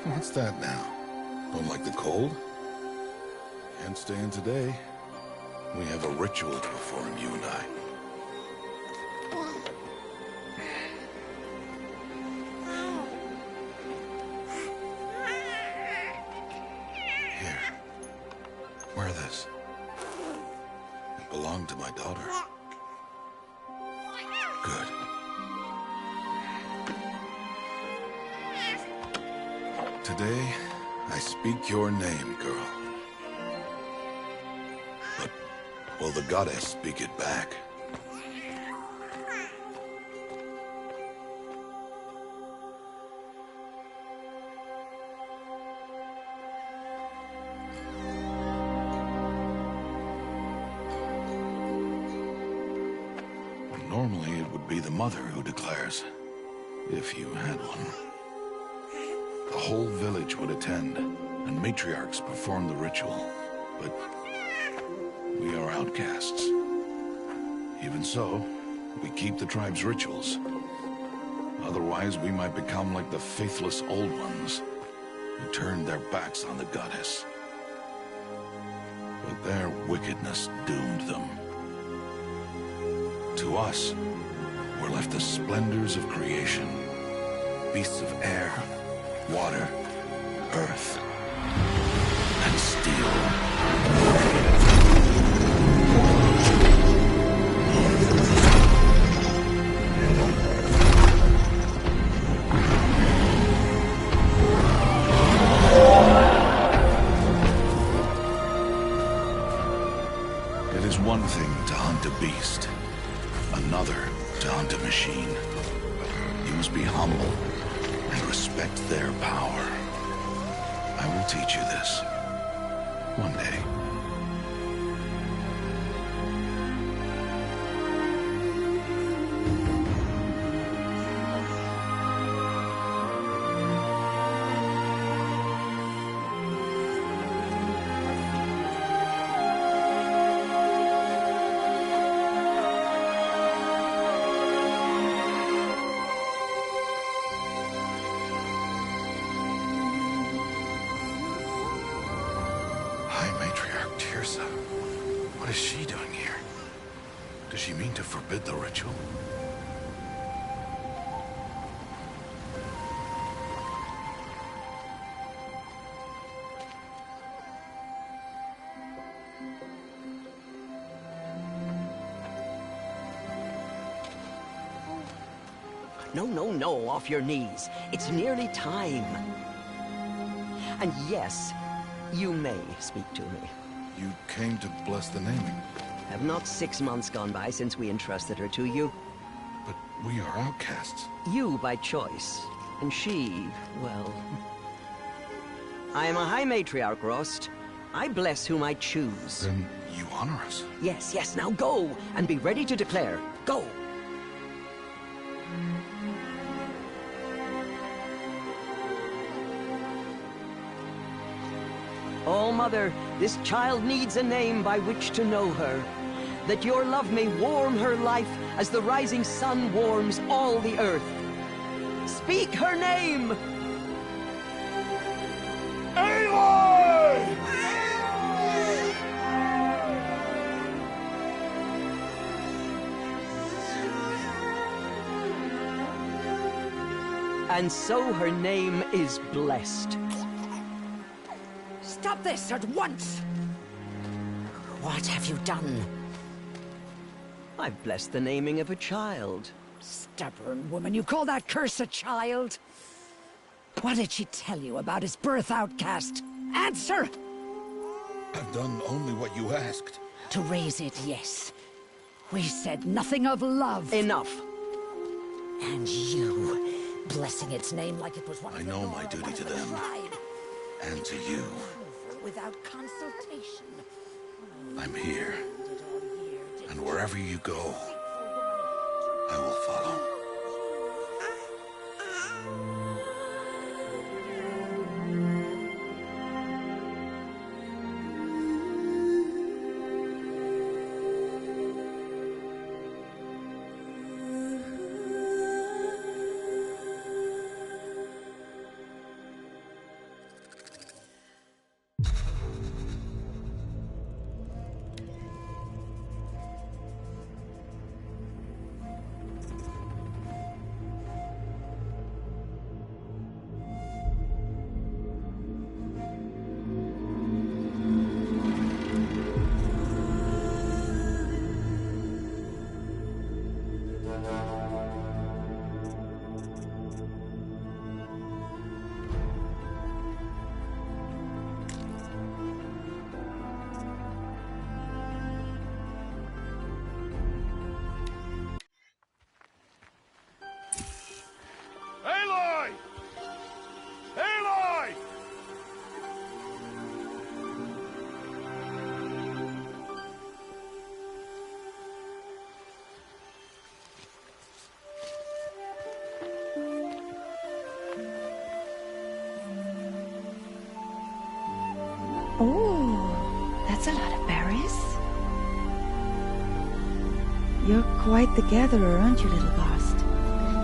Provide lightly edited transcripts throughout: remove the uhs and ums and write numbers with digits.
What's that now? Don't like the cold? Can't stay in today. We have a ritual to perform, you and I. Here. Wear this. It belonged to my daughter. Good. Today, I speak your name, girl. But will the goddess speak it back? Normally, it would be the mother who declares, if you had one. The whole village would attend, and matriarchs perform the ritual. But we are outcasts. Even so, we keep the tribe's rituals. Otherwise, we might become like the faithless old ones, who turned their backs on the goddess. But their wickedness doomed them. To us, were left the splendors of creation, beasts of air, water, earth, and steel. It is one thing to hunt a beast, another to hunt a machine. You must be humble and respect their power. I will teach you this. One day. Matriarch Teersa. What is she doing here? Does she mean to forbid the ritual? No, off your knees. It's nearly time. And yes, you may speak to me. You came to bless the naming. Have not 6 months gone by since we entrusted her to you? But we are outcasts. You by choice, and she, well... I am a High Matriarch, Rost. I bless whom I choose. Then you honor us. Yes, now go, and be ready to declare. Go! Oh, Mother, this child needs a name by which to know her. That your love may warm her life as the rising sun warms all the earth. Speak her name! Aloy! And so her name is blessed. Stop this at once! What have you done? I've blessed the naming of a child. Stubborn woman, you call that curse a child? What did she tell you about his birth, outcast? Answer! I've done only what you asked. To raise it, yes. We said nothing of love. Enough. And you, blessing its name like it was one of I the know Nora, my duty one to of the them. tribe. And to you. Without consultation. I'm here. Did it all year, did And wherever you go, I will follow. That's a lot of berries. You're quite the gatherer, aren't you, little Bast?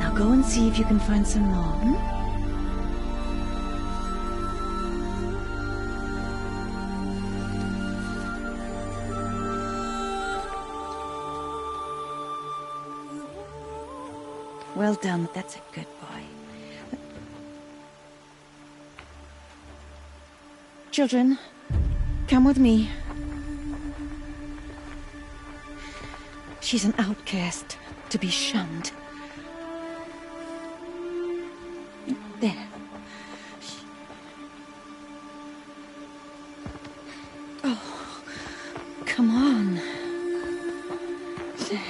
Now go and see if you can find some more, hmm? Well done, that's a good boy. Children, come with me. She's an outcast, to be shunned. There. Oh, come on. There.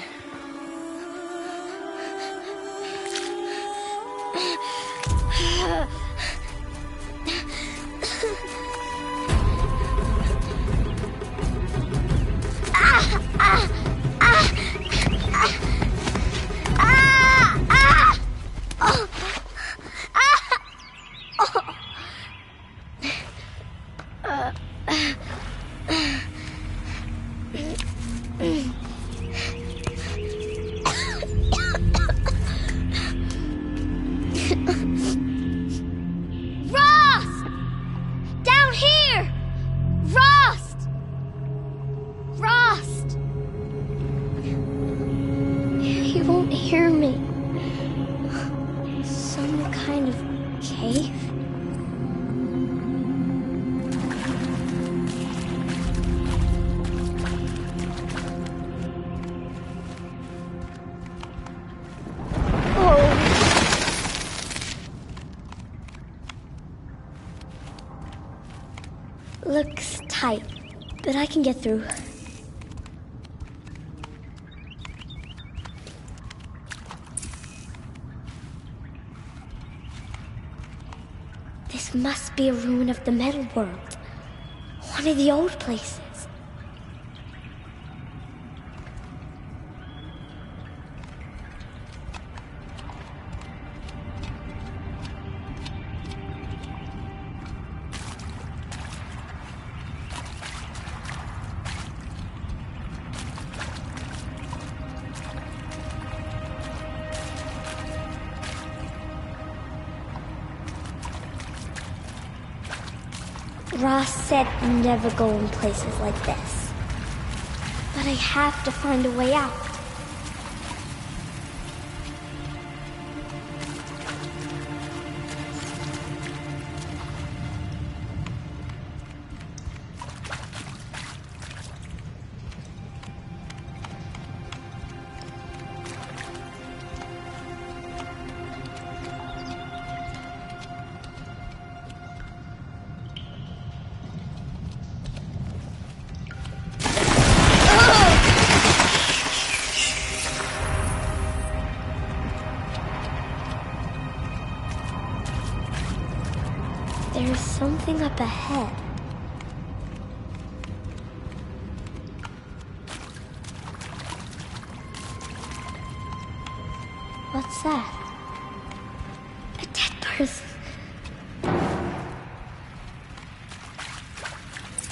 Looks tight, but I can get through. This must be a ruin of the Metal World. One of the old places. Ross said never go in places like this. But I have to find a way out. There's something up ahead. What's that? A dead person.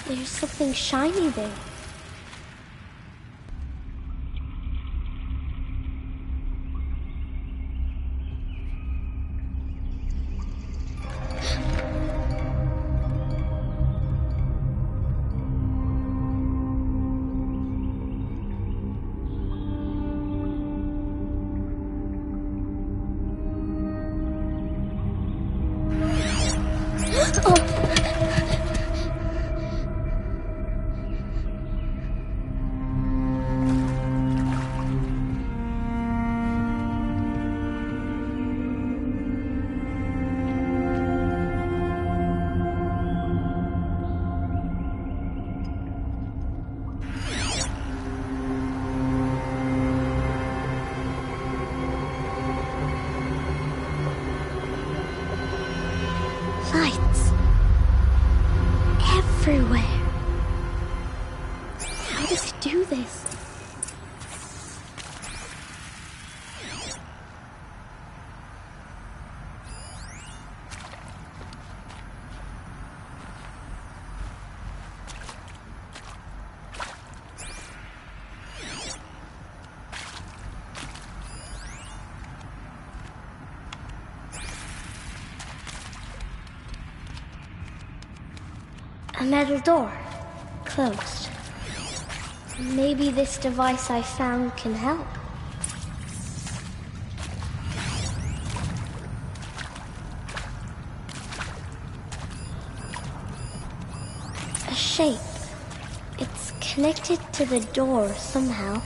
There's something shiny there. Lights. Everywhere. How does it do this? A metal door. Closed. Maybe this device I found can help. A shape. It's connected to the door somehow.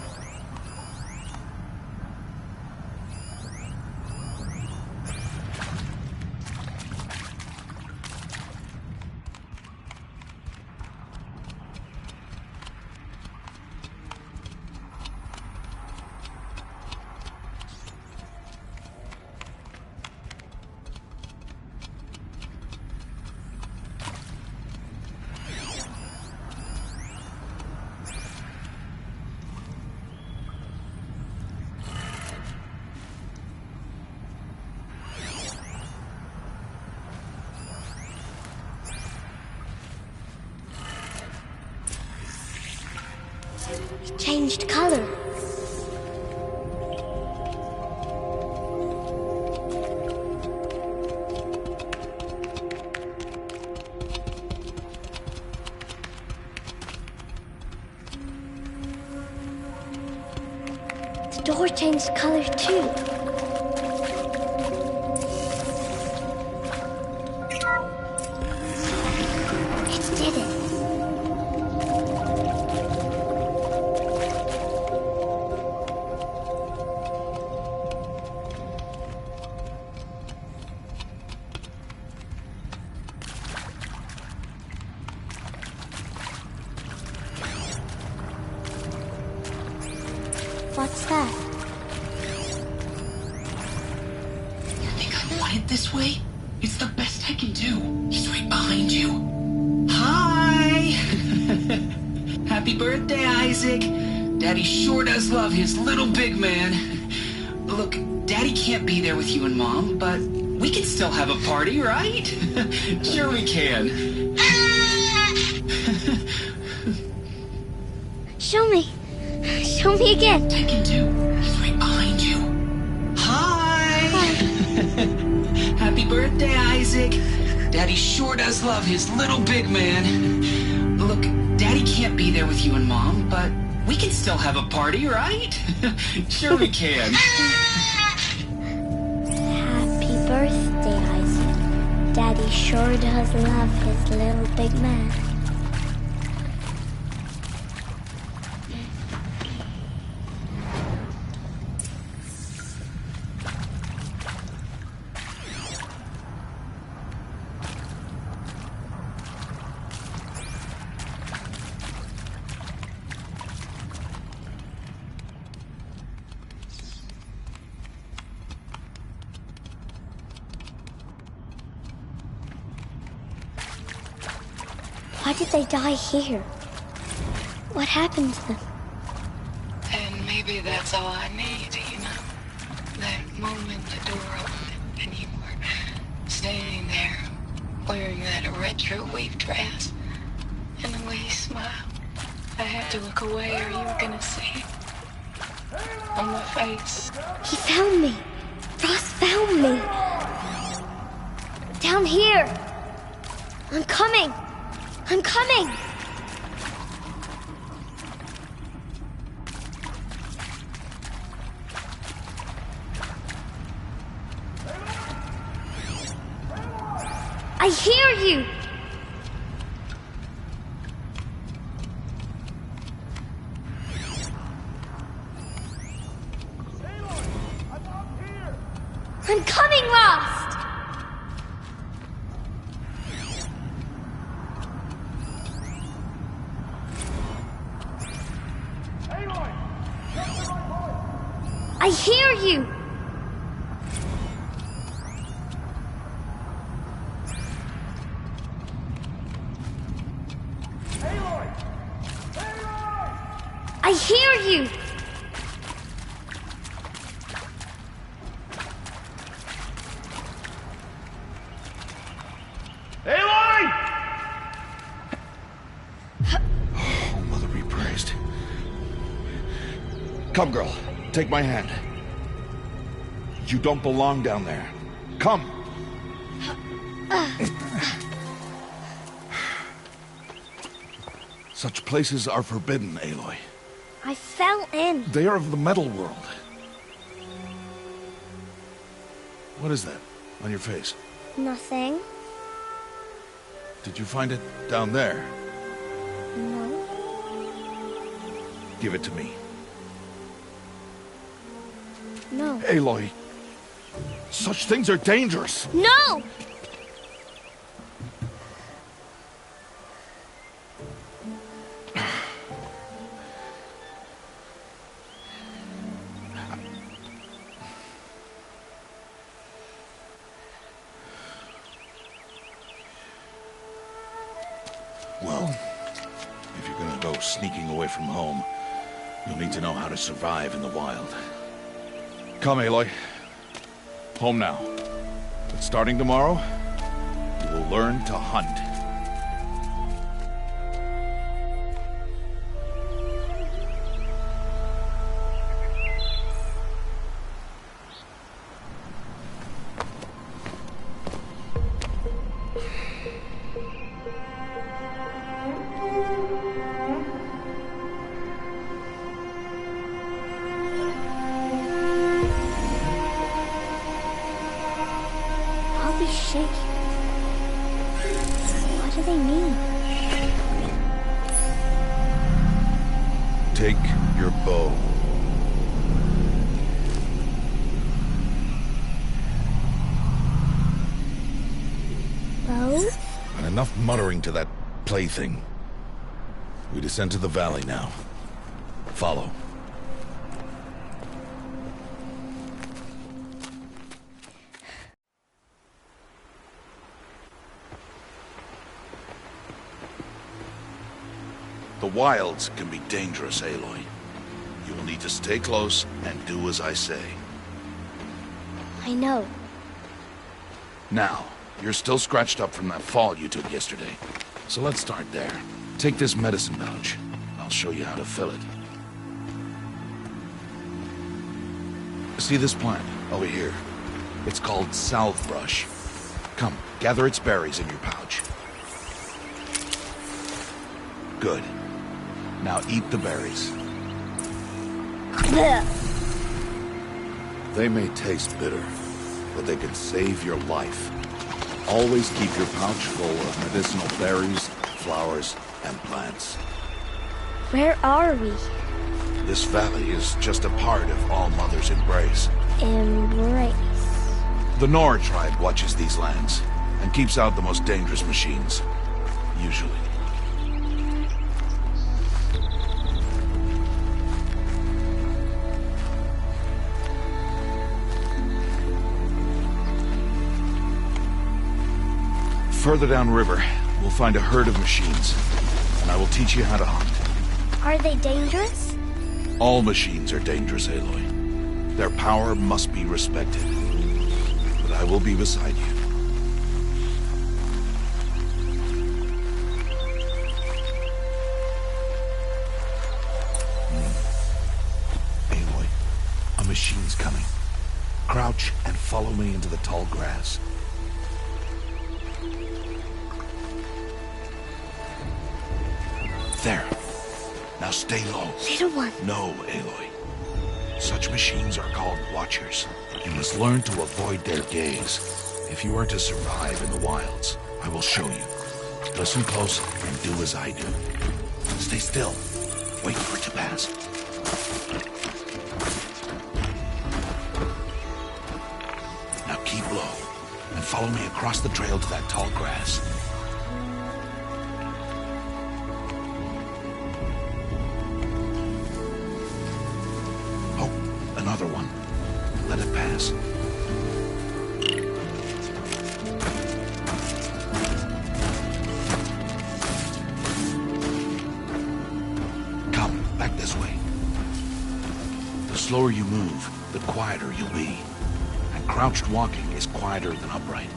It changed color. The door changed color too. It did it. What's that? You think I want it this way? It's the best I can do. He's right behind you. Hi! Happy birthday, Isaac. Daddy sure does love his little big man. Look, Daddy can't be there with you and Mom, but we can still have a party, right? Sure we can. Show me. Show me again. I can do. He's right behind you. Hi! Happy birthday, Isaac. Daddy sure does love his little big man. Look, Daddy can't be there with you and Mom, but we can still have a party, right? Sure we can. Happy birthday, Isaac. Daddy sure does love his little big man. Why did they die here? What happened to them? And maybe that's all I need, you know? That moment the door opened and you were standing there wearing that retro weave dress and the way you smiled. I had to look away or you were gonna see it on my face. He found me. Ross found me. Down here. I'm coming. I'm coming. I hear you. I'm coming, Rost! I hear you! I hear you! Oh, Mother be praised. Come, girl. Take my hand. You don't belong down there. Come! Such places are forbidden, Aloy. I fell in. They are of the metal world. What is that on your face? Nothing. Did you find it down there? No. Give it to me. No. Aloy, such things are dangerous. No! Well, if you're gonna go sneaking away from home, you'll need to know how to survive in the wild. Come, Aloy. Home now. But starting tomorrow, you will learn to hunt. I'll be shaking. What do they mean? Take your bow. Bow? And enough muttering to that plaything. We descend to the valley now. Follow. The wilds can be dangerous, Aloy. You will need to stay close and do as I say. I know. Now, you're still scratched up from that fall you took yesterday. So let's start there. Take this medicine pouch. I'll show you how to fill it. See this plant over here? It's called salve brush. Come, gather its berries in your pouch. Good. Now eat the berries. Blech. They may taste bitter, but they can save your life. Always keep your pouch full of medicinal berries, flowers, and plants. Where are we? This valley is just a part of All Mother's embrace. Embrace. The Nora tribe watches these lands and keeps out the most dangerous machines. Usually. Further downriver, we'll find a herd of machines, and I will teach you how to hunt. Are they dangerous? All machines are dangerous, Aloy. Their power must be respected. But I will be beside you. Aloy, a machine's coming. Crouch and follow me into the tall grass. There. Now stay low. Little one. No, Aloy. Such machines are called Watchers. You must learn to avoid their gaze. If you are to survive in the wilds, I will show you. Listen close and do as I do. Stay still. Wait for it to pass. Now keep low and follow me across the trail to that tall grass. Another one. Let it pass. Come, back this way. The slower you move, the quieter you'll be. And crouched walking is quieter than upright.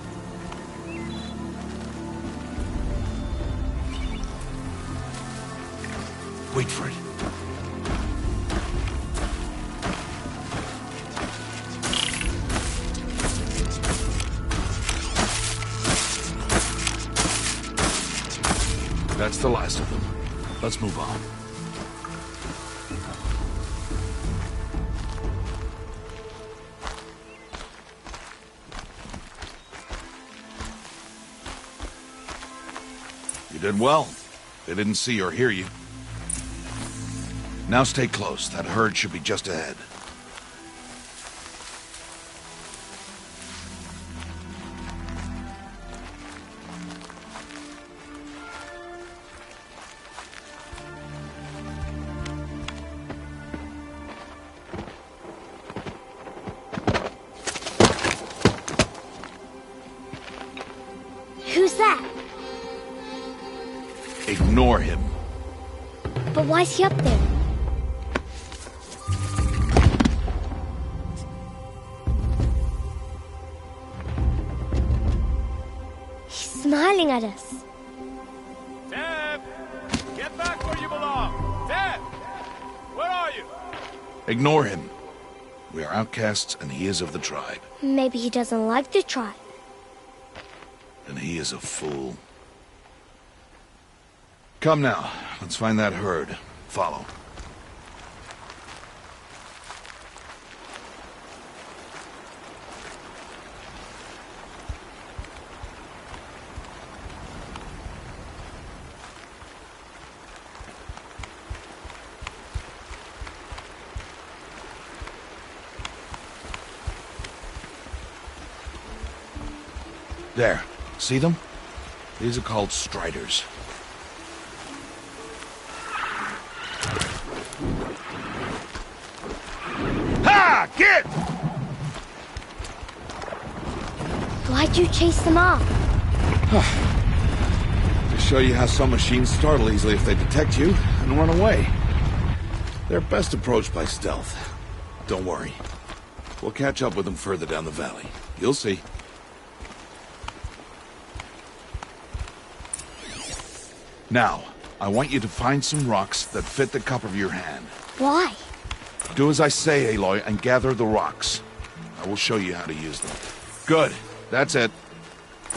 Wait for it. That's the last of them. Let's move on. You did well. They didn't see or hear you. Now stay close. That herd should be just ahead. Who's that? Ignore him. But why's he up there? He's smiling at us. Deb! Get back where you belong! Deb! Where are you? Ignore him. We are outcasts, and he is of the tribe. Maybe he doesn't like the tribe. And he is a fool. Come now, let's find that herd. Follow. There. See them? These are called striders. Ha! Get! Why'd you chase them off? To show you how some machines startle easily if they detect you and run away. They're best approached by stealth. Don't worry. We'll catch up with them further down the valley. You'll see. Now, I want you to find some rocks that fit the cup of your hand. Why? Do as I say, Aloy, and gather the rocks. I will show you how to use them. Good. That's it.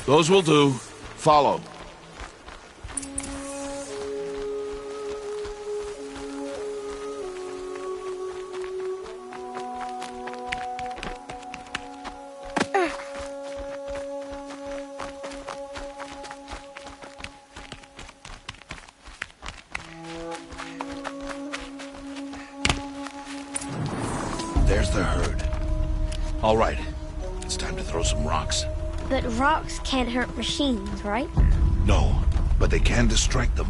Those will do. Follow. There's the herd. All right. It's time to throw some rocks. But rocks can't hurt machines, right? No, but they can distract them.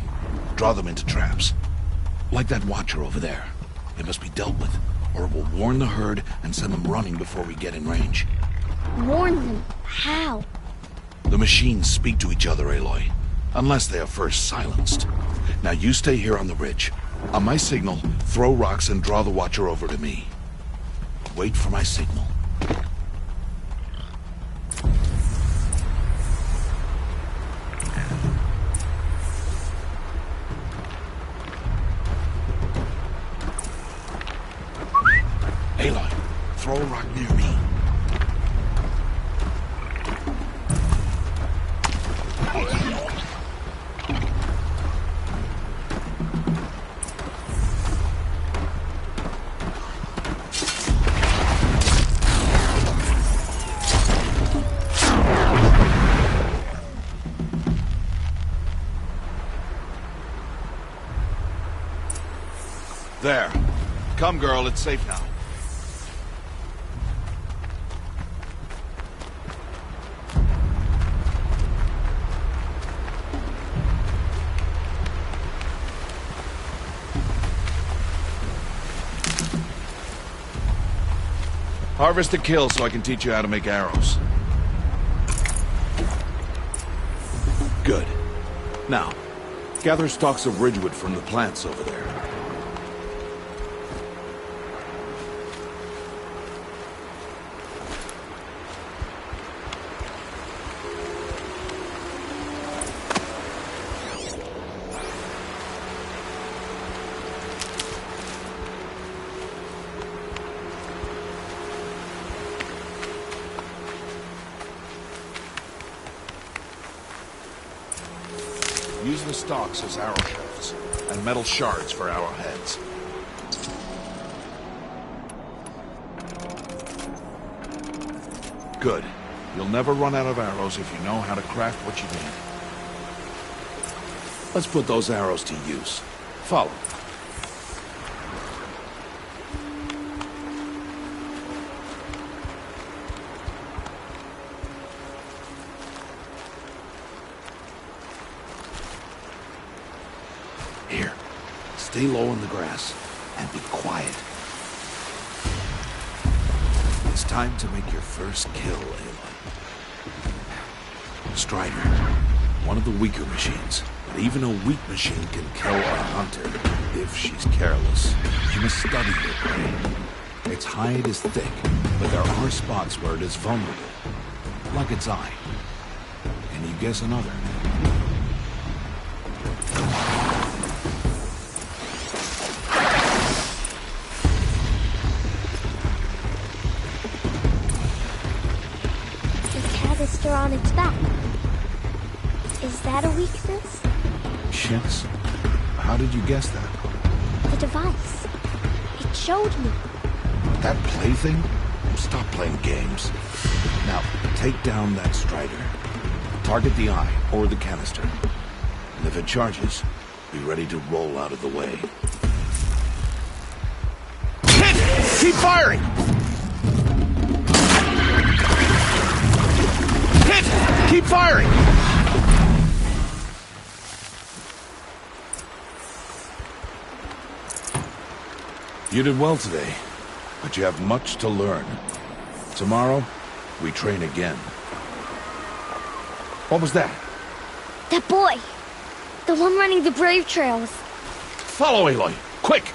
Draw them into traps. Like that watcher over there. It must be dealt with, or it will warn the herd and send them running before we get in range. Warn them? How? The machines speak to each other, Aloy. Unless they are first silenced. Now you stay here on the ridge. On my signal, throw rocks and draw the watcher over to me. Wait for my signal. Aloy, throw a rock near me. There. Come, girl, it's safe now. Harvest a kill so I can teach you how to make arrows. Good. Now, gather stalks of ridgewood from the plants over there. Use the stalks as arrow shafts. shields, and metal shards for arrowheads. Good. You'll never run out of arrows if you know how to craft what you need. Let's put those arrows to use. Follow. Here. Stay low in the grass and be quiet. It's time to make your first kill, Aloy. Strider. One of the weaker machines. But even a weak machine can kill a hunter if she's careless. You must study your prey. Its hide is thick, but there are spots where it is vulnerable. Like its eye. Can you guess another? On its back. Is that a weakness? Yes. How did you guess that? The device. It showed me. That plaything? Stop playing games. Now, take down that Strider. Target the eye or the canister. And if it charges, be ready to roll out of the way. Hit! Keep firing! Keep firing! You did well today, but you have much to learn. Tomorrow, we train again. What was that? That boy! The one running the brave trails. Follow Aloy! Quick!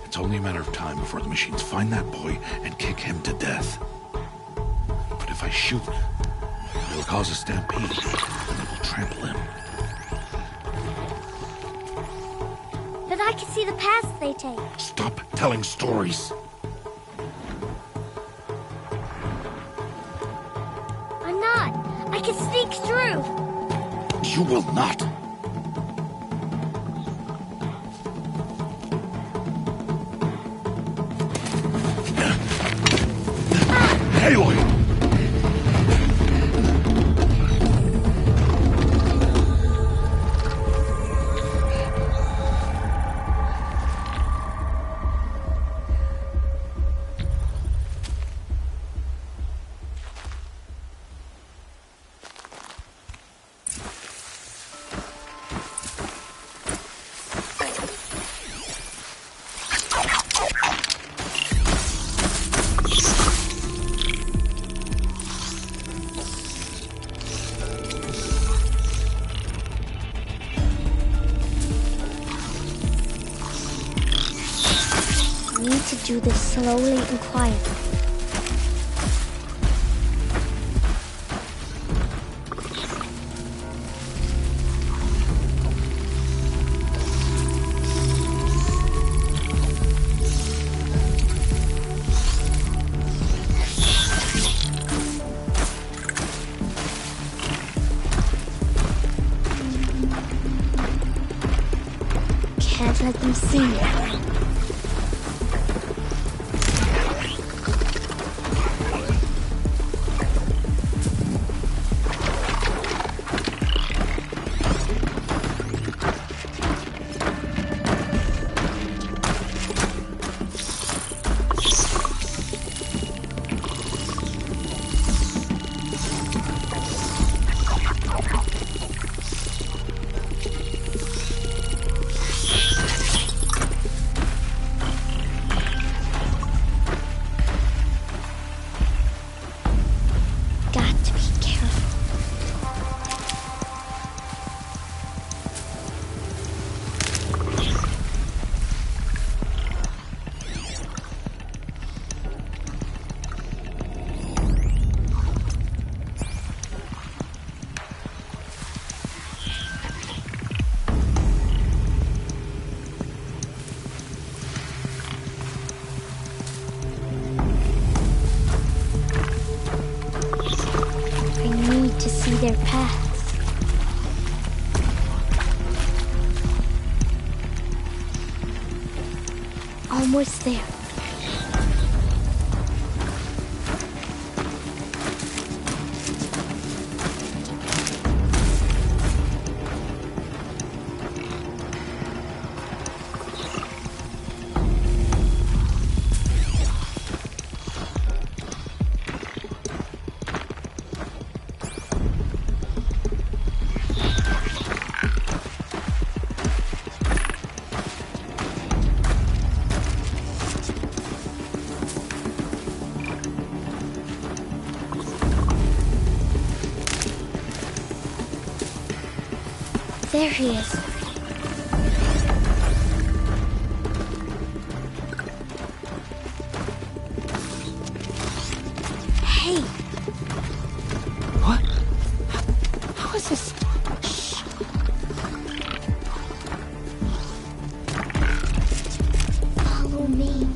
It's only a matter of time before the machines find that boy and kick him to death. But if I shoot, it'll cause a stampede, and it will trample him. But I can see the paths they take. Stop telling stories. I'm not. I can sneak through. You will not. Aloy! Do this slowly and quietly. Dad let them see me. Their paths. Almost there. There he is. Hey. What? How is this? Shh. Follow me.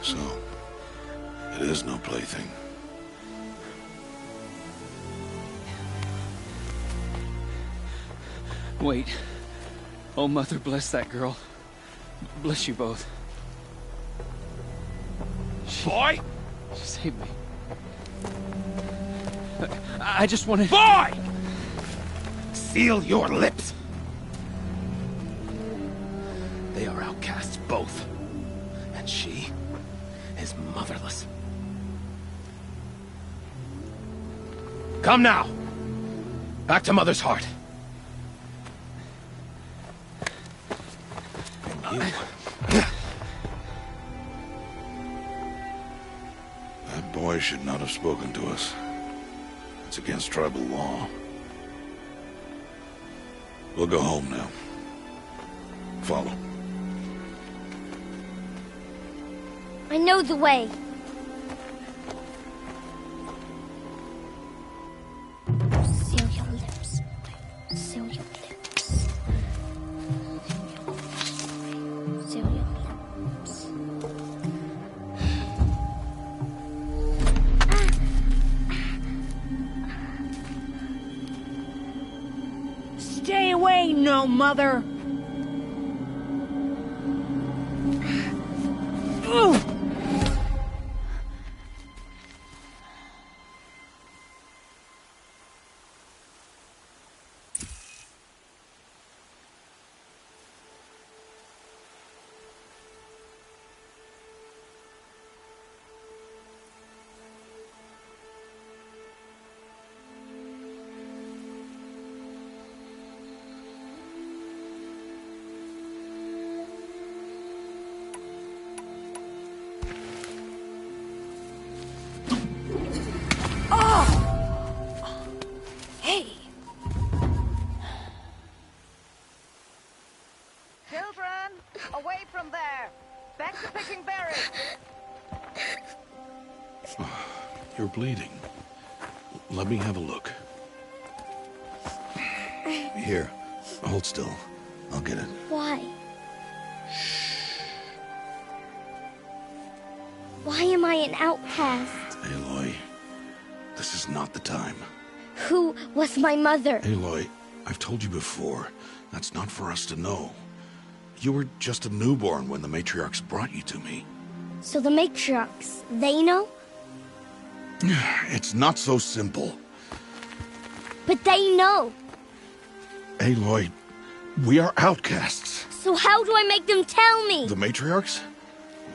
So, it is no plaything. Wait. Oh, Mother, bless that girl. Bless you both. Boy! She saved me. I just wanted... Boy! Seal your lips! They are outcasts, both. And she is motherless. Come now! Back to Mother's heart. And you... That boy should not have spoken to us. It's against tribal law. We'll go home now. Follow. I know the way. Seal your lips. Seal your lips. Seal your lips. You ain't no mother. Ugh. Hey! Children, away from there! Back to picking berries! You're bleeding. Let me have a look. Here, hold still. I'll get it. Why? Why am I an outcast? Aloy, this is not the time. Who was my mother? Aloy, I've told you before, that's not for us to know. You were just a newborn when the matriarchs brought you to me. So the matriarchs, they know? It's not so simple. But they know. Aloy, we are outcasts. So how do I make them tell me? The matriarchs?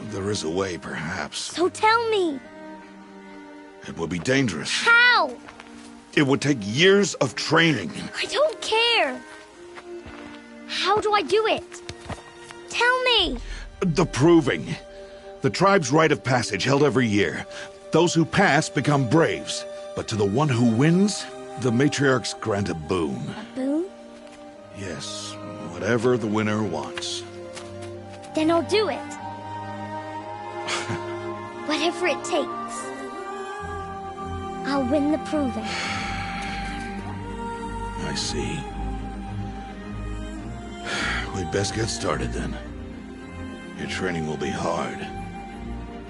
There is a way, perhaps. So tell me. It would be dangerous. How? It would take years of training. I don't care. How do I do it? Tell me. The proving. The tribe's rite of passage held every year. Those who pass become braves. But to the one who wins, the matriarchs grant a boon. A boon? Yes, whatever the winner wants. Then I'll do it. Whatever it takes. I'll win the proving. I see. We'd best get started then. Your training will be hard.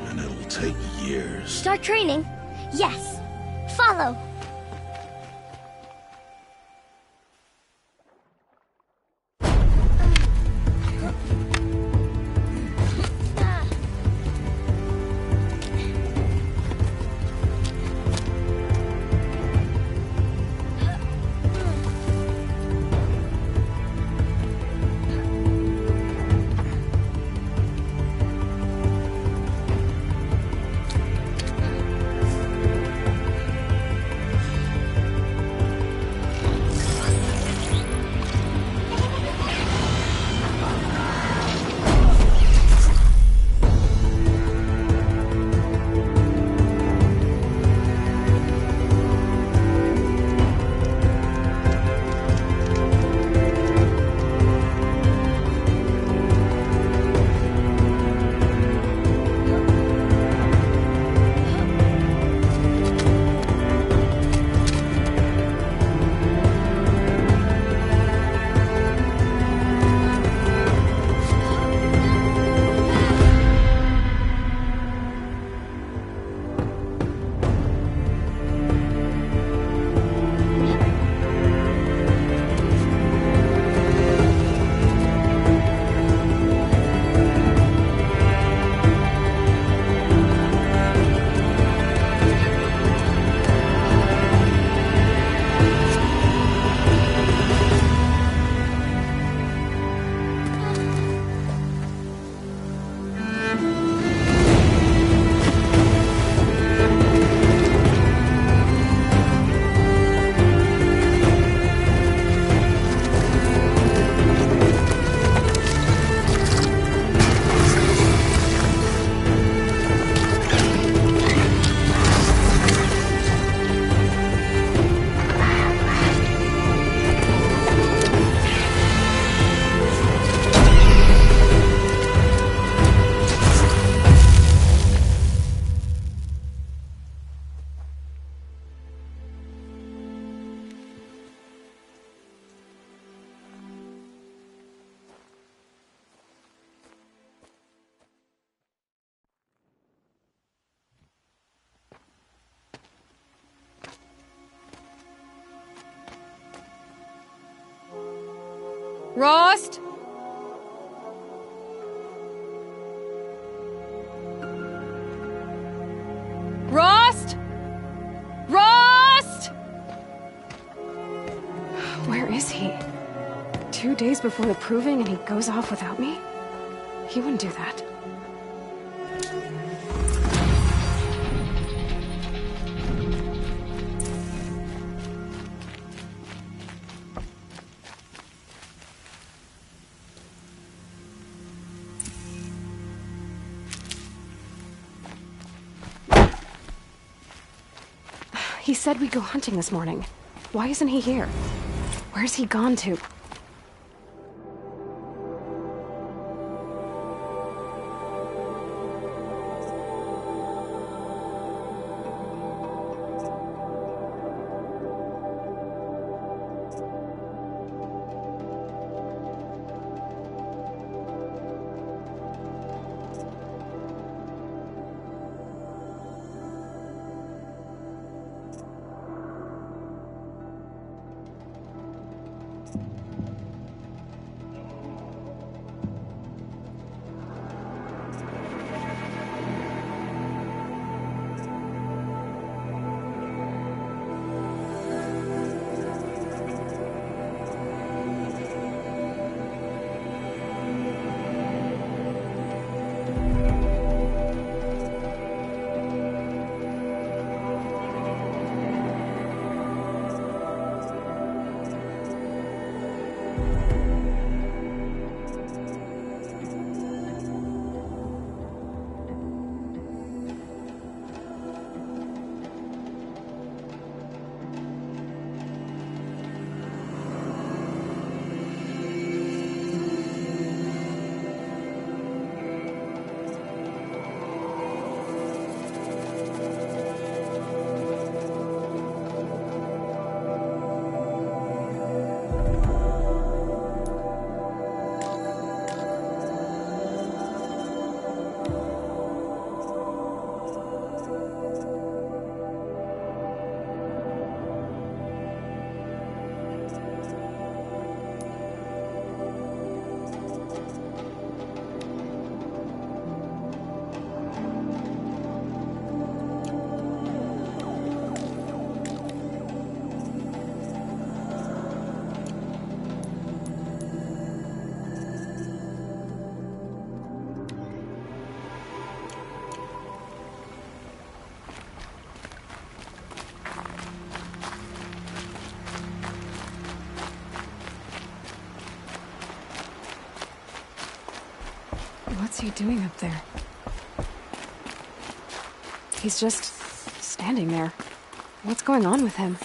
And it'll take years. Start training? Yes. Follow. Rost? Rost? Rost? Where is he? 2 days before the proving and he goes off without me? He wouldn't do that. He said we'd go hunting this morning. Why isn't he here? Where's he gone to? What's he doing up there? He's just standing there. What's going on with him?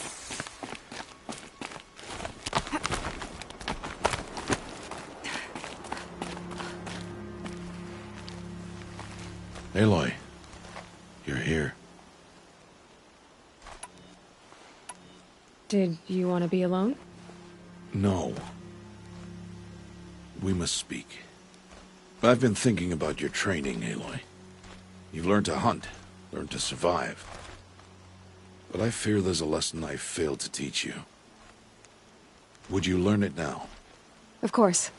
Aloy, you're here. Did you want to be alone? No. We must speak. I've been thinking about your training, Aloy. You've learned to hunt, learned to survive. But I fear there's a lesson I've failed to teach you. Would you learn it now? Of course.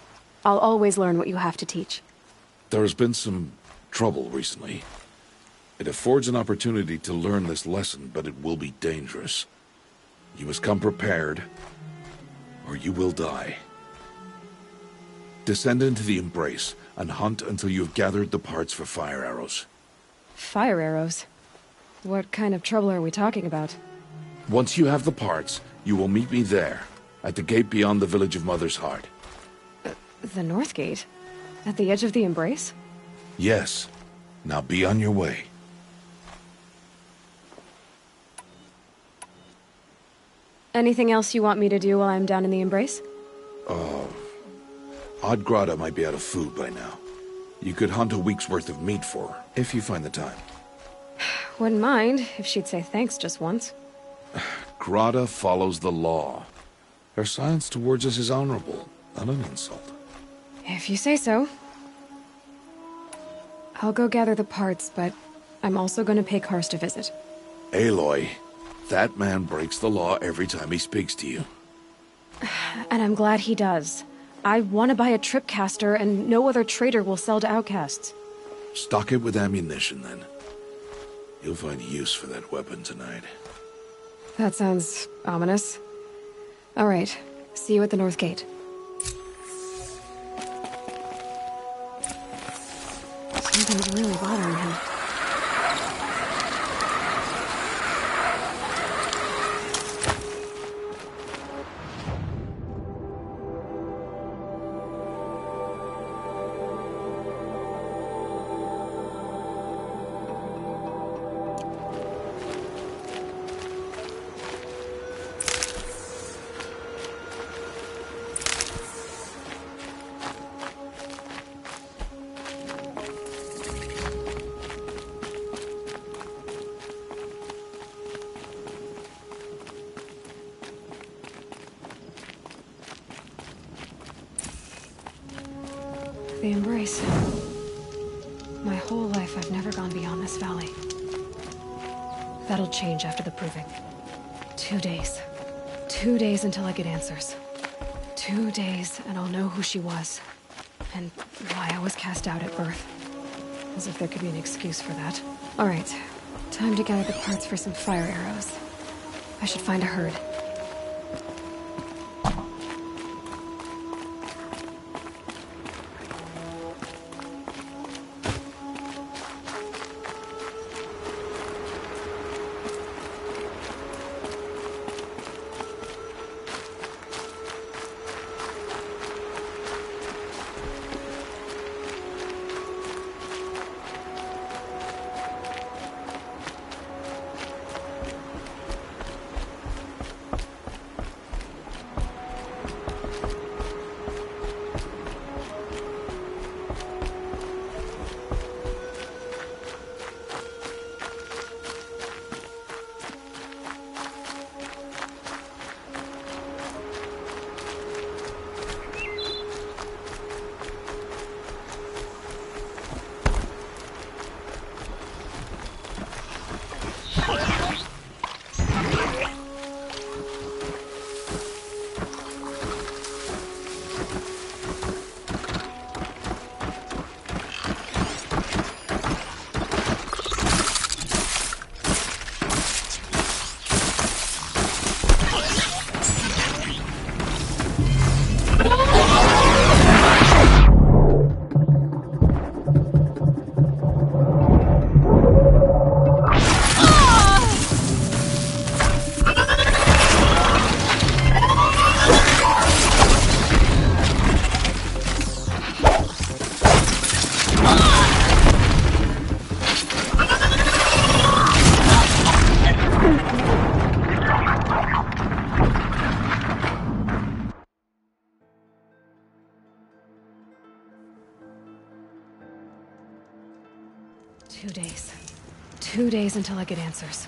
I'll always learn what you have to teach. There has been some trouble recently. It affords an opportunity to learn this lesson, but it will be dangerous. You must come prepared, or you will die. Descend into the Embrace, and hunt until you have gathered the parts for fire arrows. Fire arrows? What kind of trouble are we talking about? Once you have the parts, you will meet me there, at the gate beyond the village of Mother's Heart. The North Gate? At the edge of the Embrace? Yes. Now be on your way. Anything else you want me to do while I'm down in the Embrace? Oddgrada might be out of food by now. You could hunt a week's worth of meat for her, if you find the time. Wouldn't mind, if she'd say thanks just once. Grada follows the law. Her silence towards us is honorable, not an insult. If you say so. I'll go gather the parts, but I'm also going to pay Karst a visit. Aloy, that man breaks the law every time he speaks to you. And I'm glad he does. I want to buy a tripcaster, and no other trader will sell to outcasts. Stock it with ammunition, then. You'll find use for that weapon tonight. That sounds ominous. All right, see you at the North Gate. Something's really bothering him. The Embrace. My whole life I've never gone beyond this valley. That'll change after the Proving. 2 days. 2 days until I get answers. 2 days and I'll know who she was. And why I was cast out at birth. As if there could be an excuse for that. Alright, time to gather the parts for some fire arrows. I should find a herd. Two days until I get answers.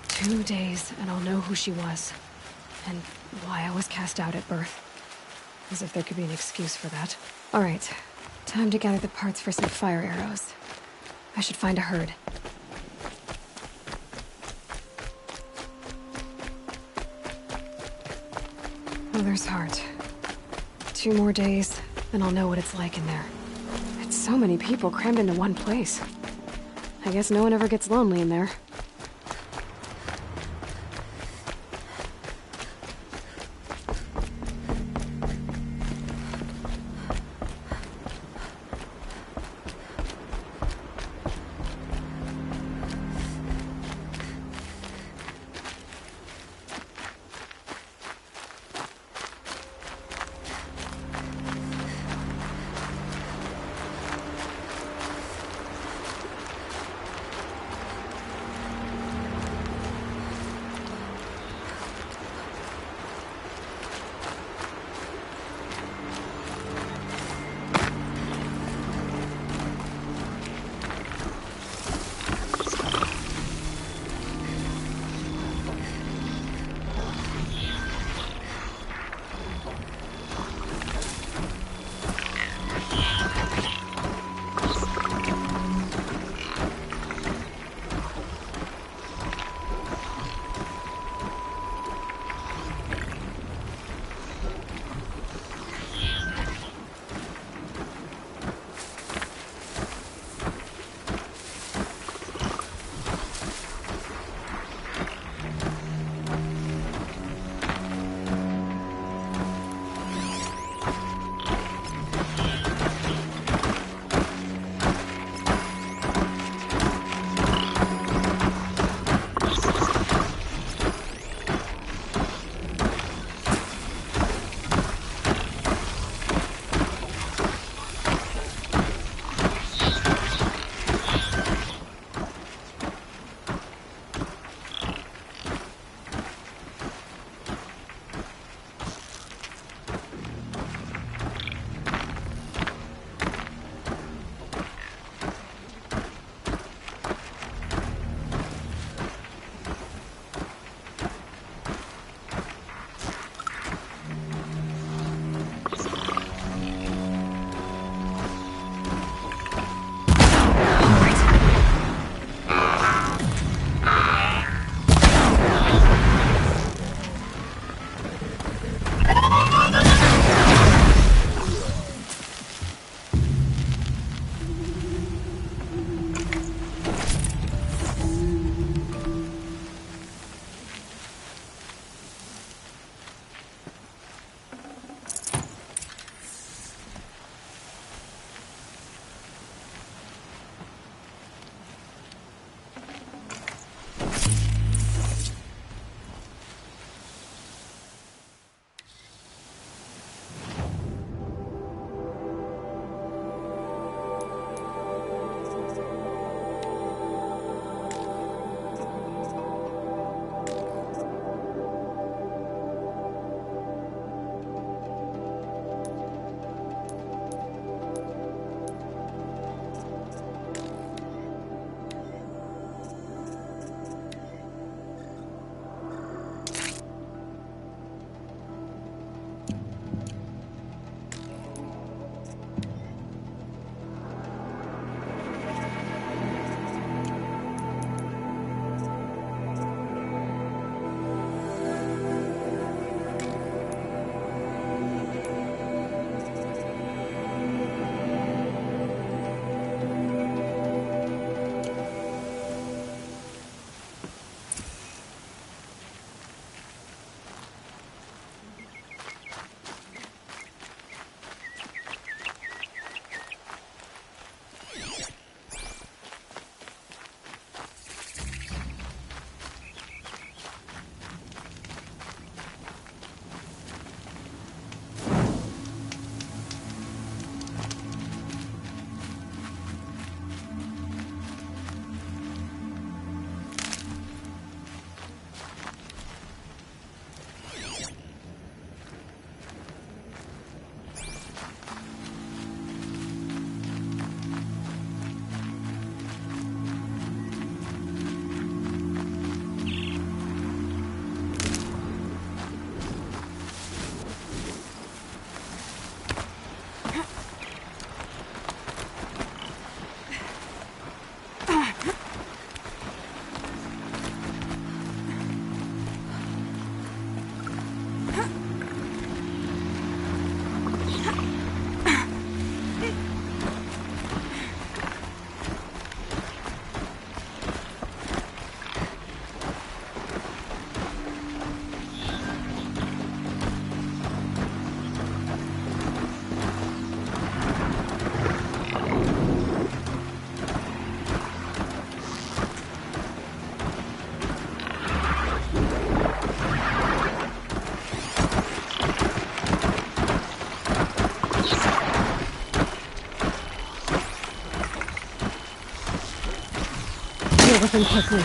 2 days, and I'll know who she was. And why I was cast out at birth. As if there could be an excuse for that. Alright, time to gather the parts for some fire arrows. I should find a herd. Mother's heart. 2 more days, then I'll know what it's like in there. It's so many people crammed into one place. I guess no one ever gets lonely in there. Open quickly.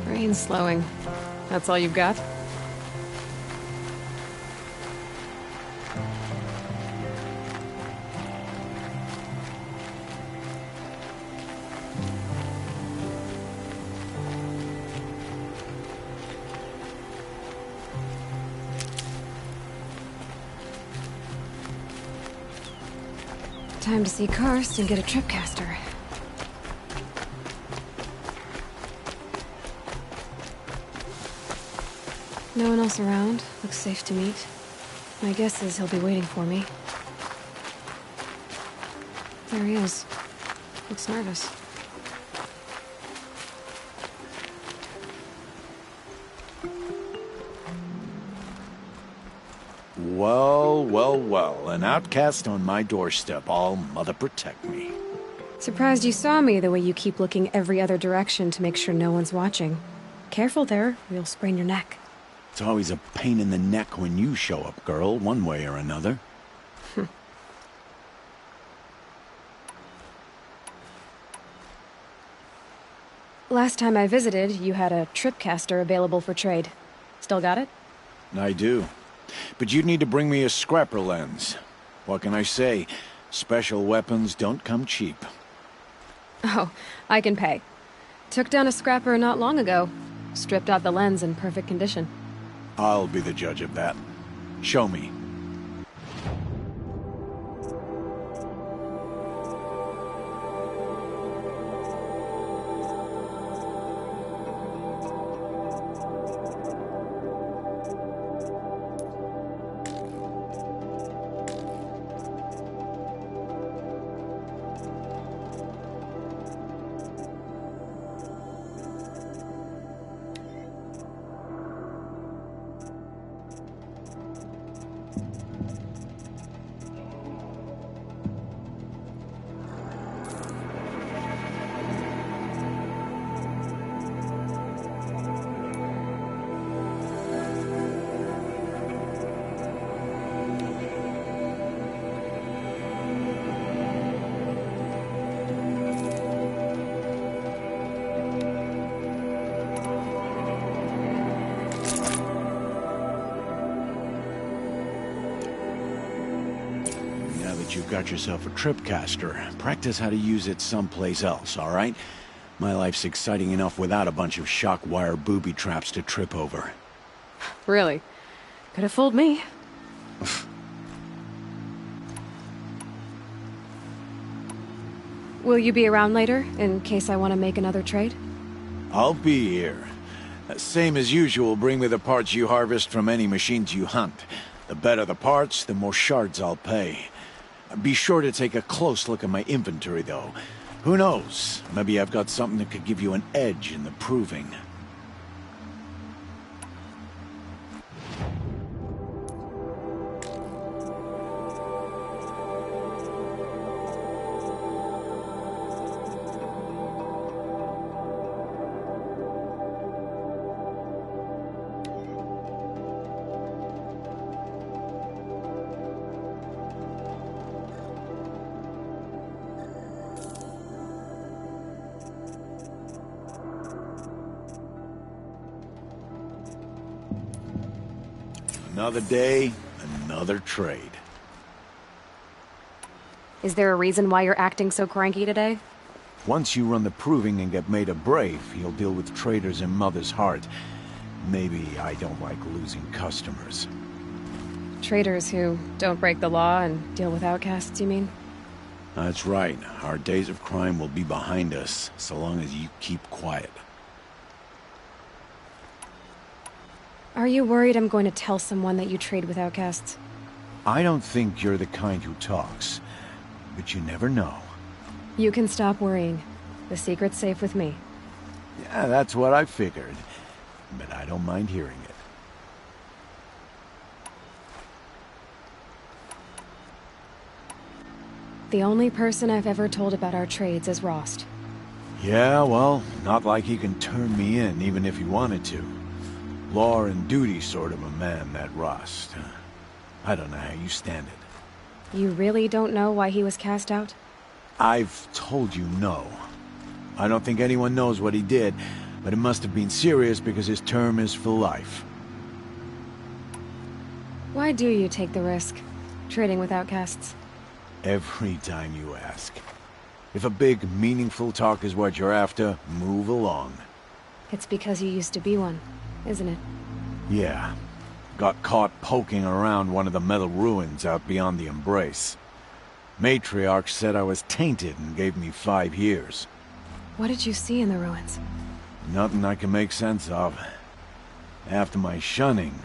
Brain's slowing. That's all you've got? Time to see Karst and get a tripcaster. No one else around. Looks safe to meet. My guess is he'll be waiting for me. There he is. Looks nervous. Well, well, well. An outcast on my doorstep. All mother protect me. Surprised you saw me the way you keep looking every other direction to make sure no one's watching. Careful there, or you'll sprain your neck. It's always a pain in the neck when you show up, girl, one way or another. Last time I visited, you had a tripcaster available for trade. Still got it? I do. But you'd need to bring me a scrapper lens. What can I say? Special weapons don't come cheap. Oh, I can pay. Took down a scrapper not long ago. Stripped out the lens in perfect condition. I'll be the judge of that. Show me. You've got yourself a tripcaster. Practice how to use it someplace else, all right? My life's exciting enough without a bunch of shock wire booby traps to trip over. Really? Could have fooled me. Will you be around later, in case I want to make another trade? I'll be here. Same as usual, bring me the parts you harvest from any machines you hunt. The better the parts, the more shards I'll pay. Be sure to take a close look at my inventory, though. Who knows? Maybe I've got something that could give you an edge in the proving. Another day, another trade. Is there a reason why you're acting so cranky today? Once you run the proving and get made a brave, you'll deal with traitors in Mother's Heart. Maybe I don't like losing customers. Traitors who don't break the law and deal with outcasts, you mean? That's right. Our days of crime will be behind us, so long as you keep quiet. Are you worried I'm going to tell someone that you trade with outcasts? I don't think you're the kind who talks, but you never know. You can stop worrying. The secret's safe with me. Yeah, that's what I figured, but I don't mind hearing it. The only person I've ever told about our trades is Rost. Yeah, well, not like he can turn me in, even if he wanted to. Law and duty sort of a man, that Rost. I don't know how you stand it. You really don't know why he was cast out? I've told you no. I don't think anyone knows what he did, but it must have been serious because his term is for life. Why do you take the risk, trading with outcasts? Every time you ask. If a big, meaningful talk is what you're after, move along. It's because you used to be one, isn't it? Yeah. Got caught poking around one of the metal ruins out beyond the Embrace. Matriarch said I was tainted and gave me 5 years. What did you see in the ruins? Nothing I can make sense of. After my shunning,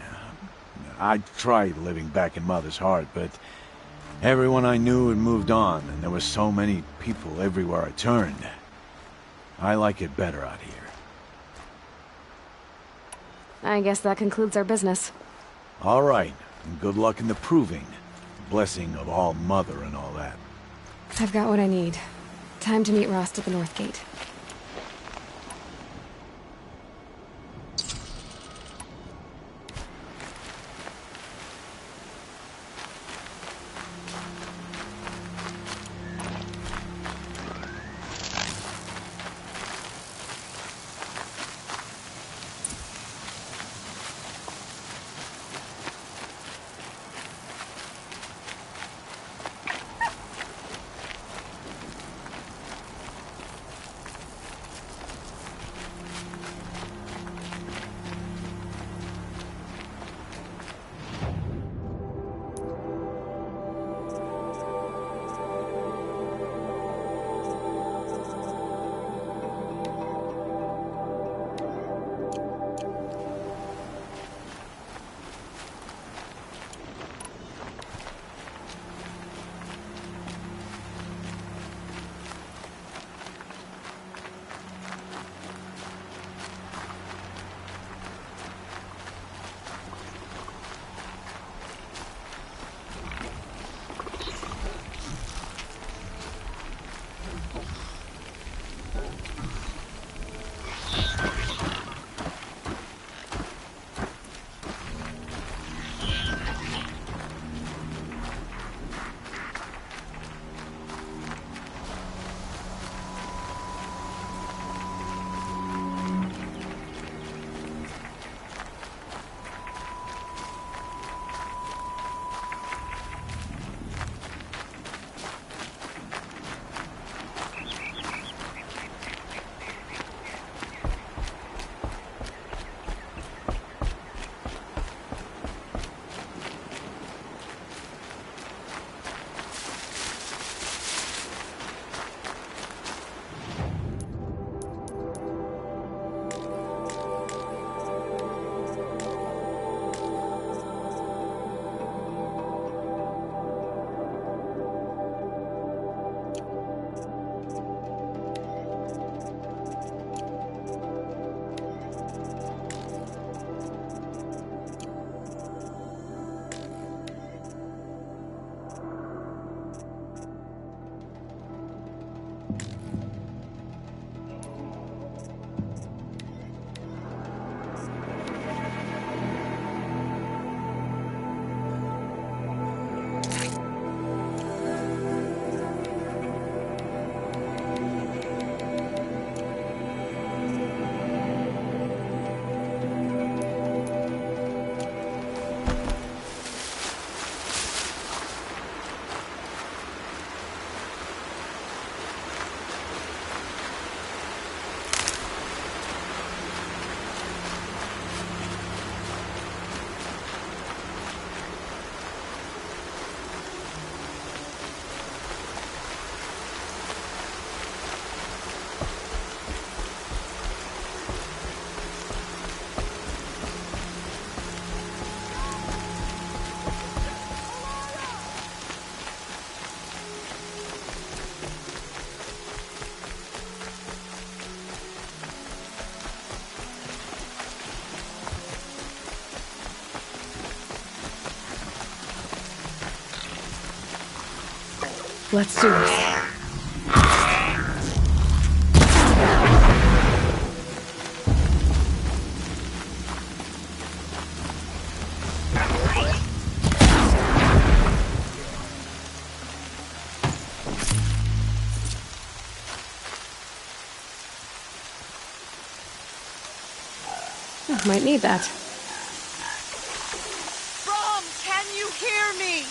I tried living back in Mother's Heart, but everyone I knew had moved on, and there were so many people everywhere I turned. I like it better out here. I guess that concludes our business. All right, and good luck in the proving. Blessing of All Mother and all that. I've got what I need. Time to meet Rost at the North Gate. Let's do this. Might need that. Brom, can you hear me?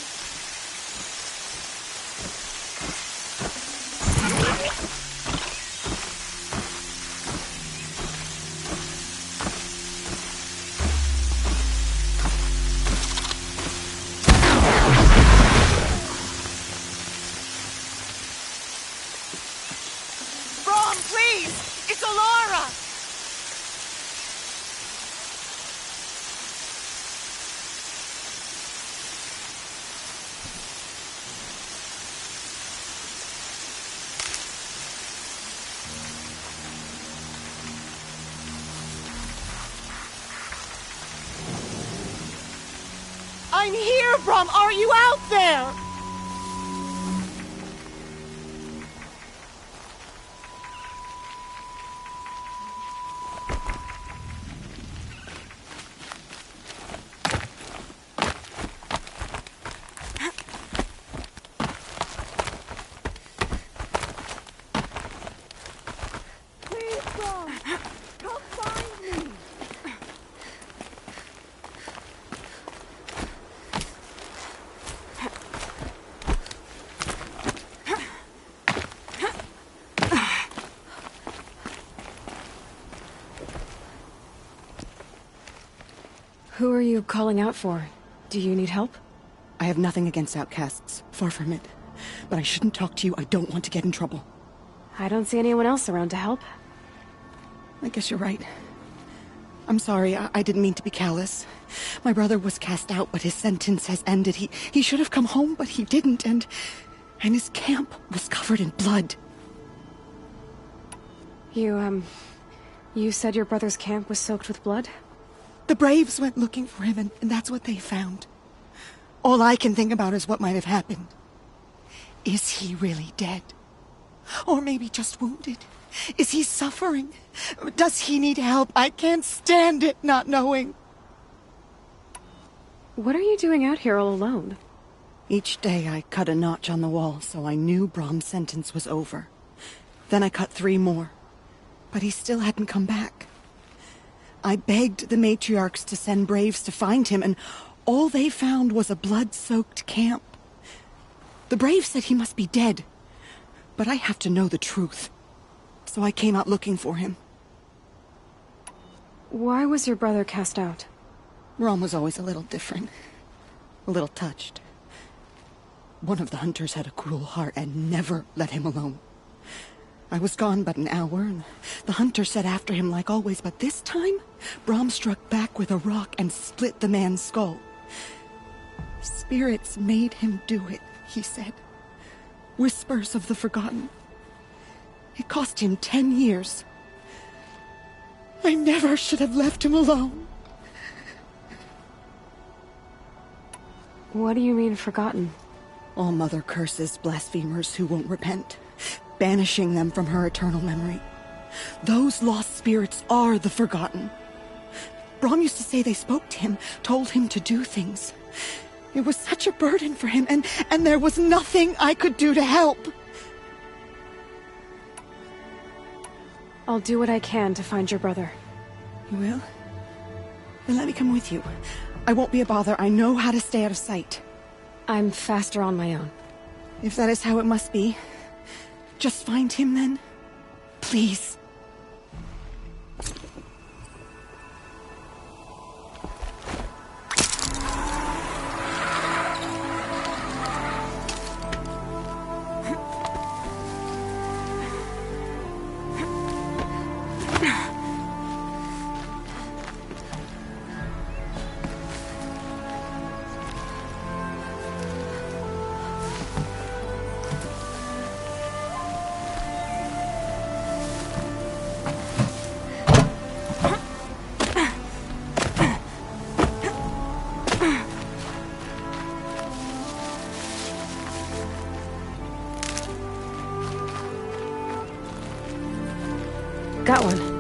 Brom, please! It's Alara! I'm here, Brom! Are you out there? Please, Brom! Come find me! Who are you calling out for? Do you need help? I have nothing against outcasts. Far from it. But I shouldn't talk to you. I don't want to get in trouble. I don't see anyone else around to help. I guess you're right. I'm sorry. I didn't mean to be callous. My brother was cast out, but his sentence has ended. He should have come home, but he didn't, and his camp was covered in blood. You said your brother's camp was soaked with blood? The Braves went looking for him, and that's what they found. All I can think about is what might have happened. Is he really dead? Or maybe just wounded? Is he suffering? Does he need help? I can't stand it not knowing. What are you doing out here all alone? Each day I cut a notch on the wall, so I knew Brom's sentence was over. Then I cut 3 more. But he still hadn't come back. I begged the matriarchs to send Braves to find him, and all they found was a blood-soaked camp. The Braves said he must be dead, but I have to know the truth. So I came out looking for him. Why was your brother cast out? Brom was always a little different. A little touched. One of the hunters had a cruel heart and never let him alone. I was gone but an hour, and the hunter set after him like always, but this time, Brom struck back with a rock and split the man's skull. Spirits made him do it, he said. Whispers of the forgotten. It cost him 10 years. I never should have left him alone. What do you mean, forgotten? All Mother curses blasphemers who won't repent, banishing them from her eternal memory. Those lost spirits are the forgotten. Brom used to say they spoke to him, told him to do things. It was such a burden for him, and there was nothing I could do to help. I'll do what I can to find your brother. You will? Then let me come with you. I won't be a bother. I know how to stay out of sight. I'm faster on my own. If that is how it must be, just find him then. Please. Got one.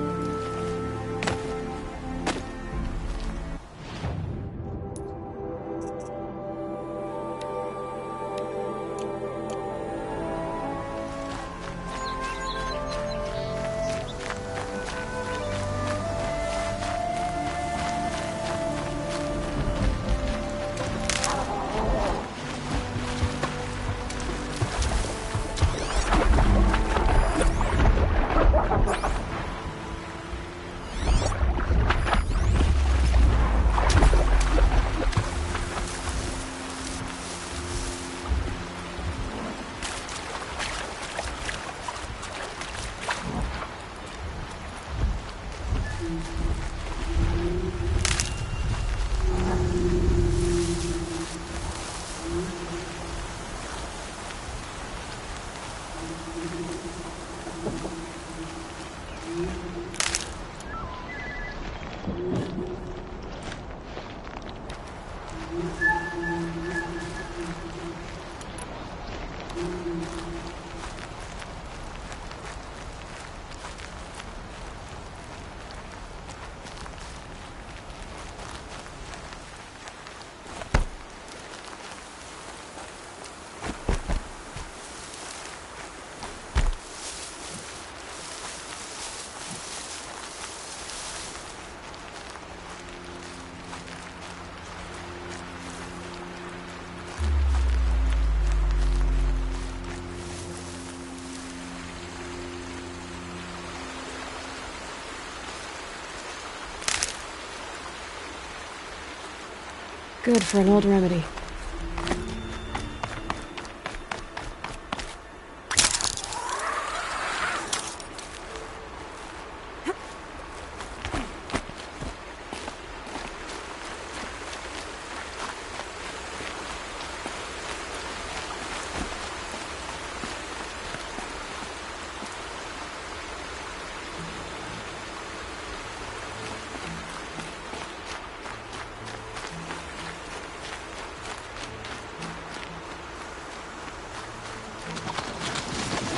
Good for an old remedy.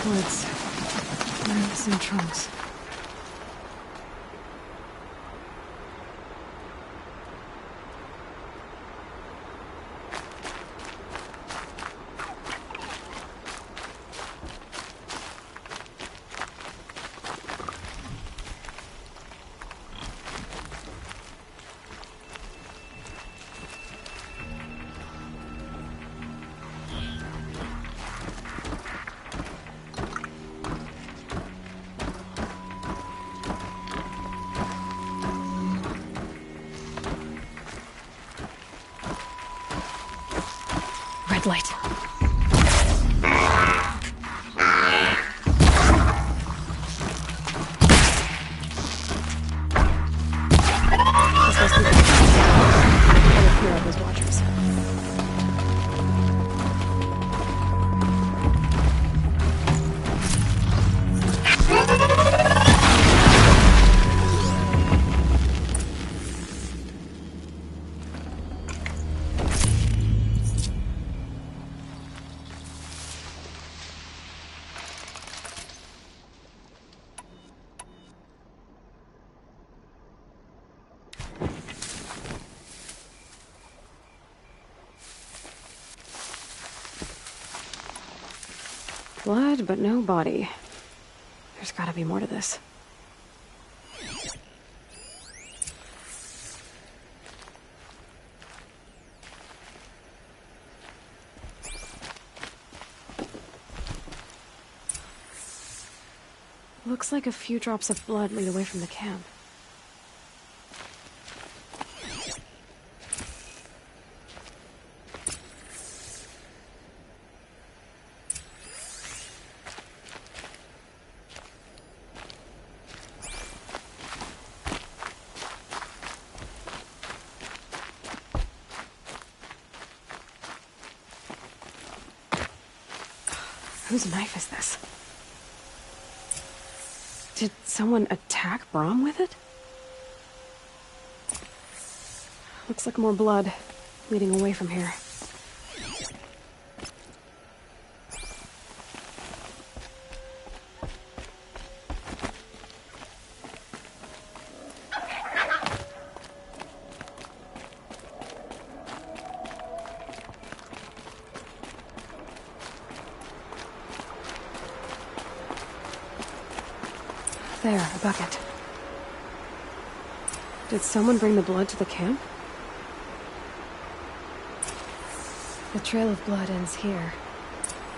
Woods. Leaves and trunks. Red light. This must be the clear out those watchers. Blood, but no body. There's gotta be more to this. Looks like a few drops of blood lead away from the camp. Whose knife is this? Did someone attack Brom with it? Looks like more blood leading away from here. There, a bucket. Did someone bring the blood to the camp? The trail of blood ends here,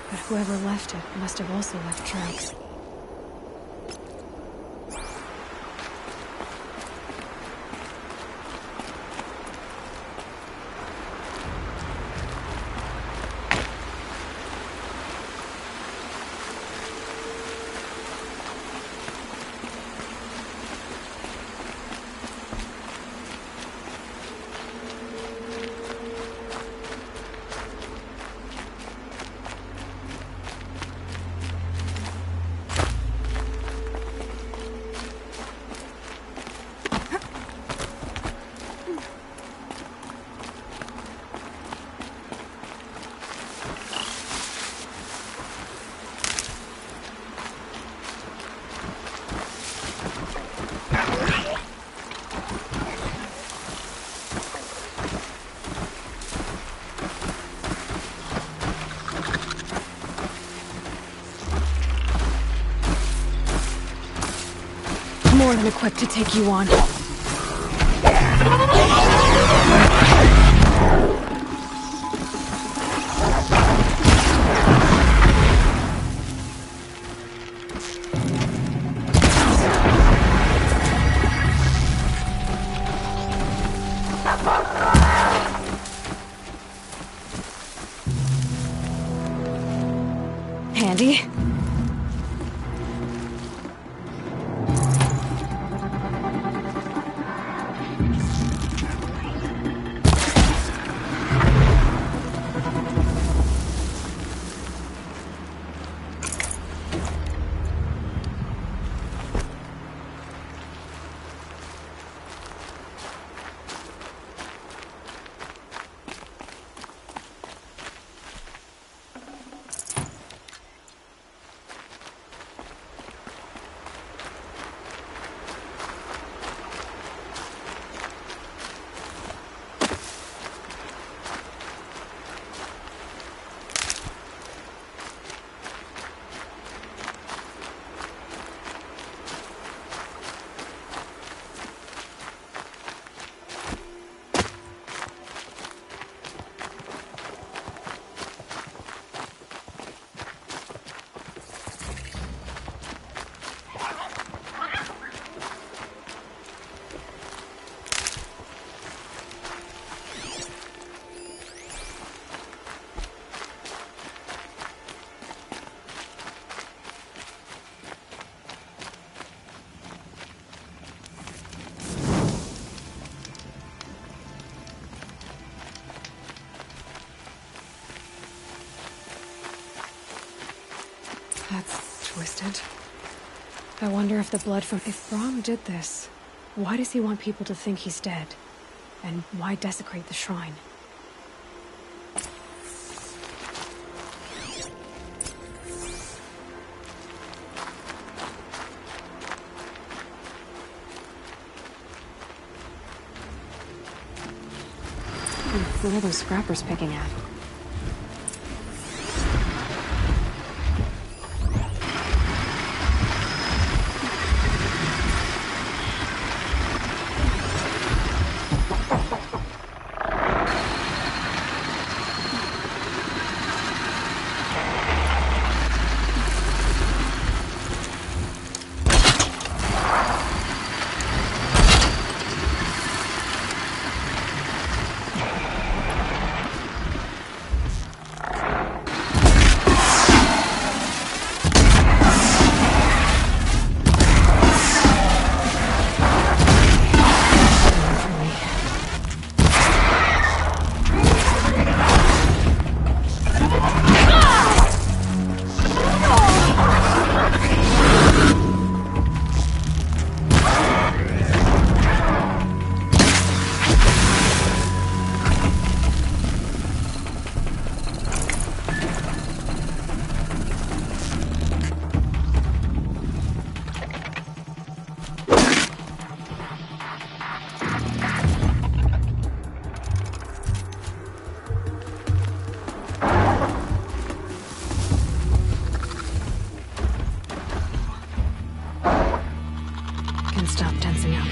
but whoever left it must have also left tracks. more than equipped to take you on. Handy? That's twisted. I wonder if the blood from... If Brahm did this, why does he want people to think he's dead? And why desecrate the shrine? What are those scrappers picking at? Stop tensing up.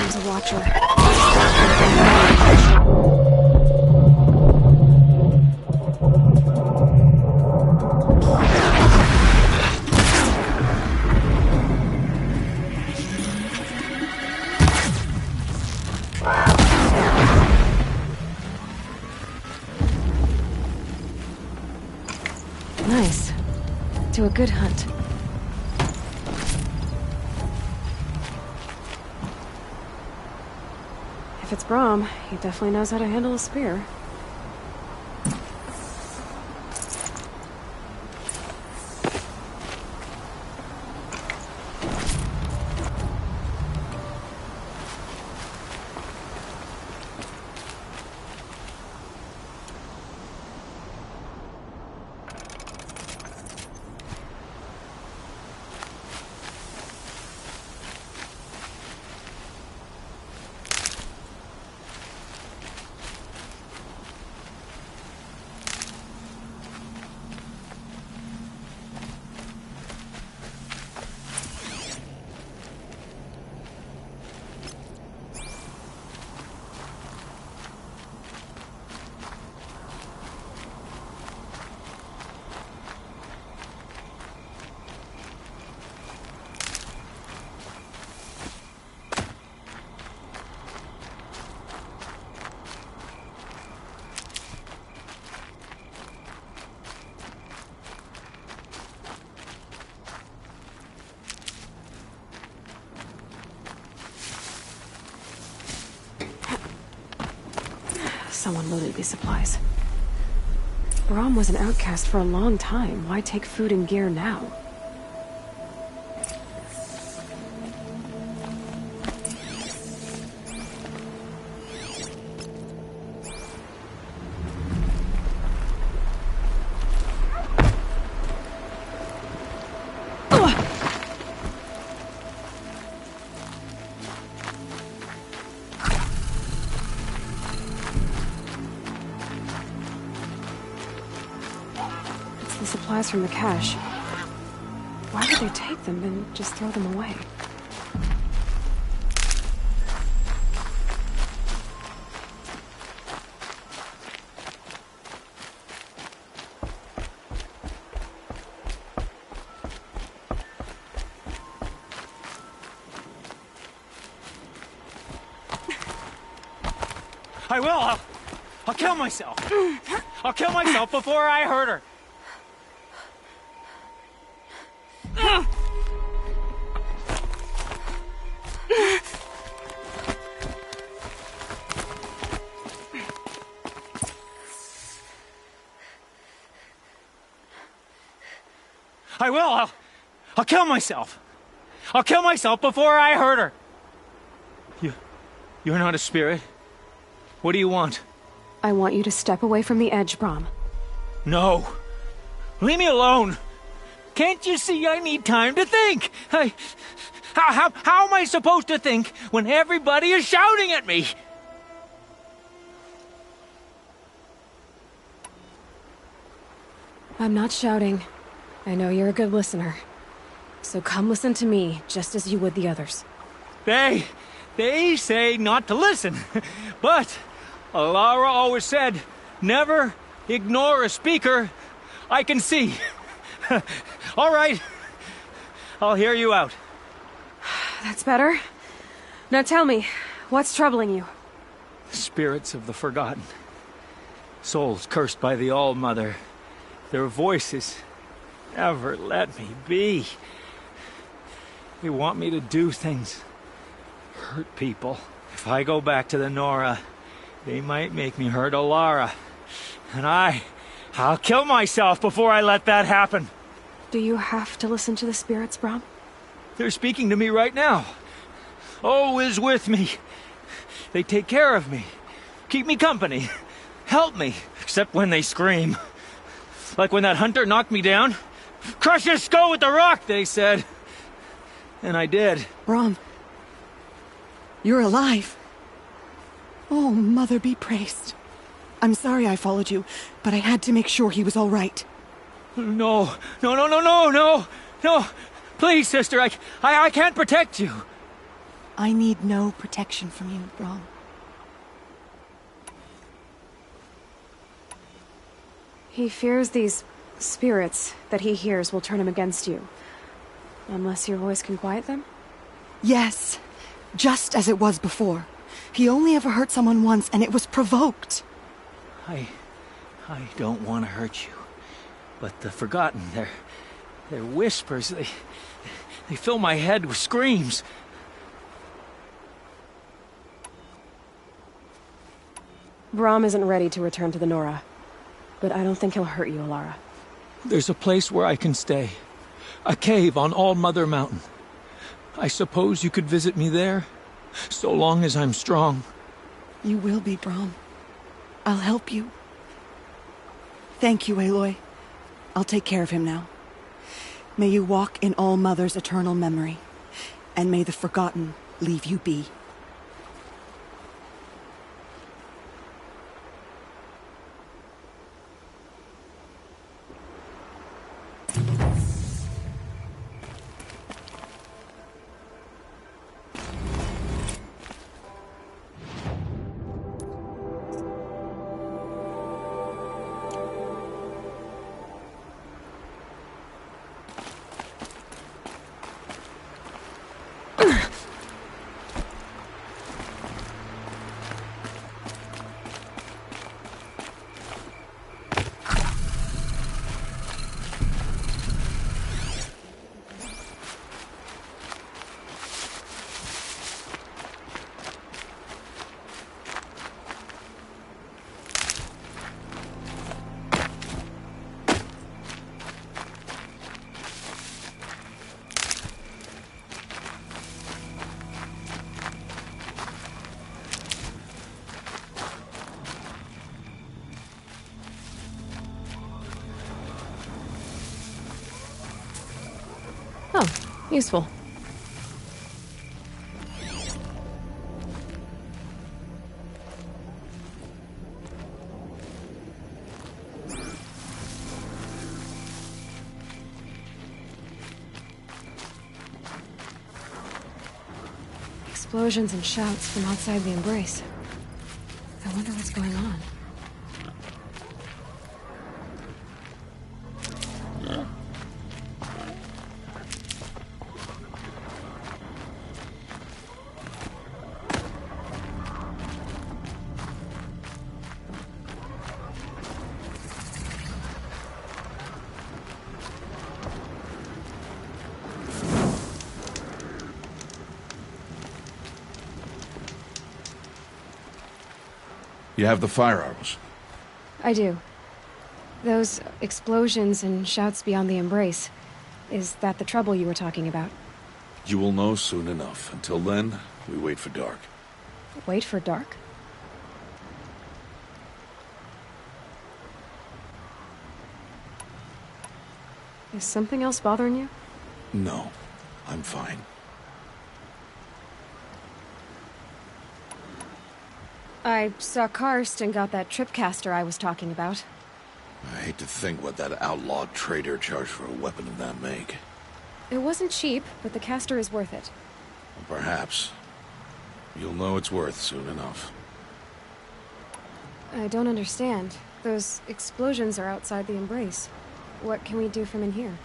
Brom's a watcher. Nice. Do a good hunt. If it's Brom, he definitely knows how to handle a spear. Someone loaded these supplies. Brom was an outcast for a long time. Why take food and gear now? Supplies from the cache. Why would they take them and just throw them away? I will! I'll kill myself! I'll kill myself before I hurt her! I will! I'll kill myself! I'll kill myself before I hurt her! You're not a spirit. What do you want? I want you to step away from the edge, Brom. No! Leave me alone! Can't you see I need time to think? How am I supposed to think when everybody is shouting at me? I'm not shouting. I know you're a good listener. So come listen to me, just as you would the others. They say not to listen. But Alara always said, never ignore a speaker I can see. All right. I'll hear you out. That's better. Now tell me, what's troubling you? Spirits of the forgotten. Souls cursed by the All-Mother. Their voices never let me be. They want me to do things. Hurt people. If I go back to the Nora, they might make me hurt Alara. And I'll kill myself before I let that happen. Do you have to listen to the spirits, Brom? They're speaking to me right now. O is with me. They take care of me. Keep me company. Help me. Except when they scream. Like when that hunter knocked me down. Crush his skull with the rock, they said. And I did. Brom. You're alive. Oh, Mother be praised. I'm sorry I followed you, but I had to make sure he was all right. No. Please, sister, I can't protect you. I need no protection from you, Brom. He fears these spirits that he hears will turn him against you. Unless your voice can quiet them? Yes, just as it was before. He only ever hurt someone once, and it was provoked. I don't want to hurt you. But the Forgotten, their whispers, they fill my head with screams. Brom isn't ready to return to the Nora. But I don't think he'll hurt you, Alara. There's a place where I can stay. A cave on All Mother Mountain. I suppose you could visit me there? So long as I'm strong. You will be, Brom. I'll help you. Thank you, Aloy. I'll take care of him now. May you walk in All Mother's eternal memory. And may the Forgotten leave you be. Oh, useful. Explosions and shouts from outside the Embrace. I wonder what's going on. You have the firearms. I do. Those explosions and shouts beyond the Embrace. Is that the trouble you were talking about? You will know soon enough. Until then, we wait for dark. Wait for dark? Is something else bothering you? No, I'm fine. I saw Karst and got that tripcaster I was talking about. I hate to think what that outlawed trader charged for a weapon of that make. It wasn't cheap, but the caster is worth it. Well, perhaps. You'll know it's worth soon enough. I don't understand. Those explosions are outside the Embrace. What can we do from in here?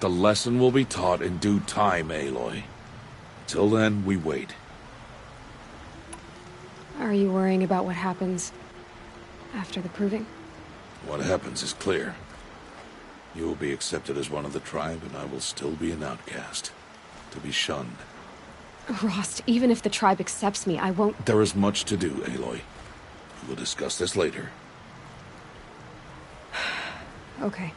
The lesson will be taught in due time, Aloy. Till then, we wait. Are you worrying about what happens after the Proving? What happens is clear. You will be accepted as one of the tribe, and I will still be an outcast. To be shunned. Rost, even if the tribe accepts me, I won't... There is much to do, Aloy. We'll discuss this later. Okay.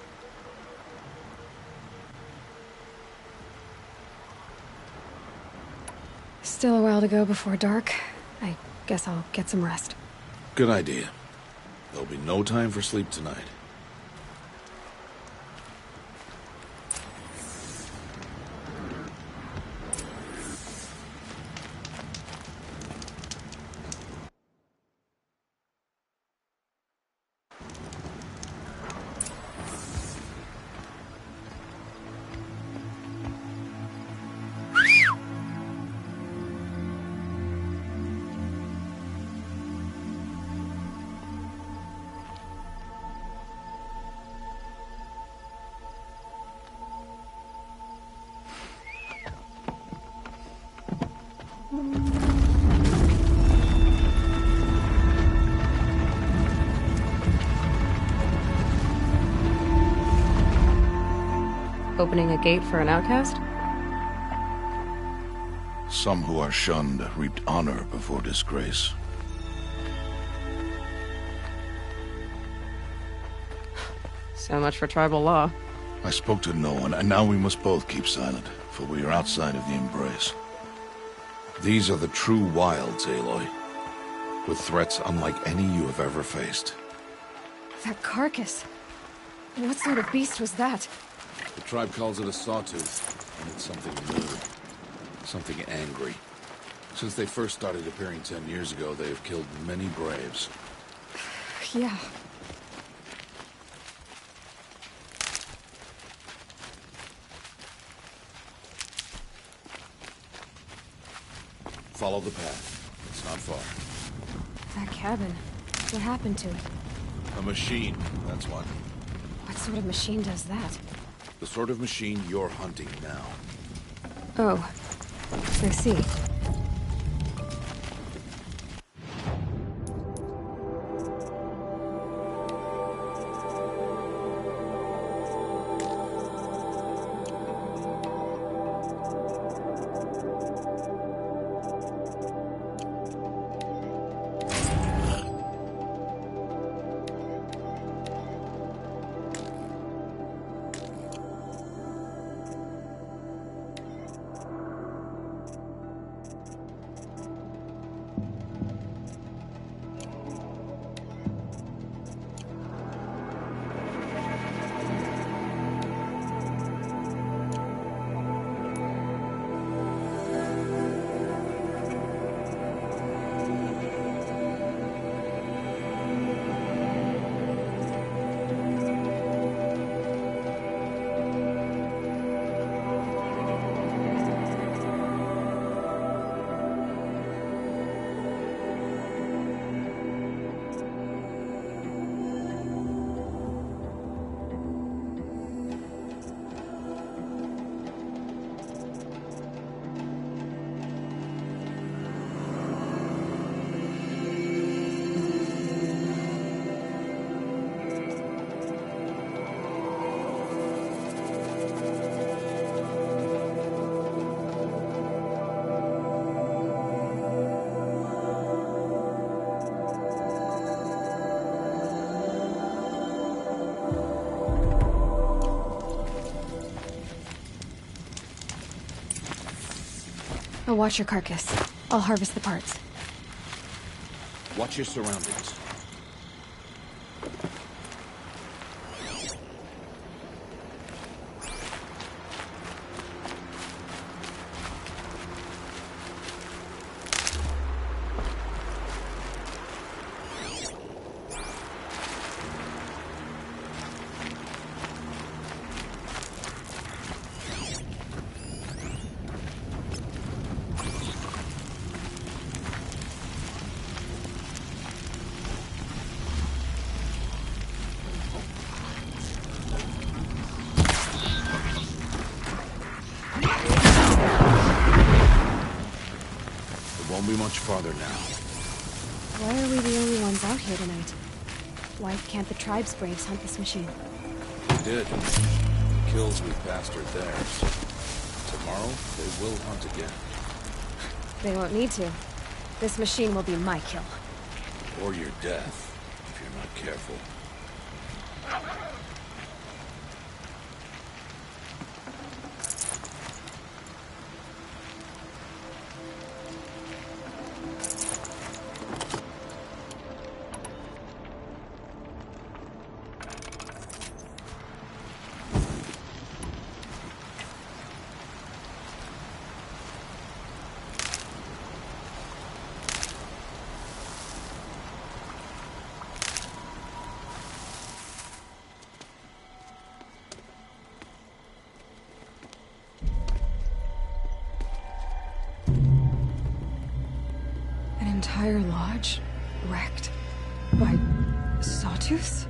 Still a while to go before dark. I guess I'll get some rest. Good idea. There'll be no time for sleep tonight. Opening a gate for an outcast? Some who are shunned reaped honor before disgrace. So much for tribal law. I spoke to no one, and now we must both keep silent, for we are outside of the Embrace. These are the true wilds, Aloy, with threats unlike any you have ever faced. That carcass. What sort of beast was that? The tribe calls it a sawtooth, and it's something new. Something angry. Since they first started appearing 10 years ago, they have killed many braves. Yeah. Follow the path. It's not far. That cabin. What happened to it? A machine, that's what. What sort of machine does that? The sort of machine you're hunting now. Oh. I see. I'll watch your carcass. I'll harvest the parts. Watch your surroundings. Won't be much farther now. Why are we the only ones out here tonight? Why can't the tribe's braves hunt this machine? They did. Kills we passed are theirs. Tomorrow, they will hunt again. They won't need to. This machine will be my kill. Or your death, if you're not careful. Entire lodge wrecked by sawtooths?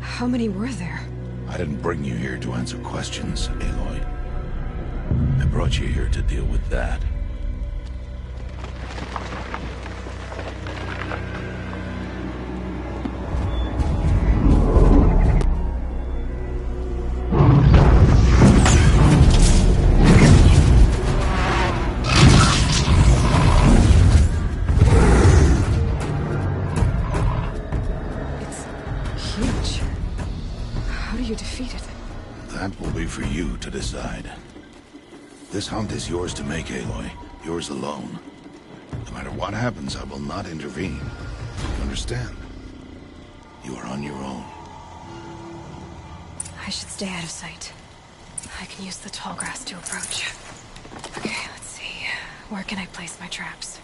How many were there? I didn't bring you here to answer questions, Aloy. I brought you here to deal with that. do you defeat it? That will be for you to decide. This hunt is yours to make, Aloy. Yours alone. No matter what happens, I will not intervene. You understand? You are on your own. I should stay out of sight. I can use the tall grass to approach. Okay, let's see. Where can I place my traps?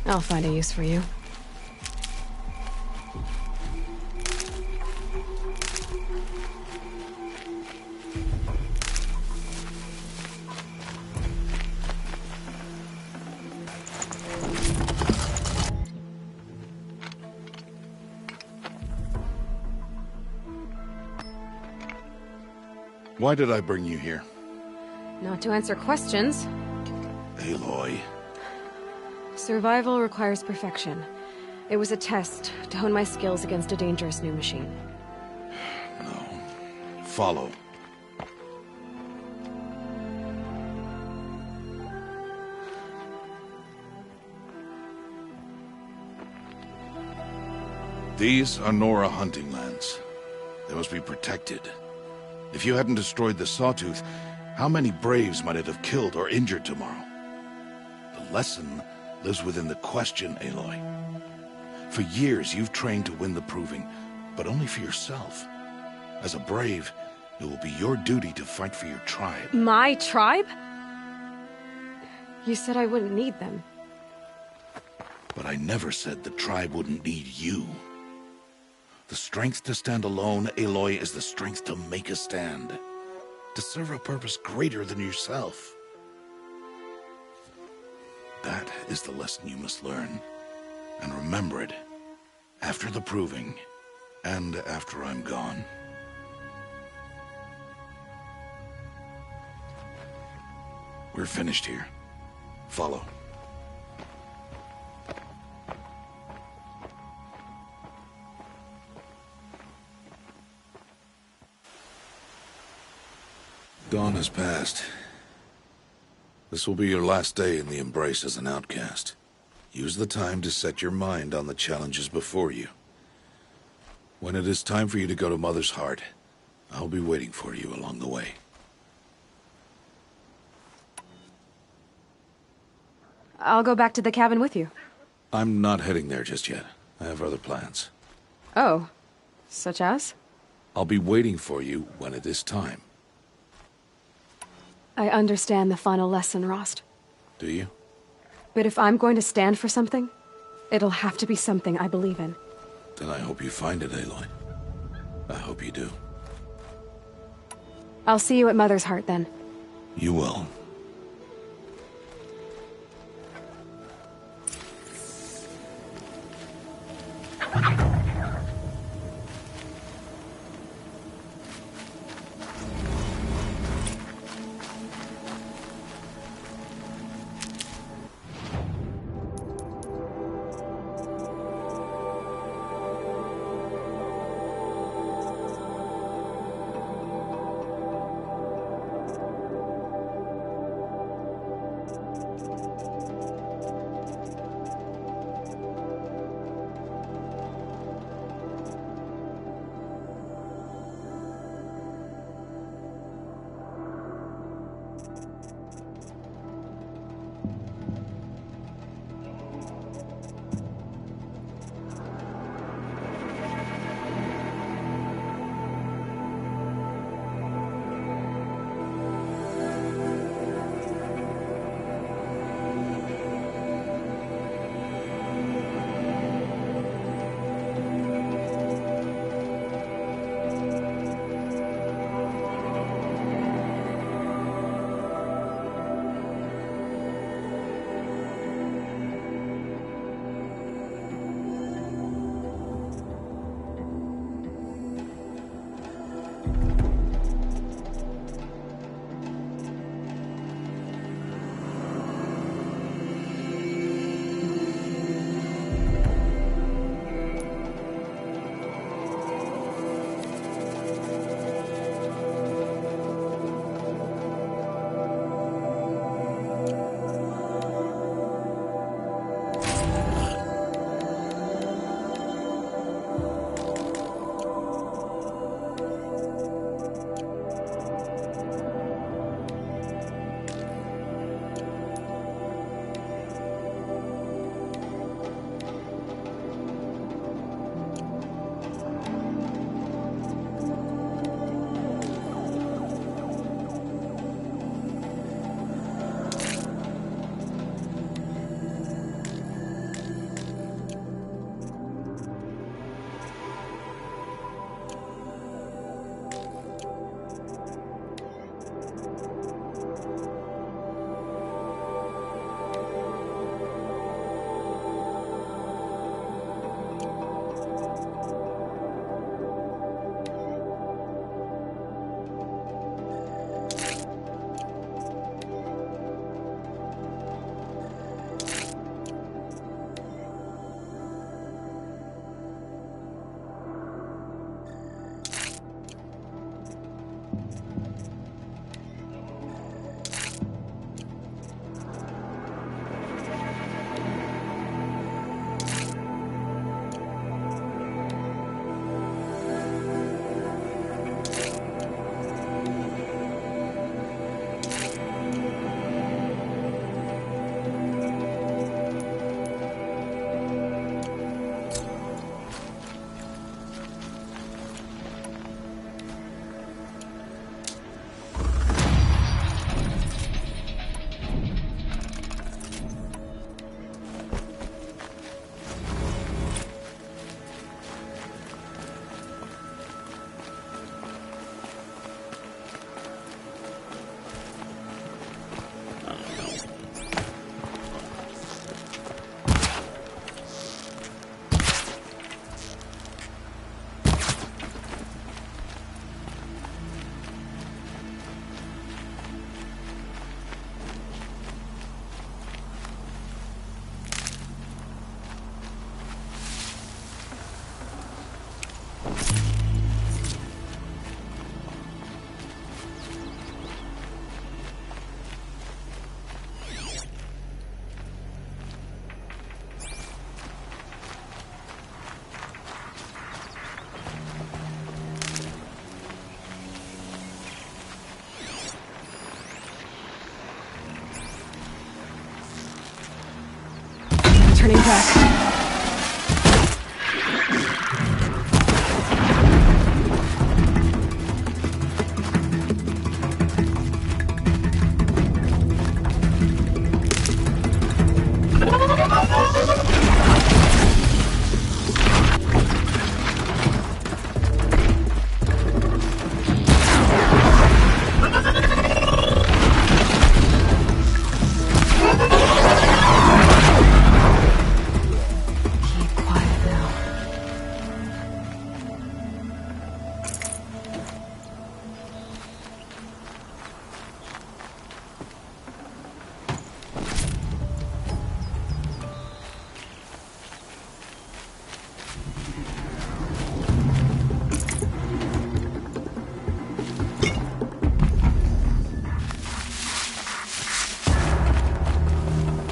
I'll find a use for you. Why did I bring you here? Not to answer questions. Aloy. Survival requires perfection. It was a test to hone my skills against a dangerous new machine. No. Follow. These are Nora hunting lands. They must be protected. If you hadn't destroyed the Sawtooth, how many Braves might it have killed or injured tomorrow? The lesson lives within the question, Aloy. For years, you've trained to win the Proving, but only for yourself. As a Brave, it will be your duty to fight for your tribe. My tribe? You said I wouldn't need them. But I never said the tribe wouldn't need you. The strength to stand alone, Aloy, is the strength to make a stand. To serve a purpose greater than yourself. That is the lesson you must learn. And remember it. After the Proving. And after I'm gone. We're finished here. Follow. Dawn has passed. This will be your last day in the Embrace as an outcast. Use the time to set your mind on the challenges before you. When it is time for you to go to Mother's Heart, I'll be waiting for you along the way. I'll go back to the cabin with you. I'm not heading there just yet. I have other plans. Oh. Such as? I'll be waiting for you when it is time. I understand the final lesson, Rost. Do you? But if I'm going to stand for something, it'll have to be something I believe in. Then I hope you find it, Aloy. I hope you do. I'll see you at Mother's Heart, then. You will. turning back.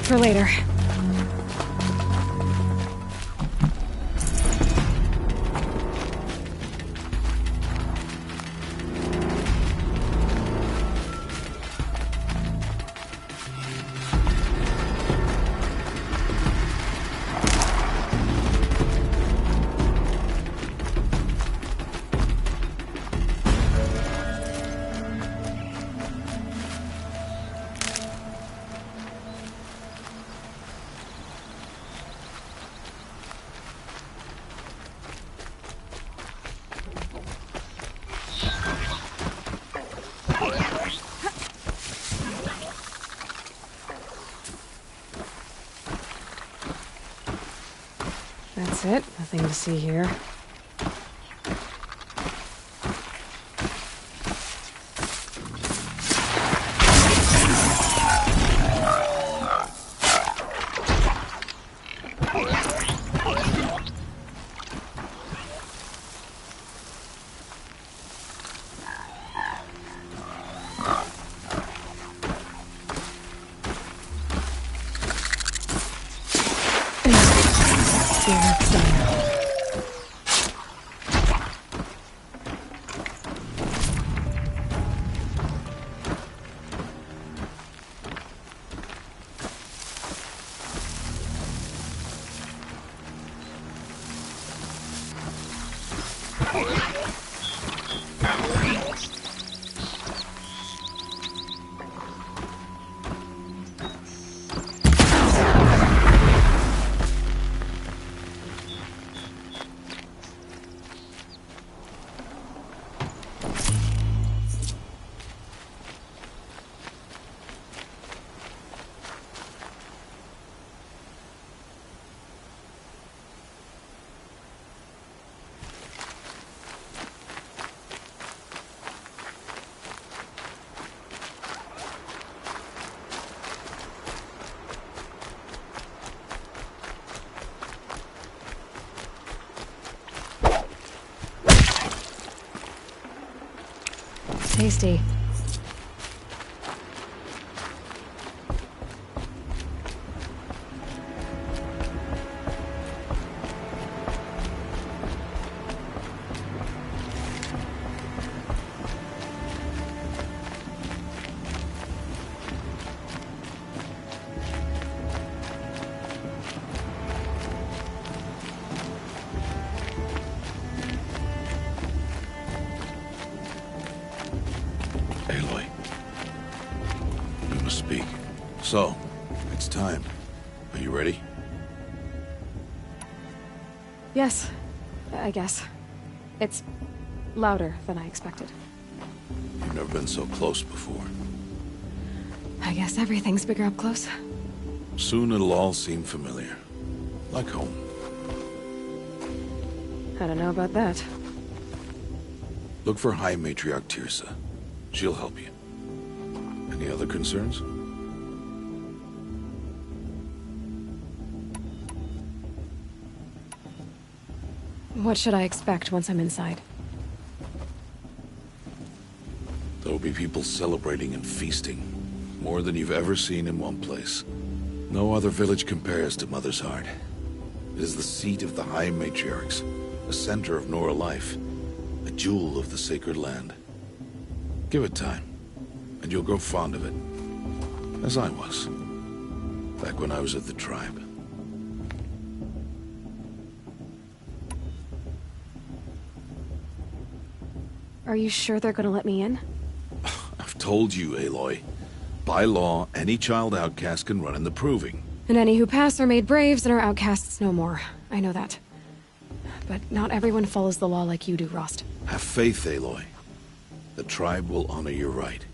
For later. That's it. Nothing to see here. Tasty. So, it's time. Are you ready? Yes, I guess. It's louder than I expected. You've never been so close before. I guess everything's bigger up close. Soon it'll all seem familiar. Like home. I don't know about that. Look for High Matriarch Teersa. She'll help you. Any other concerns? What should I expect once I'm inside? There'll be people celebrating and feasting. More than you've ever seen in one place. No other village compares to Mother's Heart. It is the seat of the High Matriarchs, a center of Nora life, a jewel of the sacred land. Give it time, and you'll grow fond of it. As I was, back when I was at the tribe. Are you sure they're gonna let me in? I've told you, Aloy. By law, any child outcast can run in the Proving. And any who pass are made braves and are outcasts no more. I know that. But not everyone follows the law like you do, Rost. Have faith, Aloy. The tribe will honor your right.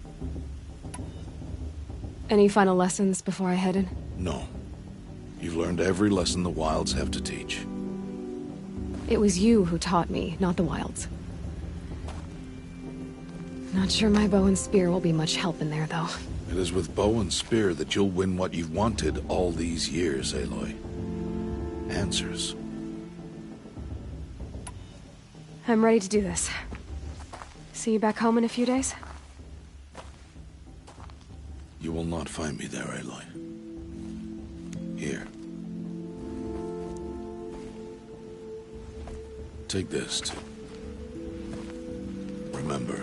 Any final lessons before I head in? No. You've learned every lesson the Wilds have to teach. It was you who taught me, not the Wilds. Not sure my bow and spear will be much help in there, though. It is with bow and spear that you'll win what you've wanted all these years, Aloy. Answers. I'm ready to do this. See you back home in a few days? You will not find me there, Aloy. Here. Take this to remember.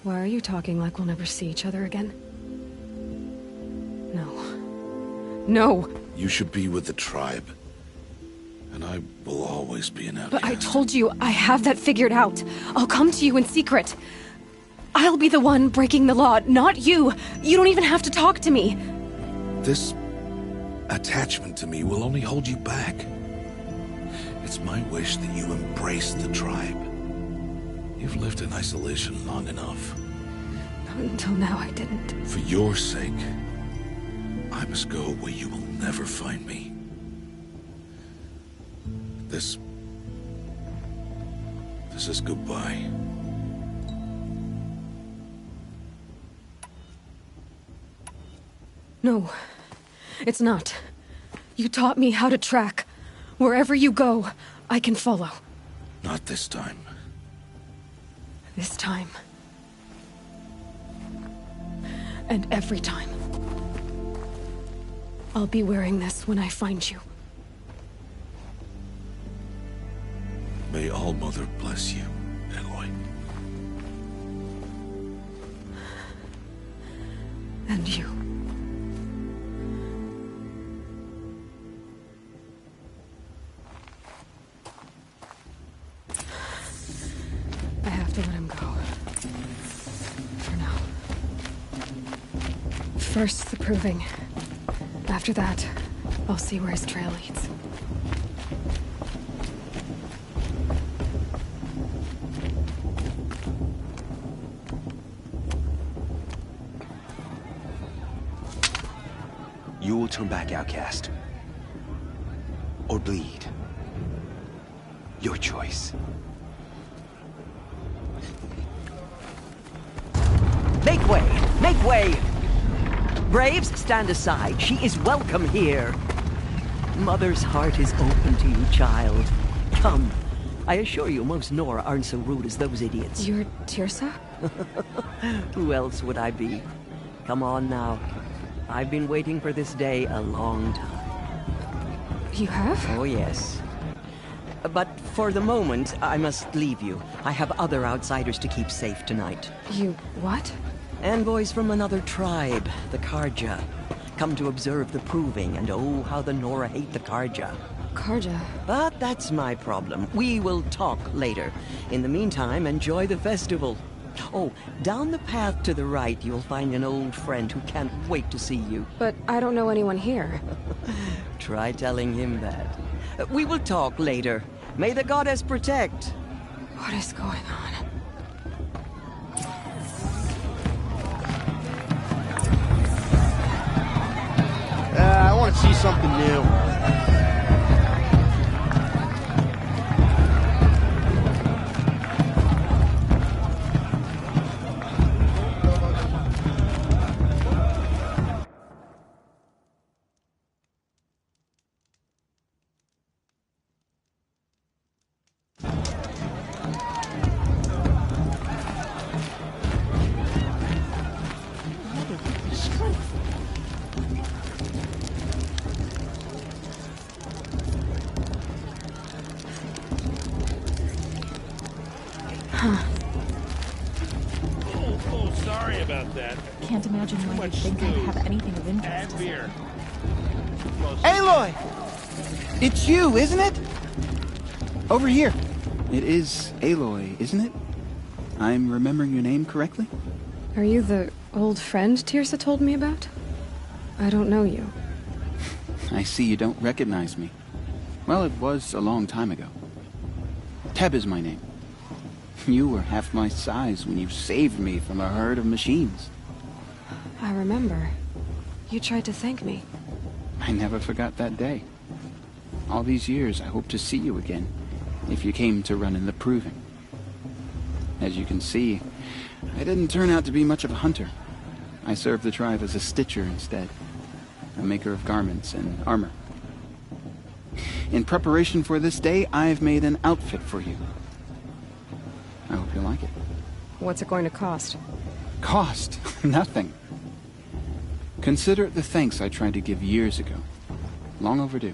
Why are you talking like we'll never see each other again? No. No! You should be with the tribe. And I will always be an outcast. But I told you, I have that figured out. I'll come to you in secret. I'll be the one breaking the law, not you. You don't even have to talk to me. This attachment to me will only hold you back. It's my wish that you embrace the tribe. You've lived in isolation long enough. Not until now, I didn't. For your sake, I must go where you will never find me. This is goodbye. No, it's not. You taught me how to track. Wherever you go, I can follow. Not this time. This time. And every time. I'll be wearing this when I find you. May All-Mother bless you, Aloy. And you. I have to let him go. For now. First, the Proving. After that, I'll see where his trail leads. You will turn back, outcast. Or bleed. Your choice. Make way! Make way! Braves, stand aside. She is welcome here. Mother's heart is open to you, child. Come. I assure you, most Nora aren't so rude as those idiots. You're Teersa? Who else would I be? Come on now. I've been waiting for this day a long time. You have? Oh, yes. But for the moment, I must leave you. I have other outsiders to keep safe tonight. You what? Envoys from another tribe, the Carja. Come to observe the Proving, and oh, how the Nora hate the Carja. Carja? But that's my problem. We will talk later. In the meantime, enjoy the festival. Oh, down the path to the right, you'll find an old friend who can't wait to see you. But I don't know anyone here. Try telling him that. We will talk later. May the goddess protect. What is going on? I want to see something new. Sorry about that. Can't imagine why you'd think I'd have anything of interest. And beer. Aloy! It's you, isn't it? Over here. It is Aloy, isn't it? I'm remembering your name correctly? Are you the old friend Teersa told me about? I don't know you. I see you don't recognize me. Well, it was a long time ago. Teb is my name. You were half my size when you saved me from a herd of machines. I remember. You tried to thank me. I never forgot that day. All these years, I hope to see you again, if you came to run in the Proving. As you can see, I didn't turn out to be much of a hunter. I served the tribe as a stitcher instead, a maker of garments and armor. In preparation for this day, I've made an outfit for you. I hope you'll like it. What's it going to cost? Cost? Nothing. Consider it the thanks I tried to give years ago. Long overdue.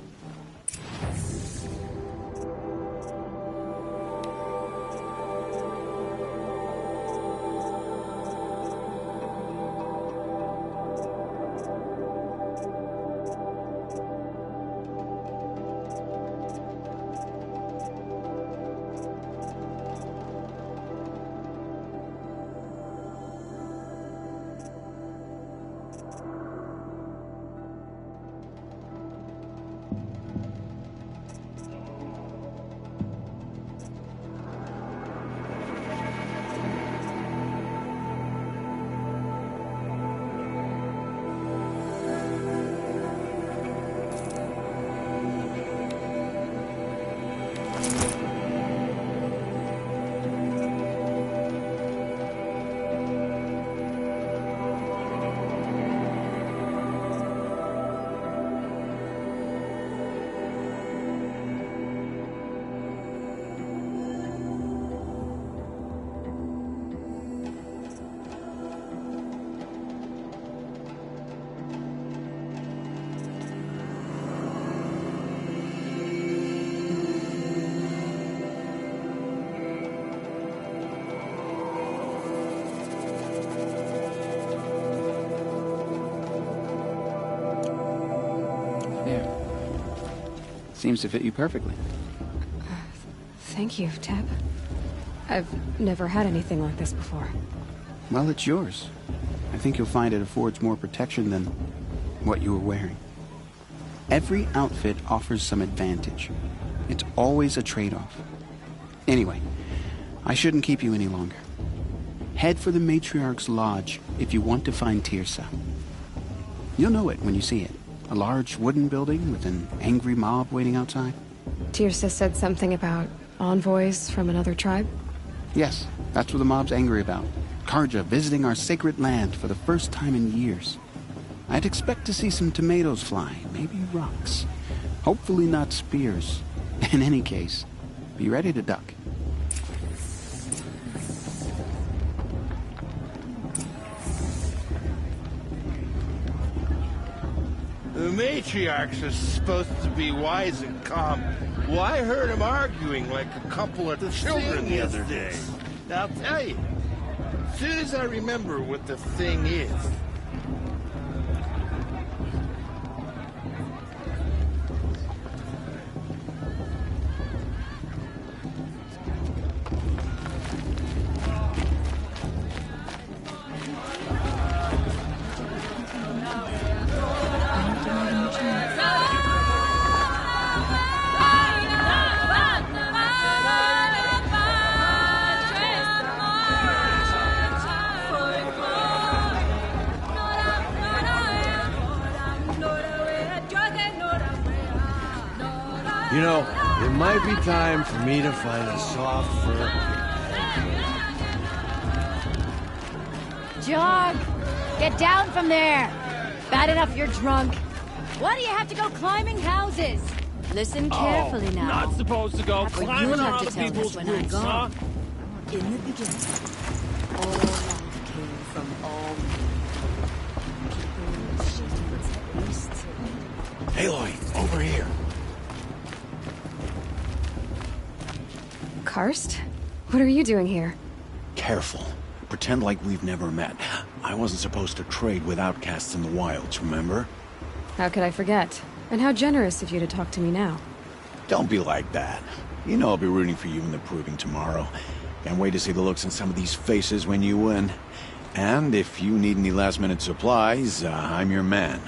Seems to fit you perfectly. Thank you, Teb. I've never had anything like this before. Well, it's yours. I think you'll find it affords more protection than what you were wearing. Every outfit offers some advantage. It's always a trade-off. Anyway, I shouldn't keep you any longer. Head for the Matriarch's Lodge if you want to find Teersa. You'll know it when you see it. A large wooden building with an angry mob waiting outside. Teersa said something about envoys from another tribe? Yes, that's what the mob's angry about. Carja visiting our sacred land for the first time in years. I'd expect to see some tomatoes fly, maybe rocks. Hopefully not spears. In any case, be ready to duck. The Matriarchs are supposed to be wise and calm. Well, I heard them arguing like a couple of children the other day. I'll tell you, as soon as I remember what the thing is. You know, it might be time for me to find a soft fur. Jog! Get down from there! Bad enough you're drunk. Why do you have to go climbing houses? Listen carefully now. Not supposed to go climbing you'll on have to other tell people's us when I'm roofs, huh? gone. In the beginning, all life came from all Aloy, over here. Karst? What are you doing here? Careful. Pretend like we've never met. I wasn't supposed to trade with outcasts in the wilds, remember? How could I forget? And how generous of you to talk to me now. Don't be like that. You know I'll be rooting for you in the Proving tomorrow. Can't wait to see the looks on some of these faces when you win. And if you need any last-minute supplies, I'm your man.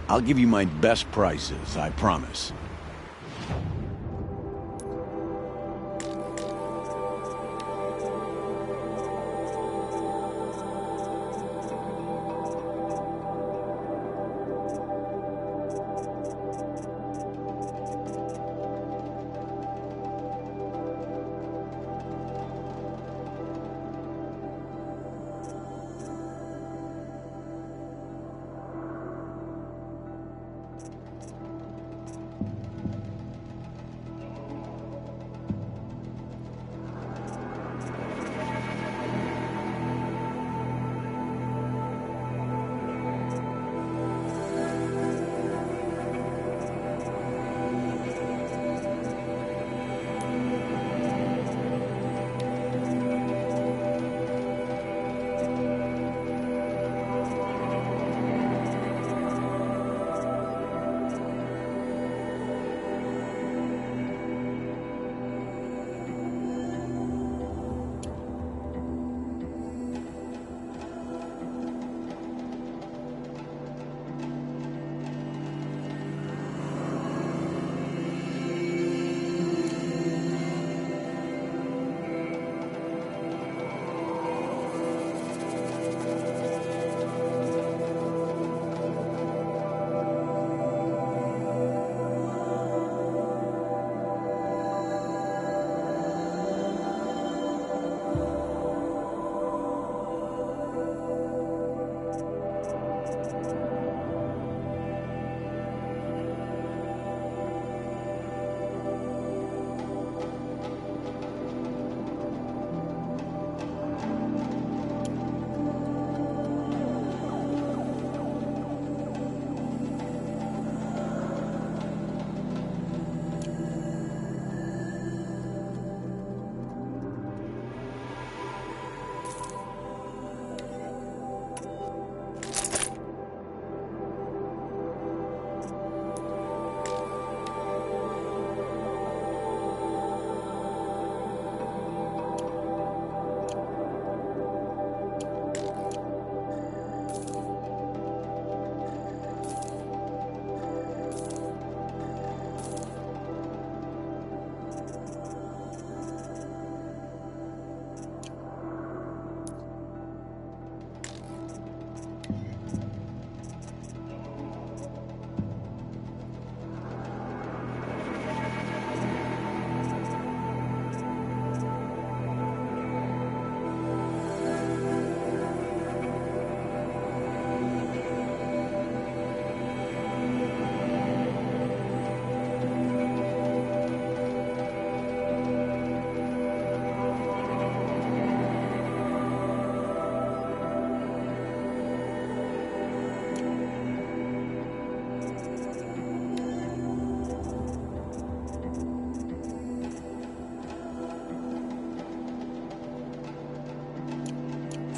I'll give you my best prices, I promise.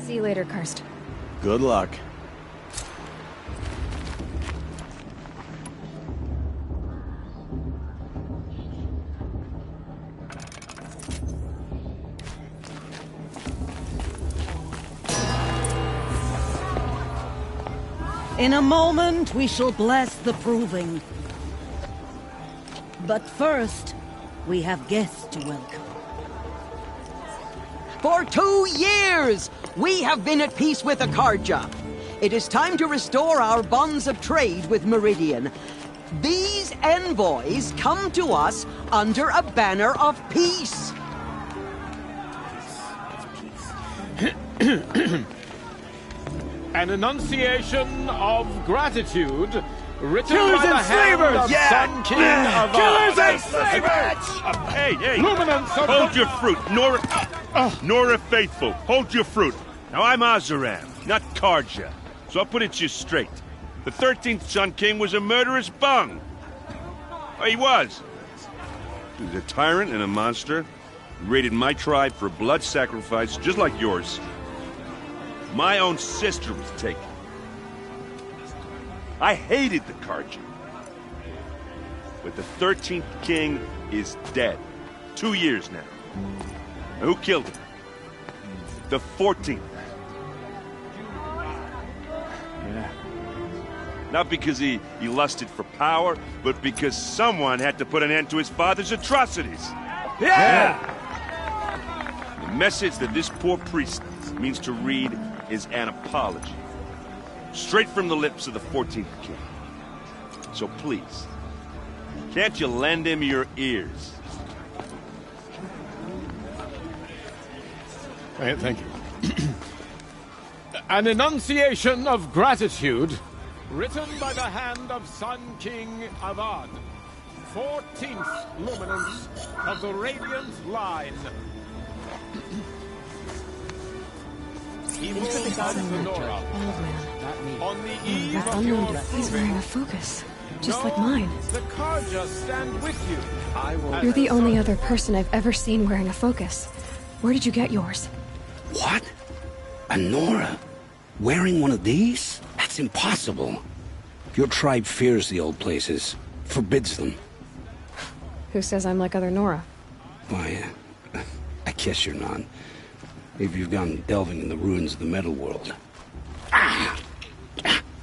See you later, Karst. Good luck. In a moment, we shall bless the Proving. But first, we have guests to welcome. For 2 years, we have been at peace with Akarja. It is time to restore our bonds of trade with Meridian. These envoys come to us under a banner of peace. An enunciation of gratitude written Killers by the and hand slavers! of Yeah! Sun King of Killers and slavers! Hey, hey! Luminance of Hold your fruit, Nora Faithful. Hold your fruit. Now, I'm Azaram, not Karja, so I'll put it to you straight. The 13th Sun King was a murderous bung. Oh, he was. He was a tyrant and a monster. He raided my tribe for blood sacrifice, just like yours. My own sister was taken. I hated the Karja. but the 13th king is dead. 2 years now. Who killed him? The 14th. Yeah. Not because he lusted for power, but because someone had to put an end to his father's atrocities. Yeah! The message that this poor priest means to read is an apology. Straight from the lips of the 14th king. So please, can't you lend him your ears? Thank you. An enunciation of gratitude, written by the hand of Sun King Avad, 14th luminance of the Radiant Line. Evil of Nora. On the eve That's of your unnoticed. He's wearing a focus, just like mine. The Karja stand with you. I will. You're the only other person I've ever seen wearing a focus. Where did you get yours? What? A Nora? Wearing one of these? That's impossible. Your tribe fears the old places, forbids them. Who says I'm like other Nora? Why, I guess you're not. Maybe you've gone delving in the ruins of the metal world.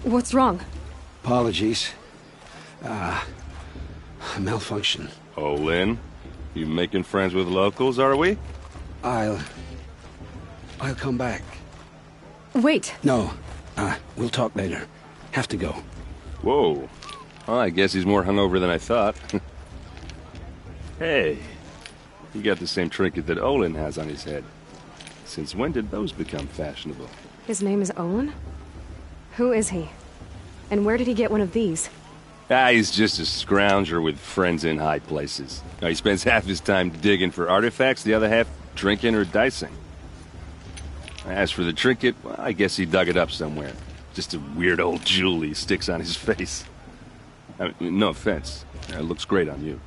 What's wrong? Apologies. A malfunction. Oh, Lynn? You making friends with locals, are we? I'll come back. Wait. No. We'll talk later. Have to go. Whoa. Well, I guess he's more hungover than I thought. Hey. You got the same trinket that Olin has on his head. Since when did those become fashionable? His name is Olin? Who is he? And where did he get one of these? He's just a scrounger with friends in high places. Now, he spends half his time digging for artifacts, the other half drinking or dicing. As for the trinket, well, I guess he dug it up somewhere. Just a weird old jewel he sticks on his face. I mean, no offense. It looks great on you.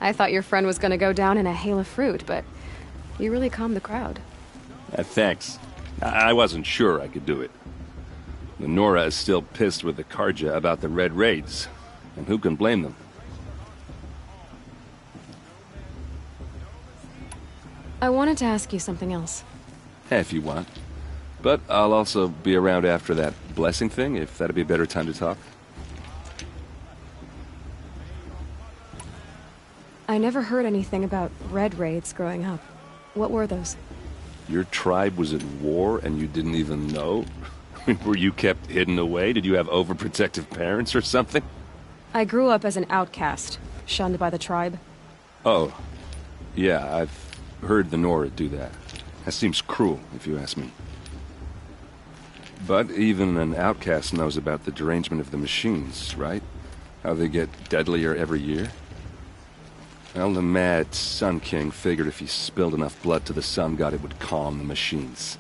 I thought your friend was gonna go down in a hail of fruit, but you really calmed the crowd. Thanks. I wasn't sure I could do it. The Nora is still pissed with the Karja about the Red Raids, and who can blame them? I wanted to ask you something else. If you want. But I'll also be around after that blessing thing, if that'd be a better time to talk. I never heard anything about Red Raids growing up. What were those? Your tribe was at war and you didn't even know? Were you kept hidden away? Did you have overprotective parents or something? I grew up as an outcast, shunned by the tribe. Oh. Yeah, I've heard the Nora do that. That seems cruel, if you ask me. But even an outcast knows about the derangement of the machines, right? How they get deadlier every year? Well, the mad Sun King figured if he spilled enough blood to the Sun God, it would calm the machines.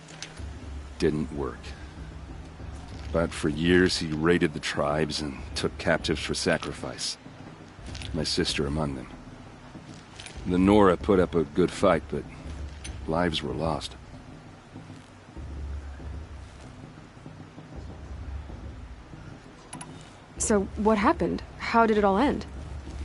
Didn't work. But for years, he raided the tribes and took captives for sacrifice. My sister among them. The Nora put up a good fight, but lives were lost. So, what happened? How did it all end?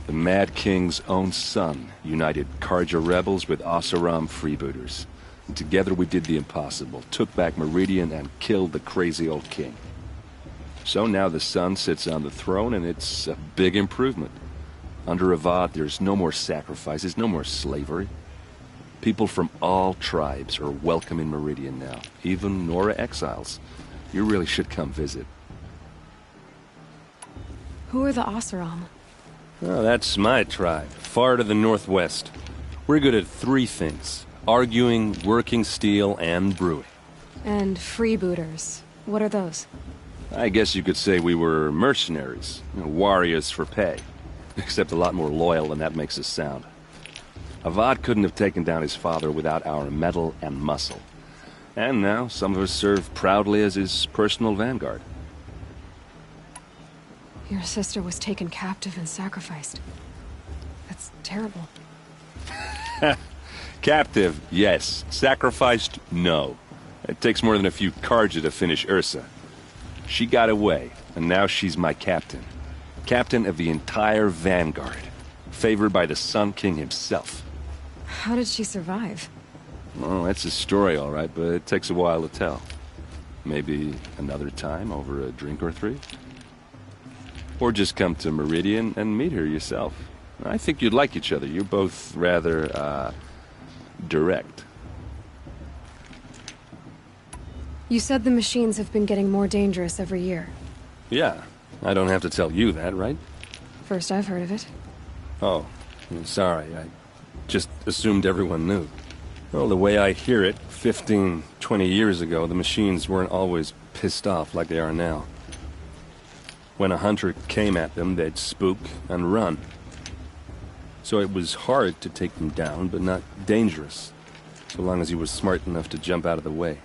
The Mad King's own son united Karja rebels with Oseram freebooters. And together we did the impossible, took back Meridian and killed the crazy old king. So now the son sits on the throne and it's a big improvement. Under Avad, there's no more sacrifices, no more slavery. People from all tribes are welcome in Meridian now, even Nora exiles. You really should come visit. Who are the Oseram? Oh, that's my tribe, far to the northwest. We're good at 3 things. Arguing, working steel, and brewing. And freebooters. What are those? I guess you could say we were mercenaries. Warriors for pay. Except a lot more loyal than that makes us sound. Avad couldn't have taken down his father without our metal and muscle. And now some of us serve proudly as his personal vanguard. Your sister was taken captive and sacrificed. That's terrible. Captive, yes. Sacrificed, no. It takes more than a few Carja to finish Ursa. She got away, and now she's my captain. Captain of the entire Vanguard. Favored by the Sun King himself. How did she survive? Well, that's a story, all right, but it takes a while to tell. Maybe another time over a drink or three? Or just come to Meridian and meet her yourself. I think you'd like each other. You're both rather, direct. You said the machines have been getting more dangerous every year. Yeah, I don't have to tell you that, right? First I've heard of it. Oh, I'm sorry. I just assumed everyone knew. Well, the way I hear it, 15, 20 years ago, the machines weren't always pissed off like they are now. When a hunter came at them, they'd spook and run. So it was hard to take them down, but not dangerous, so long as he was smart enough to jump out of the way.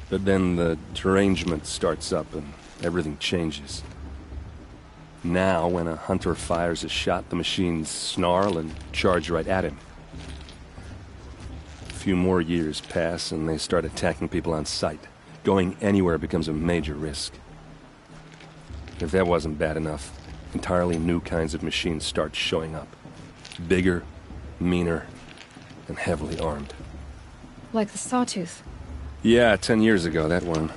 But then the derangement starts up and everything changes. Now, when a hunter fires a shot, the machines snarl and charge right at him. A few more years pass and they start attacking people on sight. Going anywhere becomes a major risk. If that wasn't bad enough, entirely new kinds of machines start showing up. Bigger, meaner, and heavily armed. Like the Sawtooth. Yeah, 10 years ago, that one.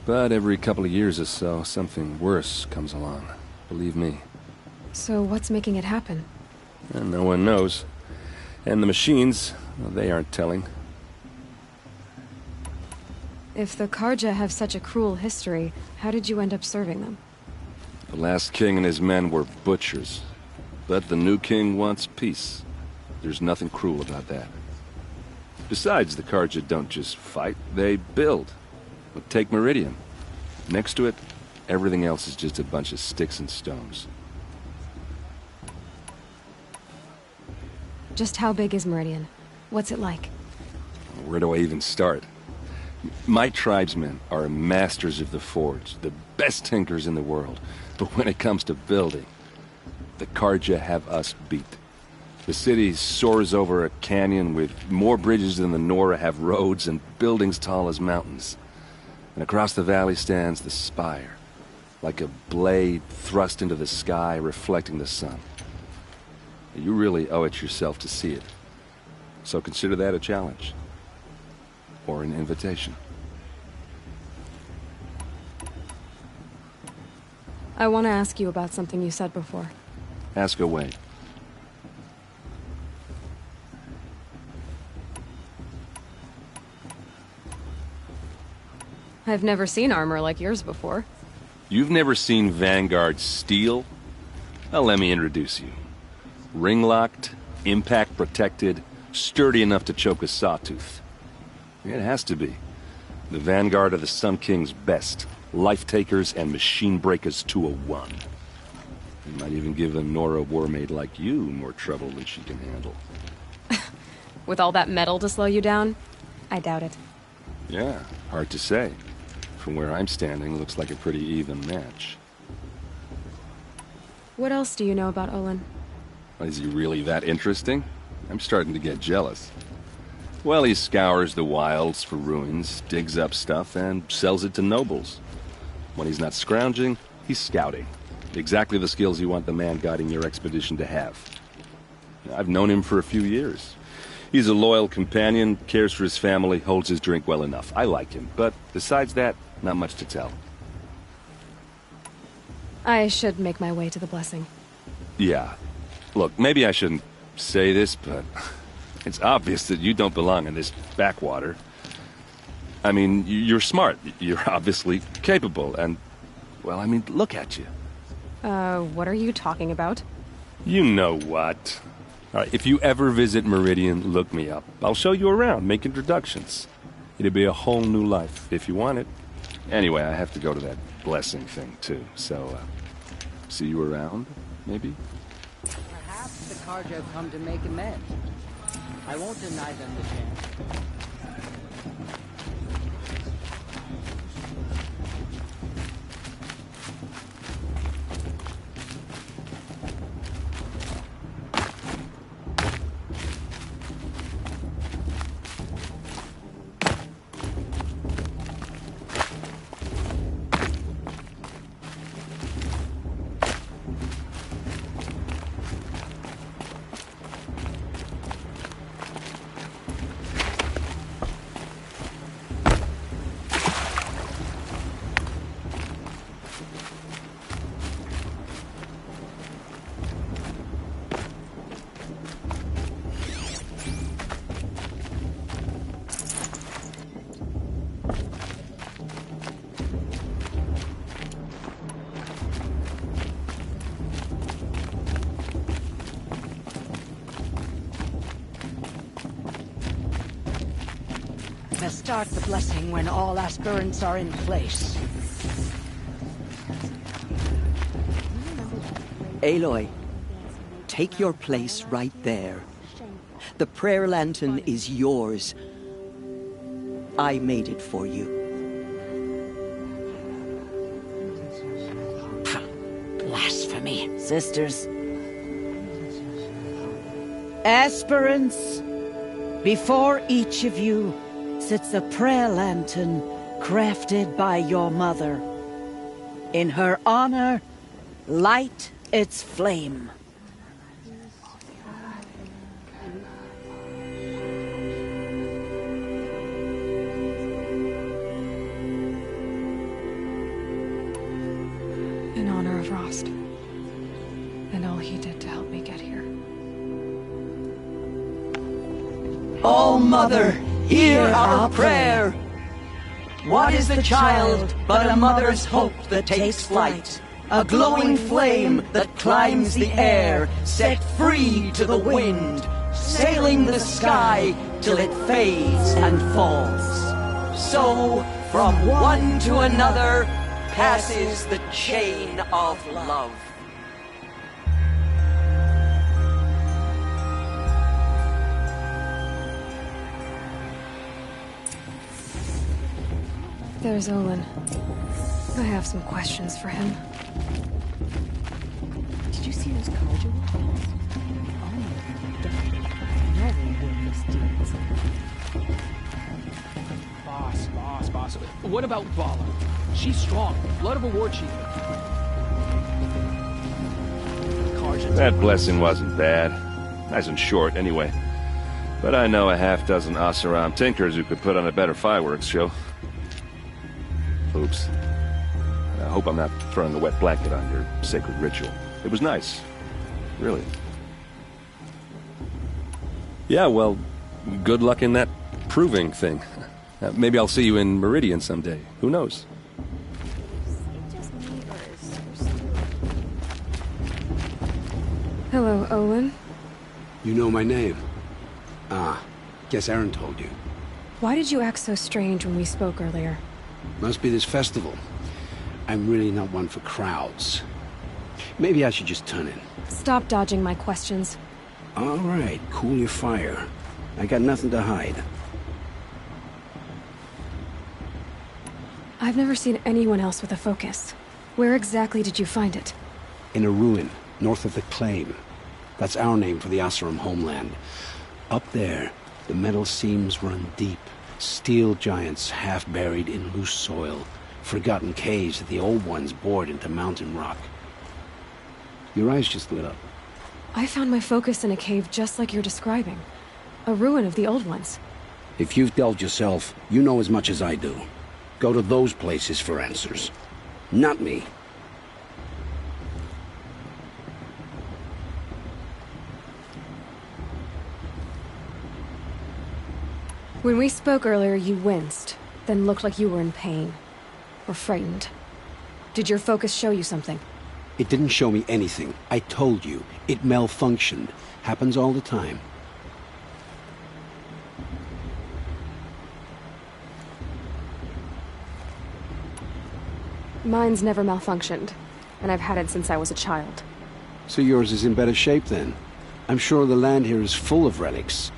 But every couple of years or so, something worse comes along. Believe me. So what's making it happen? And no one knows. And the machines, well, they aren't telling. If the Carja have such a cruel history, how did you end up serving them? The last king and his men were butchers. But the new king wants peace. There's nothing cruel about that. Besides, the Carja don't just fight, they build. But take Meridian. Next to it, everything else is just a bunch of sticks and stones. Just how big is Meridian? What's it like? Where do I even start? My tribesmen are masters of the forge, the best tinkers in the world. But when it comes to building, the Carja have us beat. The city soars over a canyon with more bridges than the Nora have roads and buildings tall as mountains. And across the valley stands the spire, like a blade thrust into the sky reflecting the sun. You really owe it yourself to see it. So consider that a challenge. Or an invitation. I want to ask you about something you said before. Ask away. I've never seen armor like yours before. You've never seen Vanguard steel? Well, let me introduce you. Ring-locked, impact-protected, sturdy enough to choke a sawtooth. It has to be. The Vanguard are the Sun King's best. Life-takers and machine-breakers to a one. They might even give a Nora warmaid like you more trouble than she can handle. With all that metal to slow you down? I doubt it. Yeah, hard to say. From where I'm standing, looks like a pretty even match. What else do you know about Olin? Is he really that interesting? I'm starting to get jealous. Well, he scours the wilds for ruins, digs up stuff, and sells it to nobles. When he's not scrounging, he's scouting. Exactly the skills you want the man guiding your expedition to have. I've known him for a few years. He's a loyal companion, cares for his family, holds his drink well enough. I like him, but besides that, not much to tell. I should make my way to the blessing. Yeah. Look, maybe I shouldn't say this, but it's obvious that you don't belong in this backwater. I mean, you're smart. You're obviously capable, and, well, I mean, look at you. What are you talking about? You know what. All right, if you ever visit Meridian, look me up. I'll show you around, make introductions. It'll be a whole new life, if you want it. Anyway, I have to go to that blessing thing, too, so, see you around, maybe? Perhaps the Carja have come to make amends. I won't deny them the chance. start the blessing when all aspirants are in place. Aloy, take your place right there. The prayer lantern is yours. I made it for you. Blasphemy, sisters. Aspirants, before each of you sits a prayer lantern crafted by your mother. In her honor, light its flame. In honor of Rost, and all he did to help me get here. All Mother, hear our prayer. What is the child but a mother's hope that takes flight? A glowing flame that climbs the air, set free to the wind, sailing the sky till it fades and falls. So, from one to another, passes the chain of love. There's Olin. I have some questions for him. Did you see those Carja walls? Boss. What about Vala? She's strong. Blood of a war chief. That blessing wasn't bad. Nice and short, anyway. But I know a half-dozen Oseram tinkers who could put on a better fireworks show. Oops. I hope I'm not throwing a wet blanket on your sacred ritual. It was nice. Really. Yeah, well, good luck in that proving thing. Maybe I'll see you in Meridian someday. Who knows? Hello, Olin. You know my name? Guess Aaron told you. Why did you act so strange when we spoke earlier? Must be this festival. I'm really not one for crowds. Maybe I should just turn in. Stop dodging my questions. All right, cool your fire. I got nothing to hide. I've never seen anyone else with a focus. Where exactly did you find it? In a ruin, north of the Claim. That's our name for the Oseram homeland. Up there, the metal seams run deep. Steel giants half buried in loose soil. Forgotten caves that the old ones bored into mountain rock. Your eyes just lit up. I found my focus in a cave just like you're describing. A ruin of the old ones. If you've delved yourself, you know as much as I do. Go to those places for answers. Not me. When we spoke earlier, you winced, then looked like you were in pain. Or frightened. Did your focus show you something? It didn't show me anything. I told you. It malfunctioned. Happens all the time. Mine's never malfunctioned, and I've had it since I was a child. So yours is in better shape then. I'm sure the land here is full of relics.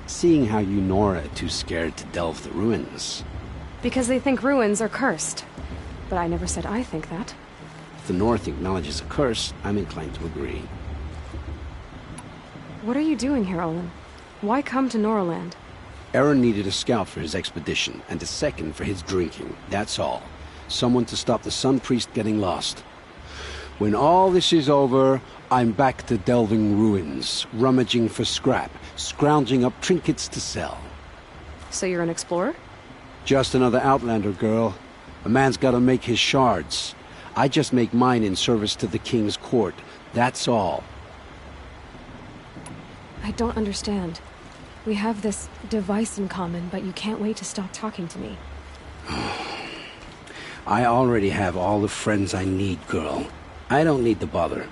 Seeing how you Nora are too scared to delve the ruins. Because they think ruins are cursed. But I never said I think that. If the North acknowledges a curse, I'm inclined to agree. What are you doing here, Olin? Why come to Noraland? Aaron needed a scout for his expedition, and a second for his drinking. That's all. Someone to stop the Sun Priest getting lost. When all this is over, I'm back to delving ruins, rummaging for scrap, scrounging up trinkets to sell. So you're an explorer? Just another Outlander, girl. A man's gotta make his shards. I just make mine in service to the King's court. That's all. I don't understand. We have this device in common, but you can't wait to stop talking to me. I already have all the friends I need, girl. I don't need the bother.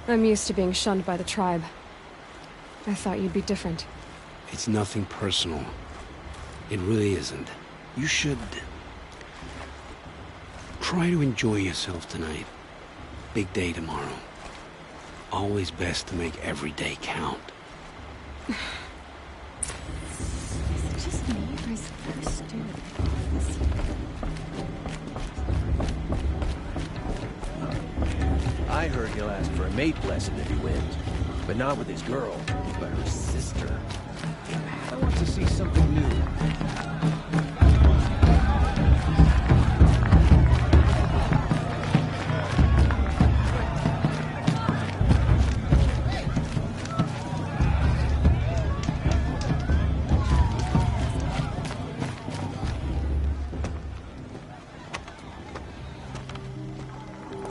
I'm used to being shunned by the tribe. I thought you'd be different. It's nothing personal. It really isn't. You should... try to enjoy yourself tonight. Big day tomorrow. Always best to make every day count. Is it just me, or is First Steward this I heard he'll ask for a mate blessing if he wins. But not with his girl, but her sister. I want to see something new.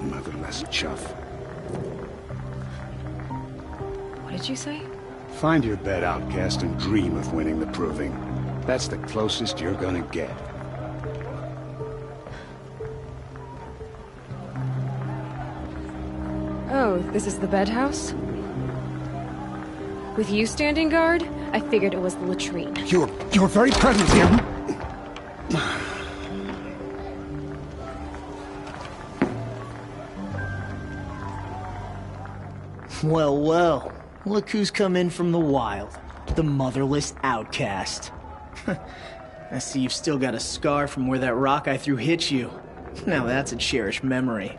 Motherless chuff. What did you say? Find your bed, outcast, and dream of winning the Proving. That's the closest you're gonna get. Oh, this is the bed house? With you standing guard, I figured it was the latrine. Your very presence here... Well, well. Look who's come in from the wild. The motherless outcast. I see you've still got a scar from where that rock I threw hit you. Now that's a cherished memory.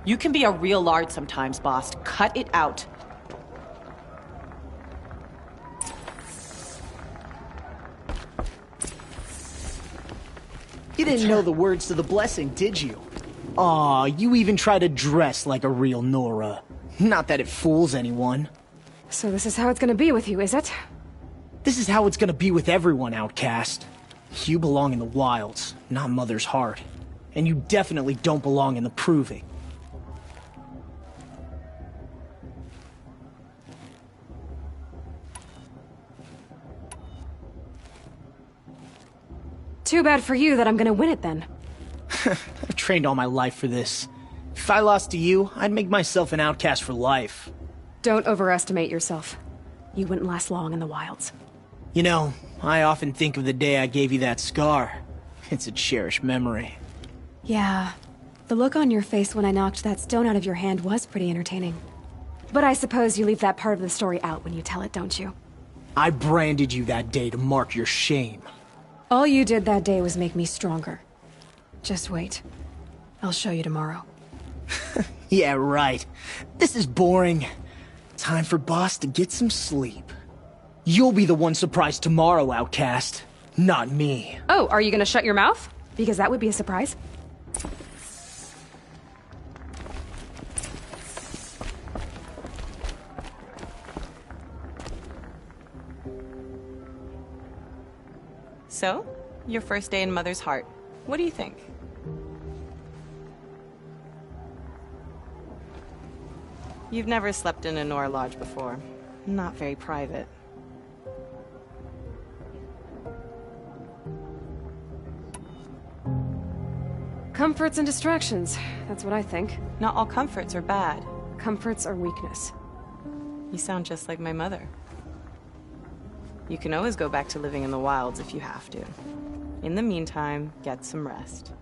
You can be a real lard sometimes, boss. Cut it out. You didn't know the words to the blessing, did you? Aw, you even try to dress like a real Nora. Not that it fools anyone. So this is how it's gonna be with you, is it? This is how it's gonna be with everyone, outcast. You belong in the wilds, not Mother's heart. And you definitely don't belong in the Proving. Too bad for you that I'm gonna win it then. I've trained all my life for this. If I lost to you, I'd make myself an outcast for life. Don't overestimate yourself. You wouldn't last long in the wilds. You know, I often think of the day I gave you that scar. It's a cherished memory. Yeah. The look on your face when I knocked that stone out of your hand was pretty entertaining. But I suppose you leave that part of the story out when you tell it, don't you? I branded you that day to mark your shame. All you did that day was make me stronger. Just wait. I'll show you tomorrow. Yeah, right. This is boring. Time for Boss to get some sleep. You'll be the one surprised tomorrow, outcast. Not me. Oh, are you gonna shut your mouth? Because that would be a surprise. So, your first day in Mother's heart. What do you think? You've never slept in a Nora lodge before. Not very private. Comforts and distractions. That's what I think. Not all comforts are bad. Comforts are weakness. You sound just like my mother. You can always go back to living in the wilds if you have to. In the meantime, get some rest.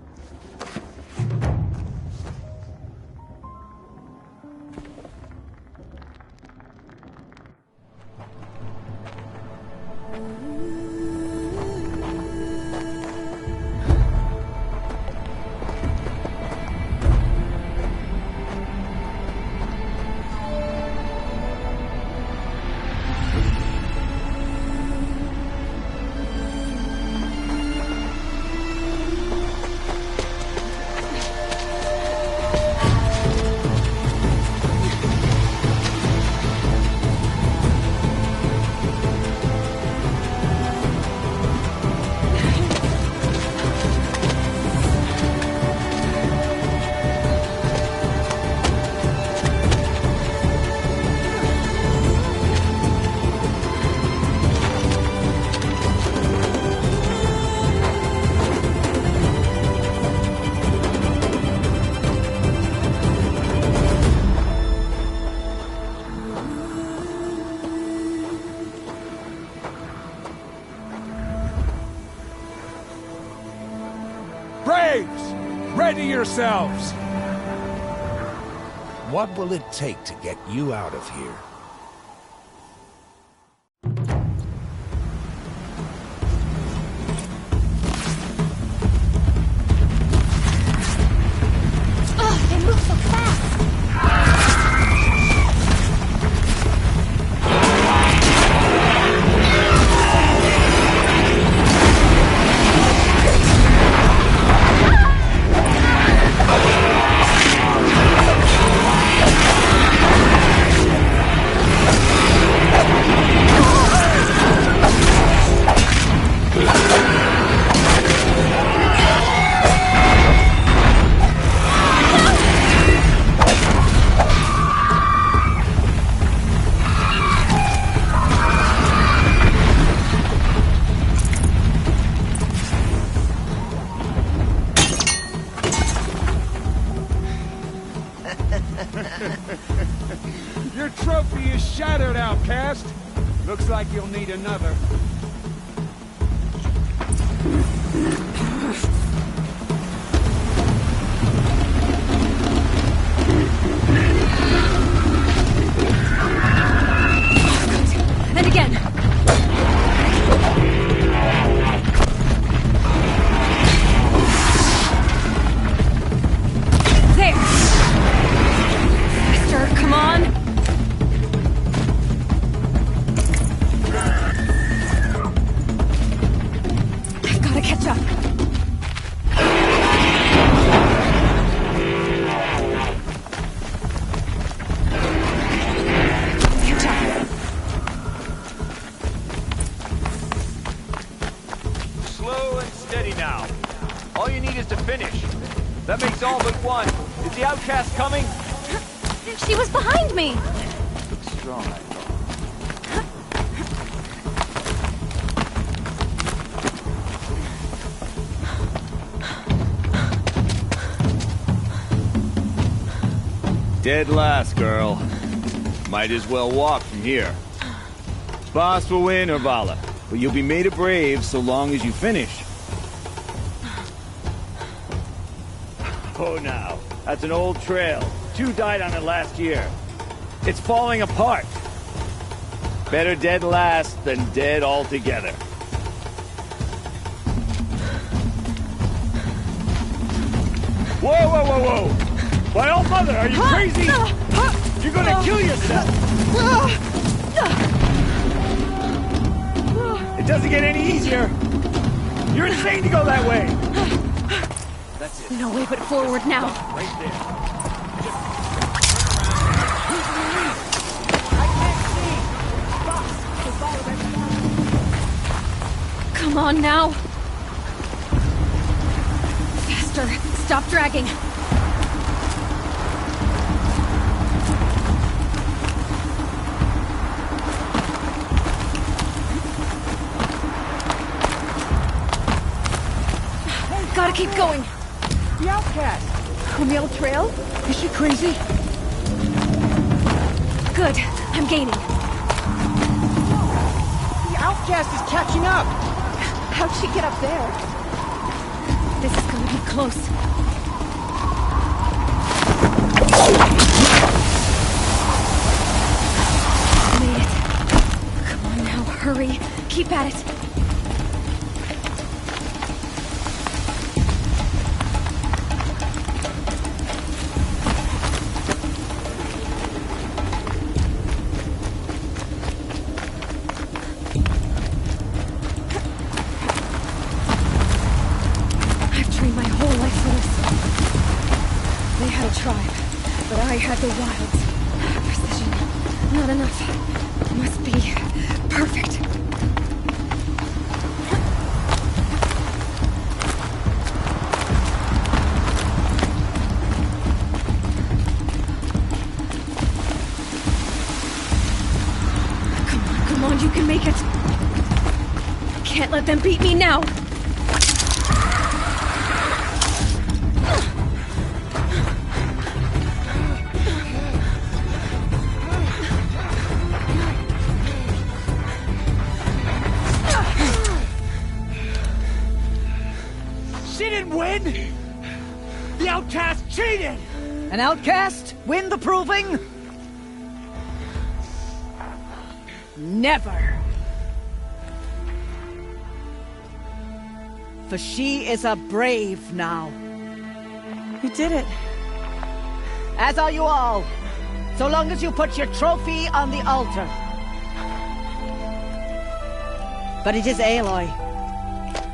Braves! Ready yourselves! What will it take to get you out of here? Ugh, they move so fast! Your trophy is shattered, outcast. Looks like you'll need another. And again! There! Faster, come on! I've gotta catch up. Catch up. Slow and steady now. All you need is to finish. That makes all but one. Is the outcast coming? She was behind me! Looks strong, I thought. Dead last, girl. Might as well walk from here. Boss will win, or Vala, but you'll be made a brave so long as you finish. Oh, now. That's an old trail. 2 died on it last year. It's falling apart. Better dead last than dead altogether. Whoa, whoa, whoa, whoa! My old mother, are you crazy? You're gonna kill yourself! It doesn't get any easier! You're insane to go that way! That's it. No way but forward now. Right there. Come on now. Faster. Stop dragging. Gotta keep going. The outcast! On the old trail? Is she crazy? Good. I'm gaining. The outcast is catching up! How'd she get up there? This is gonna be close. Made it. Come on now, hurry. Keep at it. But I had the wilds. Precision. Not enough. Must be perfect. Come on, you can make it. Can't let them beat me now. She didn't win! The outcast cheated! An outcast win the proving? Never! For she is a brave now. You did it. As are you all. So long as you put your trophy on the altar. But it is Aloy,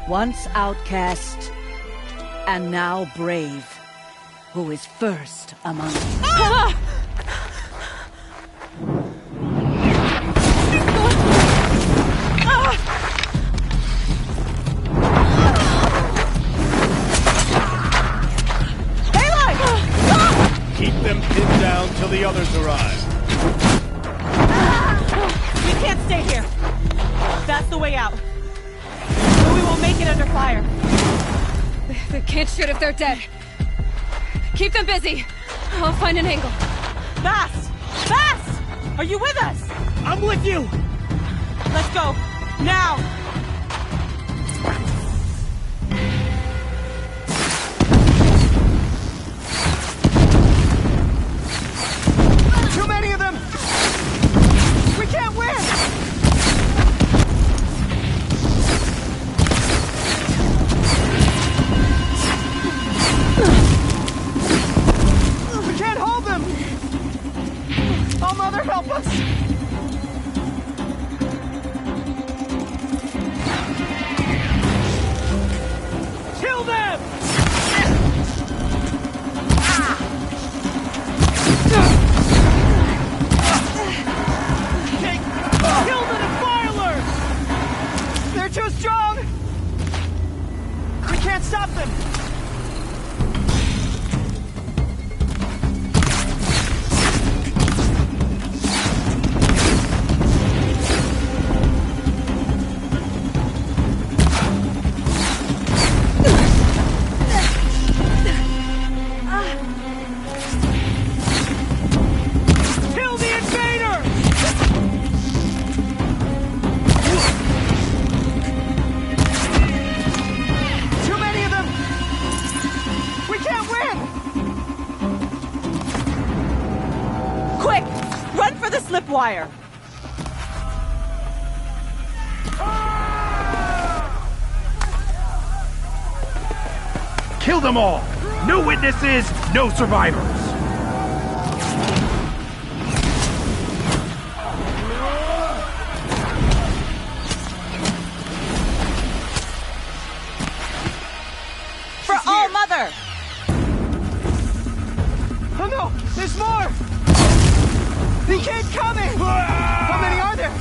once outcast, and now brave, who is first among you. Ah! Keep them pinned down till the others arrive. We can't stay here. That's the way out. But we won't make it under fire. They can't shoot if they're dead. Keep them busy. I'll find an angle. Fast! Fast! Are you with us? I'm with you! Let's go. Now! Too many of them! We can't win! We can't hold them! Oh, Mother, help us! Kill them! Kill the defilers! They're too strong! We can't stop them! Kill the invaders! Too many of them! We can't win! Quick! Run for the slip wire! Kill them all! No witnesses, no survivors! For All Mother! Oh no! There's more! They keep coming! How many are there?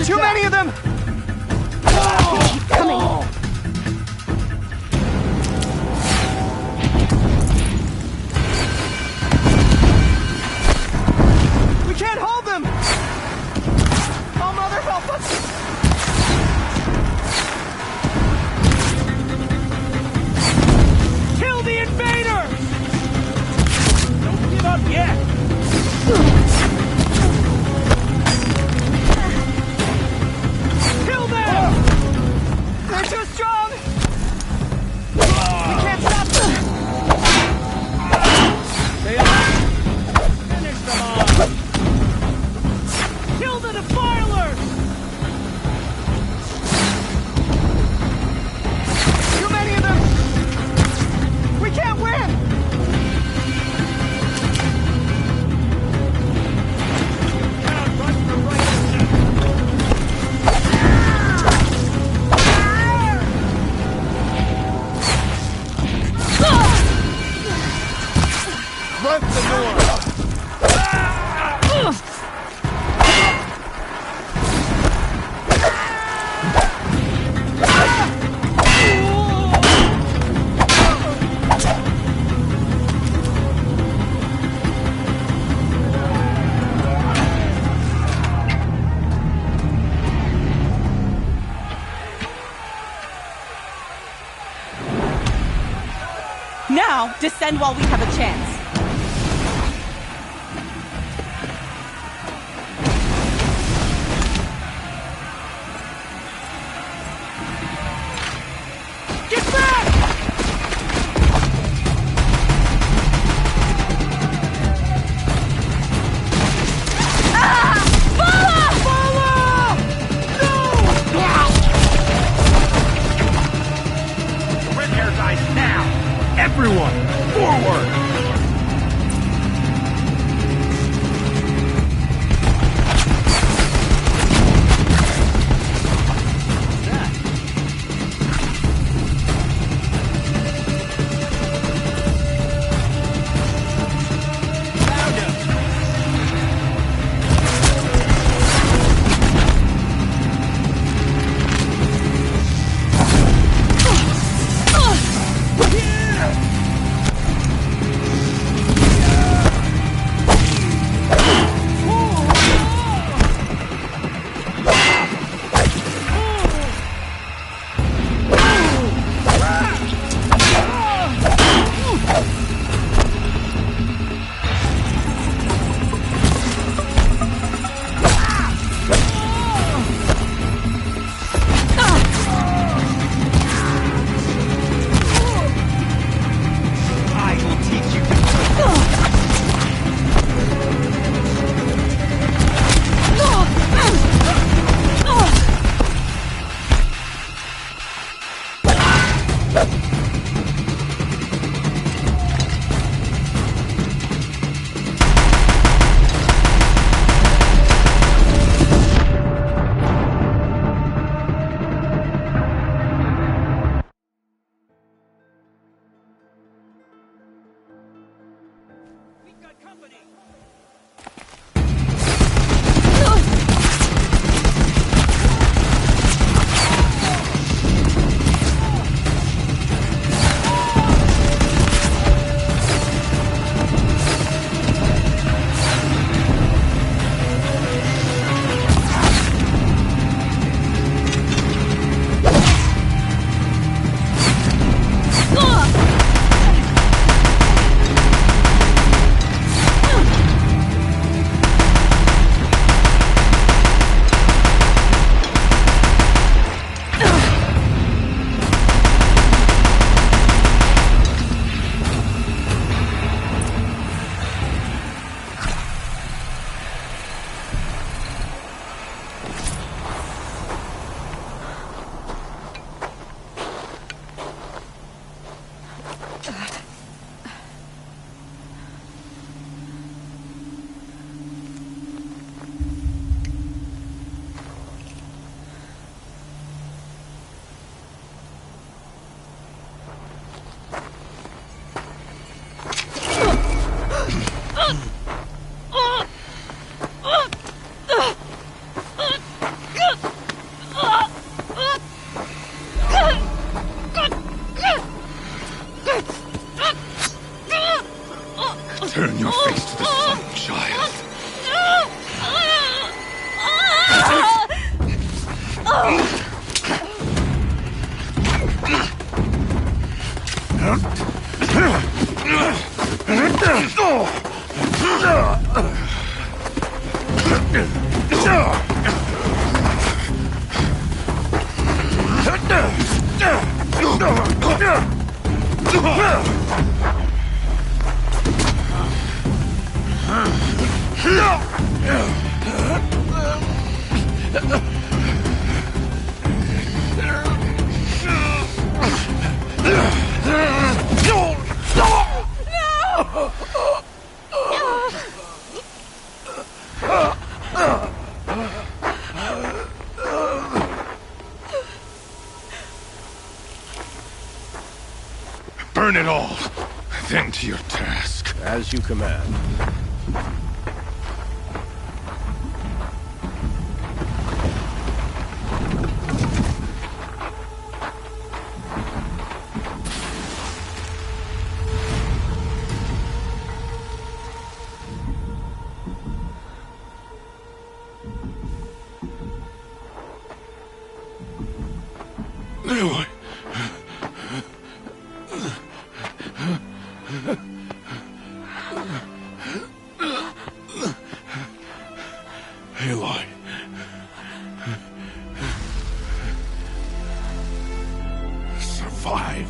Too many of them! Keep coming! We can't hold them! Oh, Mother, help us! Kill the invaders! Don't give up yet! Kill them! now. Descend while we have a chance. Everyone, forward! Turn your face to the sun, child. Burn it all, then to your task. As you command. Aloy. Survive.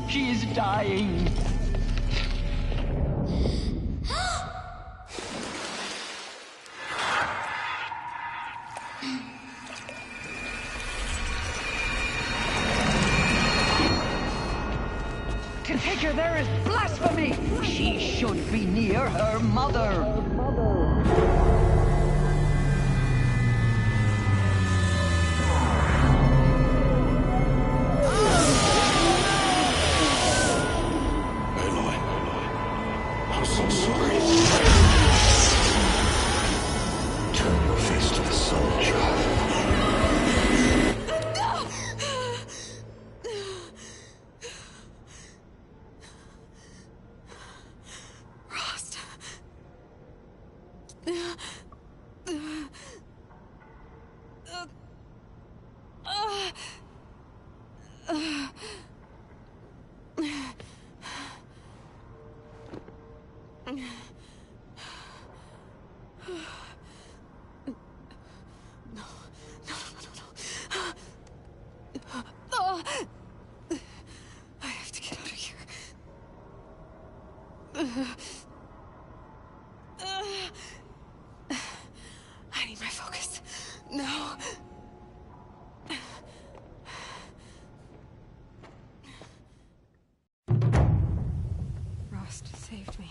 She is dying. To take her there is blasphemy. She should be near her mother. I'm so sorry. Turn your face to the sun, child. Rost. I have to get out of here. I need my focus. No. Rost saved me.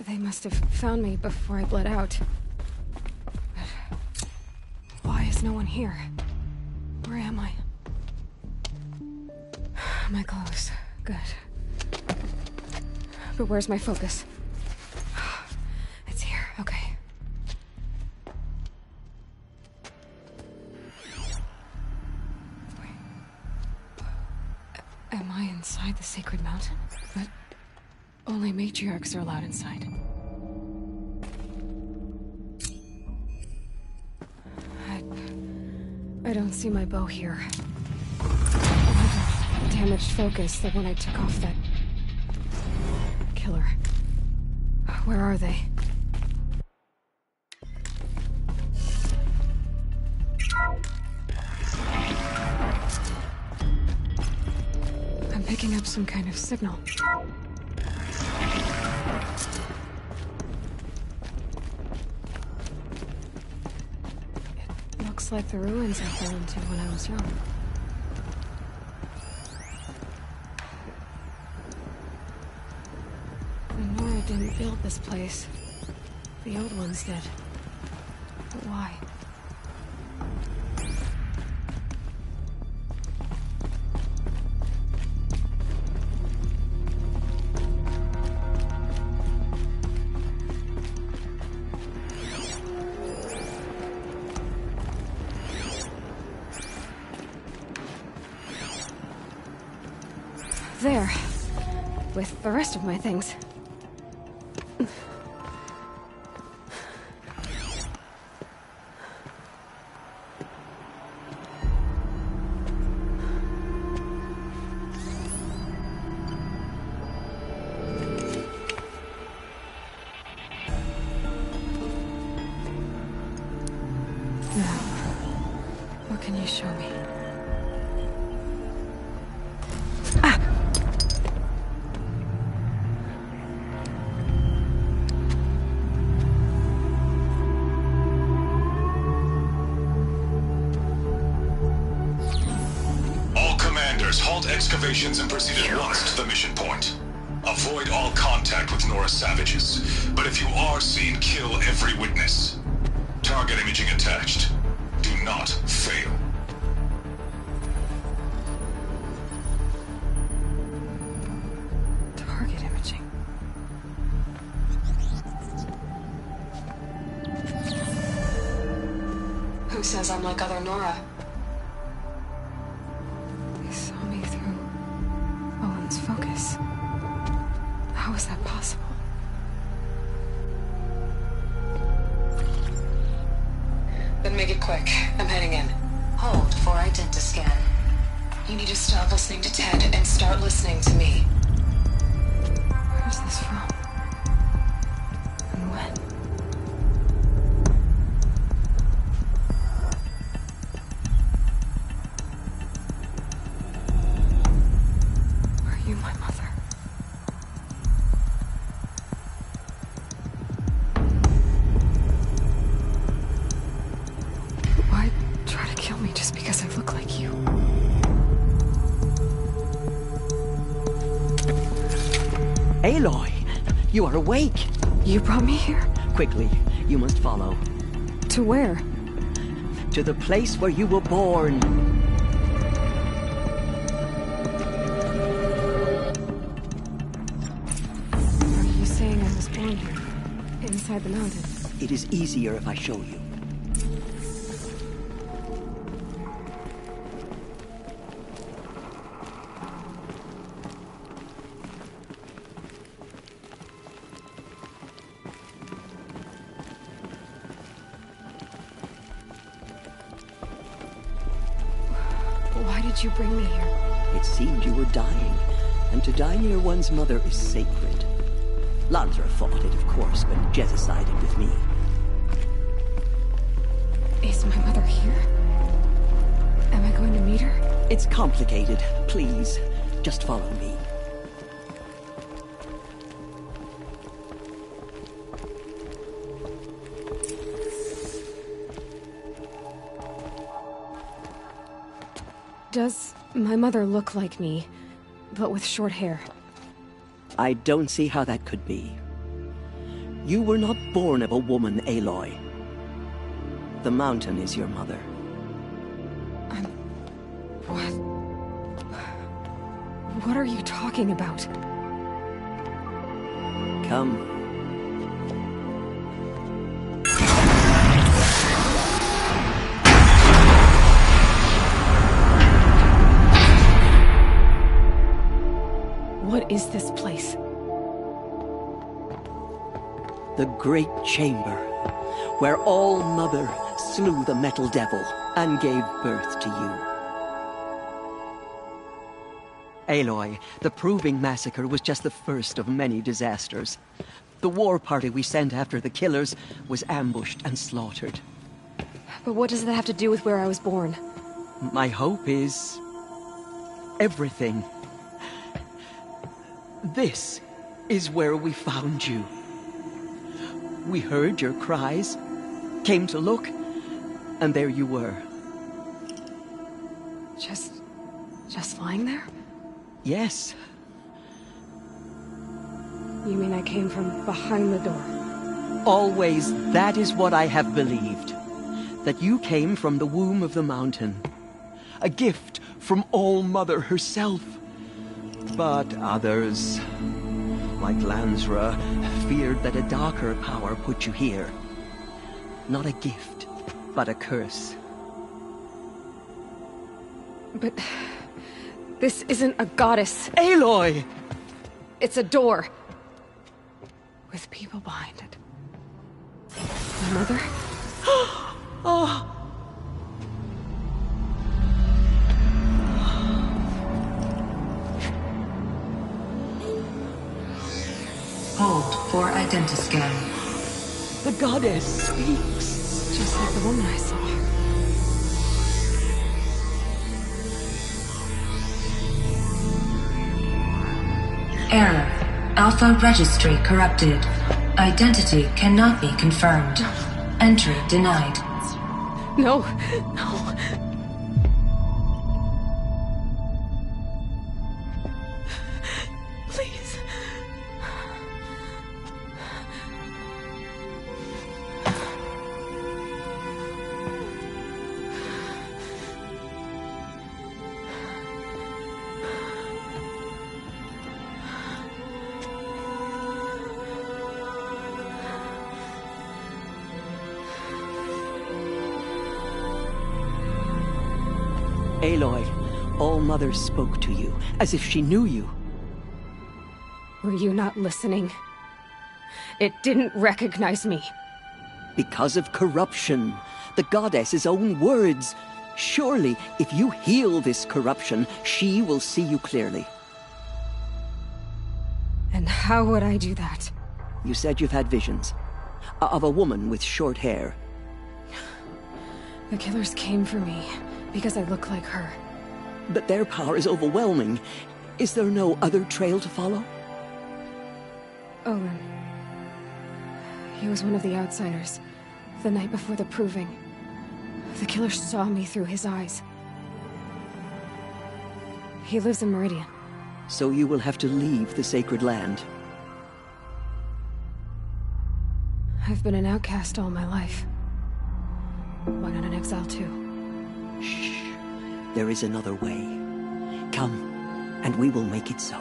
They must have found me before I bled out. But why is no one here? Where am I? My clothes. Good. But where's my focus? It's here. Okay. Wait. Am I inside the sacred mountain? But only matriarchs are allowed inside. I don't see my bow here. I have a damaged focus, the one I took off that killer. Where are they? I'm picking up some kind of signal. Looks like the ruins I fell into when I was young. The Nora didn't build this place. The old ones did. But why? There. With the rest of my things. Now, what can you show me? Halt excavations and proceed at once to the mission point. Avoid all contact. contact with Nora savages, but if you are seen, kill every witness. Target imaging attached. Do not fail. Target imaging. Who says I'm like other Nora? They saw me through Owen's focus. How is that possible? Then make it quick. I'm heading in. Hold for identiscan. You need to stop listening to Ted and start listening to me. Where's this from? And when? Are you my mother? Why try to kill me just because I look like you? Aloy, you are awake. You brought me here? Quickly, you must follow. To where? To the place where you were born. Are you saying I was born here? Inside the mountain? It is easier if I show you. Why did you bring me here? It seemed you were dying, and to die near one's mother is sacred. Lansra fought it, of course, but Jezza sided with me. Is my mother here? Am I going to meet her? It's complicated. Please, just follow me. Does my mother look like me, but with short hair? I don't see how that could be. You were not born of a woman, Aloy. The mountain is your mother. What? What are you talking about? Come. What is this place? The Great Chamber, where All Mother slew the Metal Devil and gave birth to you. Aloy, the Proving Massacre was just the first of many disasters. The war party we sent after the killers was ambushed and slaughtered. But what does that have to do with where I was born? My hope is everything. This is where we found you. We heard your cries, came to look, and there you were. Just lying there? Yes. You mean I came from behind the door? Always, that is what I have believed. That you came from the womb of the mountain. A gift from All Mother herself. But others, like Lansra, feared that a darker power put you here. Not a gift, but a curse. But this isn't a goddess. Aloy! It's a door. With people behind it. My mother? Oh! Hold for identiscan. The goddess speaks. Just like the woman I saw. Error. Alpha registry corrupted. Identity cannot be confirmed. Entry denied. No, no. Aloy, All-Mother spoke to you, as if she knew you. Were you not listening? It didn't recognize me. Because of corruption. The goddess's own words. Surely, if you heal this corruption, she will see you clearly. And how would I do that? You said you've had visions. Of a woman with short hair. The killers came for me because I look like her. But their power is overwhelming. Is there no other trail to follow? Olin. He was one of the outsiders. The night before the Proving. The killer saw me through his eyes. He lives in Meridian. So you will have to leave the sacred land. I've been an outcast all my life. Why not an exile too? Shh. There is another way. Come, and we will make it so.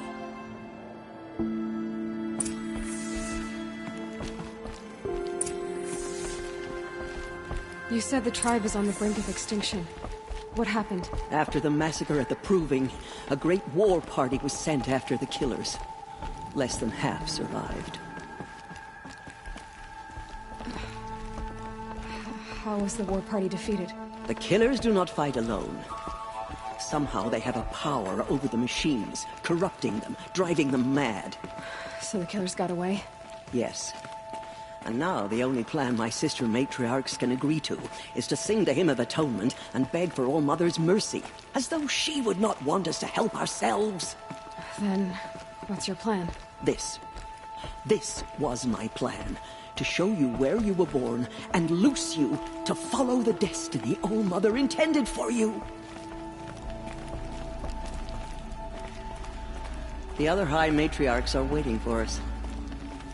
You said the tribe is on the brink of extinction. What happened? After the massacre at the Proving, a great war party was sent after the killers. Less than half survived. How was the war party defeated? The killers do not fight alone. Somehow they have a power over the machines, corrupting them, driving them mad. So the killers got away? Yes. And now the only plan my sister matriarchs can agree to is to sing the Hymn of Atonement and beg for All-Mother's mercy, as though she would not want us to help ourselves. Then, what's your plan? This was my plan. To show you where you were born and loose you to follow the destiny All-Mother intended for you. The other High Matriarchs are waiting for us.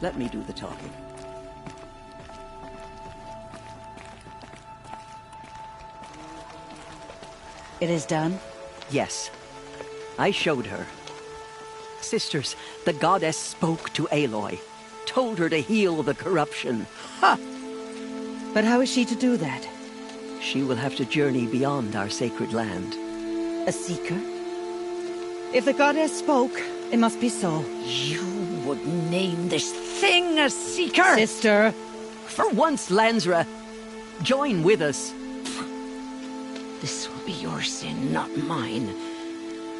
Let me do the talking. It is done? Yes. I showed her. Sisters, the goddess spoke to Aloy. Told her to heal the corruption. Ha! But how is she to do that? She will have to journey beyond our sacred land. A seeker? If the goddess spoke, it must be so. You would name this thing a seeker? Sister! For once, Lansra, join with us. This will be your sin, not mine.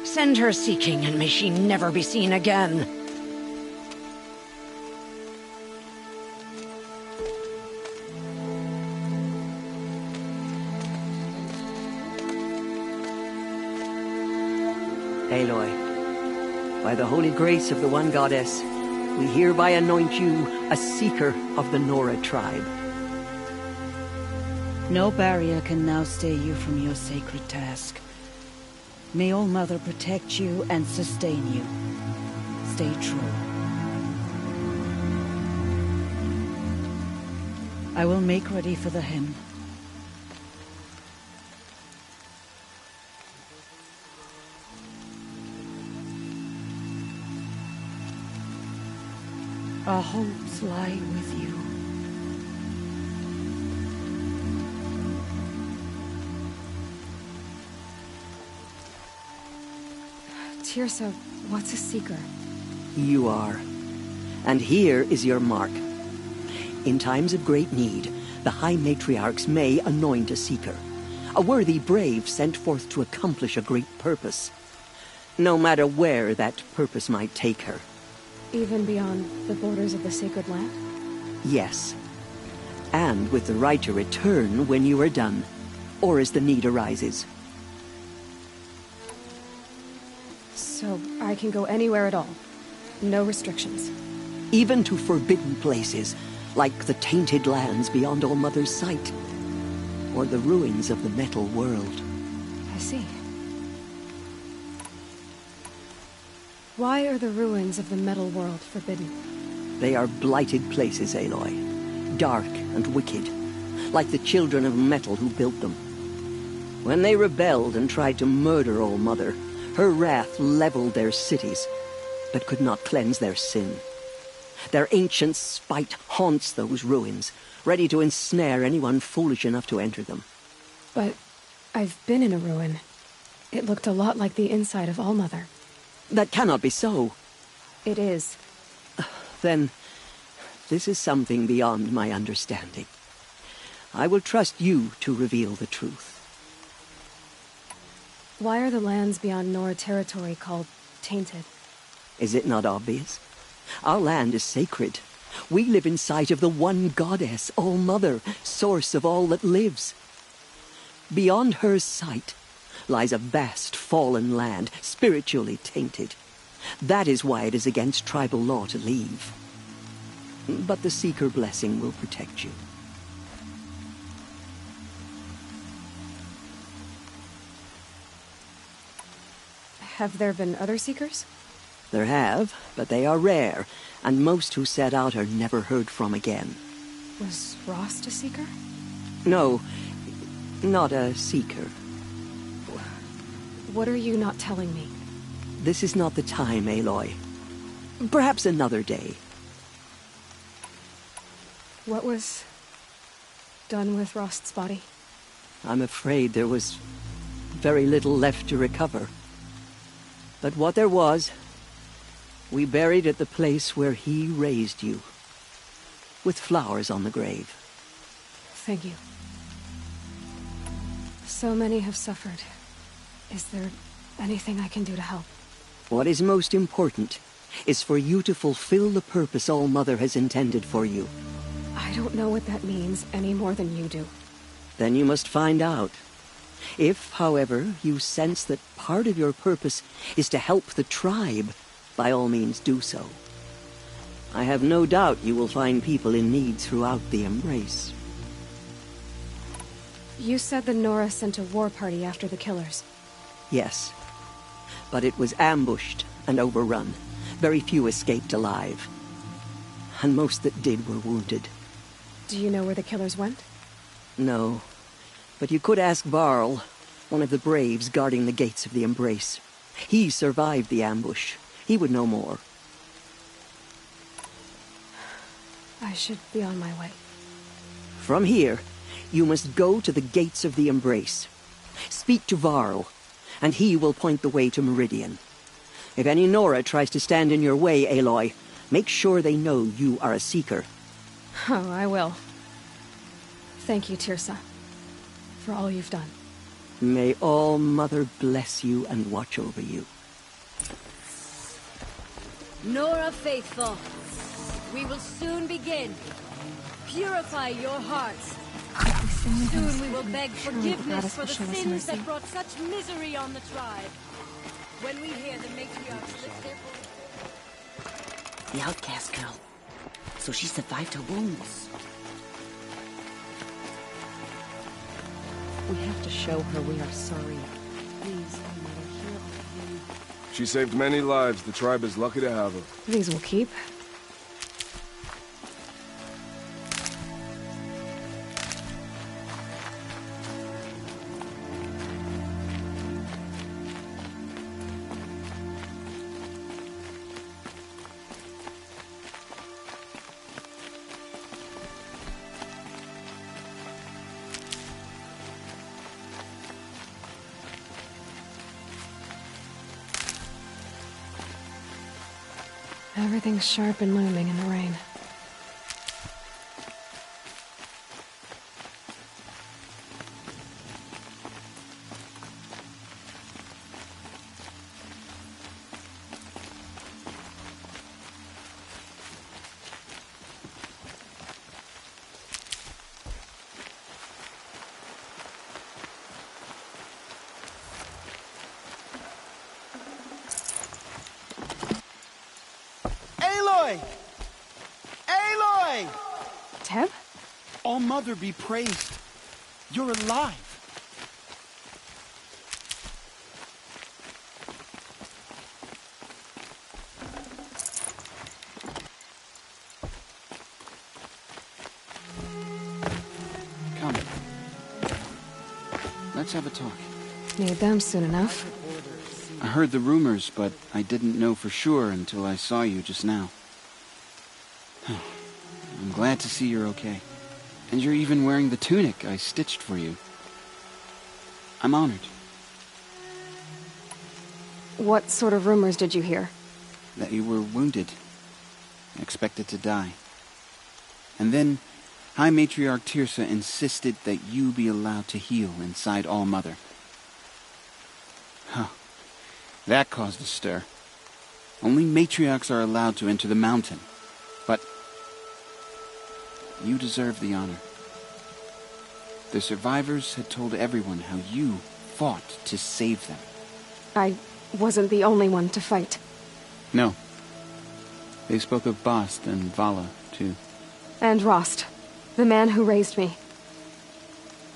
Send her seeking, and may she never be seen again. Aloy, by the holy grace of the One Goddess, we hereby anoint you a seeker of the Nora tribe. No barrier can now stay you from your sacred task. May All-Mother protect you and sustain you. Stay true. I will make ready for the hymn. Our hopes lie with you. Teersa, what's a seeker? You are. And here is your mark. In times of great need, the High Matriarchs may anoint a seeker. A worthy brave sent forth to accomplish a great purpose. No matter where that purpose might take her. Even beyond the borders of the sacred land? Yes. And with the right to return when you are done, or as the need arises. So I can go anywhere at all? No restrictions? Even to forbidden places, like the tainted lands beyond All-Mother's sight. Or the ruins of the metal world. I see. Why are the ruins of the metal world forbidden? They are blighted places, Aloy. Dark and wicked. Like the children of metal who built them. When they rebelled and tried to murder All-Mother, her wrath leveled their cities, but could not cleanse their sin. Their ancient spite haunts those ruins, ready to ensnare anyone foolish enough to enter them. But I've been in a ruin. It looked a lot like the inside of Allmother. That cannot be so. It is. Then, this is something beyond my understanding. I will trust you to reveal the truth. Why are the lands beyond Nora territory called tainted? Is it not obvious? Our land is sacred. We live in sight of the one goddess, All-Mother, source of all that lives. Beyond her sight lies a vast fallen land, spiritually tainted. That is why it is against tribal law to leave. But the Seeker blessing will protect you. Have there been other Seekers? There have, but they are rare, and most who set out are never heard from again. Was Rost a Seeker? No, not a Seeker. What are you not telling me? This is not the time, Aloy. Perhaps another day. What was done with Rost's body? I'm afraid there was very little left to recover. But what there was, we buried at the place where he raised you, with flowers on the grave. Thank you. So many have suffered. Is there anything I can do to help? What is most important is for you to fulfill the purpose All-Mother has intended for you. I don't know what that means any more than you do. Then you must find out. If, however, you sense that part of your purpose is to help the tribe, by all means do so. I have no doubt you will find people in need throughout the Embrace. You said the Nora sent a war party after the killers. Yes. But it was ambushed and overrun. Very few escaped alive. And most that did were wounded. Do you know where the killers went? No. But you could ask Varl, one of the braves guarding the gates of the Embrace. He survived the ambush. He would know more. I should be on my way. From here, you must go to the gates of the Embrace. Speak to Varl, and he will point the way to Meridian. If any Nora tries to stand in your way, Aloy, make sure they know you are a Seeker. Oh, I will. Thank you, Teersa, for all you've done. May All-Mother bless you and watch over you. Nora Faithful, we will soon begin. Purify your hearts. Soon we will beg forgiveness for the sins that brought such misery on the tribe. When we hear the matriarchs lift their voice... The outcast girl. So she survived her wounds. We have to show her we are sorry. Please, Mother, hear our plea. She saved many lives. The tribe is lucky to have her. These will keep. Everything's sharp and looming in the rain. Aloy! Teb? All-Mother be praised. You're alive. Come. Let's have a talk. Need them soon enough. I heard the rumors, but I didn't know for sure until I saw you just now. I'm glad to see you're okay. And you're even wearing the tunic I stitched for you. I'm honored. What sort of rumors did you hear? That you were wounded. Expected to die. And then High Matriarch Teersa insisted that you be allowed to heal inside All-Mother. Huh. That caused a stir. Only matriarchs are allowed to enter the mountain. But you deserve the honor. The survivors had told everyone how you fought to save them. I wasn't the only one to fight. No. They spoke of Bast and Vala, too. And Rost, the man who raised me.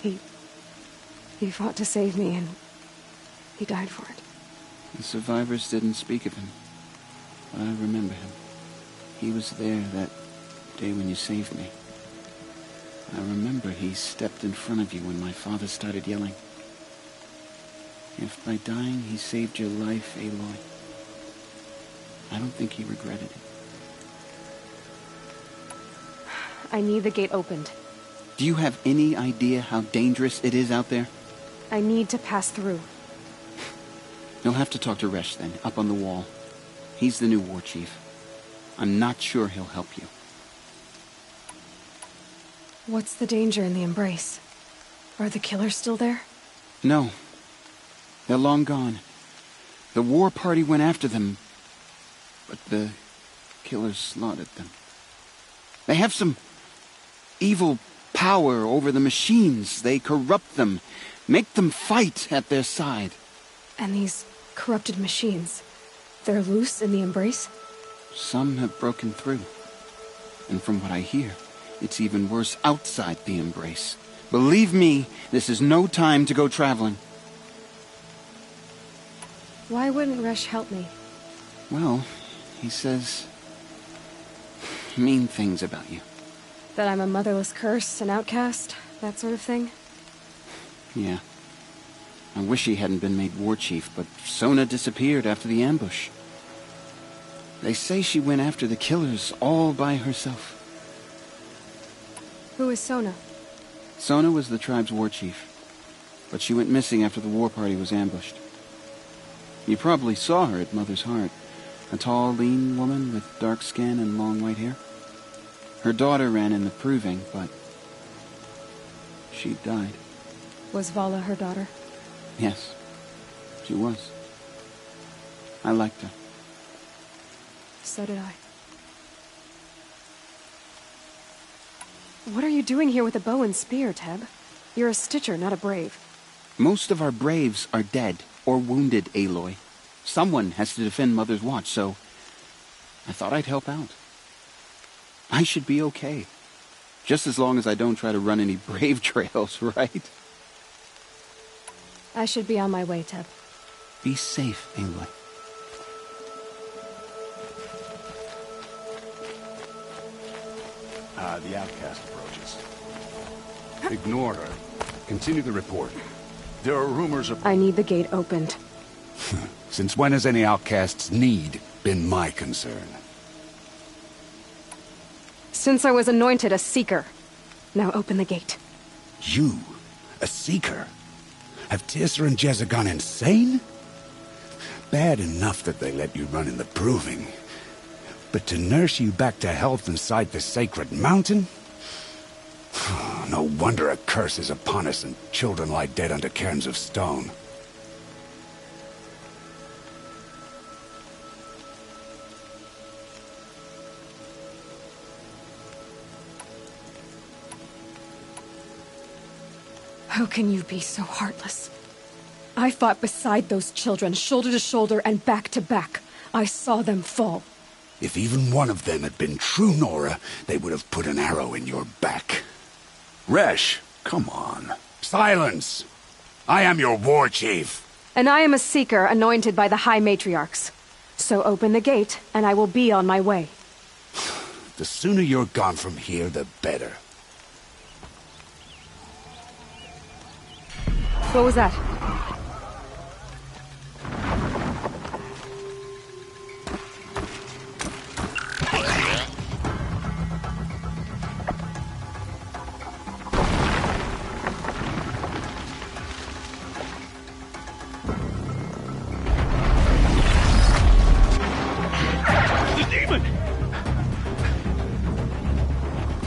He fought to save me, and he died for it. The survivors didn't speak of him, but I remember him. He was there that day when you saved me. I remember he stepped in front of you when my father started yelling. If by dying he saved your life, Aloy, I don't think he regretted it. I need the gate opened. Do you have any idea how dangerous it is out there? I need to pass through. You'll have to talk to Resh then, up on the wall. He's the new war chief. I'm not sure he'll help you. What's the danger in the Embrace? Are the killers still there? No. They're long gone. The war party went after them, but the killers slaughtered them. They have some evil power over the machines. They corrupt them, make them fight at their side. And these corrupted machines, they're loose in the Embrace? Some have broken through. And from what I hear, it's even worse outside the Embrace. Believe me, this is no time to go traveling. Why wouldn't Resh help me? Well, he says mean things about you. That I'm a motherless curse, an outcast, that sort of thing? Yeah. I wish he hadn't been made war chief, but Sona disappeared after the ambush. They say she went after the killers all by herself. Who is Sona? Sona was the tribe's war chief, but she went missing after the war party was ambushed. You probably saw her at Mother's Heart. A tall, lean woman with dark skin and long white hair. Her daughter ran in the Proving, but she died. Was Vala her daughter? Yes, she was. I liked her. So did I. What are you doing here with a bow and spear, Teb? You're a Stitcher, not a Brave. Most of our Braves are dead or wounded, Aloy. Someone has to defend Mother's Watch, so I thought I'd help out. I should be okay. Just as long as I don't try to run any Brave trails, right? I should be on my way, Teb. Be safe, Aloy. The outcast approaches. Ignore her. Continue the report. There are rumors of... I need the gate opened. Since when has any outcast's need been my concern? Since I was anointed a Seeker. Now open the gate. You? A Seeker? Have Teersa and Jezza gone insane? Bad enough that they let you run in the Proving. But to nurse you back to health inside the sacred mountain? No wonder a curse is upon us and children lie dead under cairns of stone. How can you be so heartless? I fought beside those children, shoulder to shoulder and back to back. I saw them fall. If even one of them had been true Nora, they would have put an arrow in your back. Resh, come on. Silence! I am your war chief. And I am a Seeker anointed by the High Matriarchs. So open the gate, and I will be on my way. The sooner you're gone from here, the better. What was that?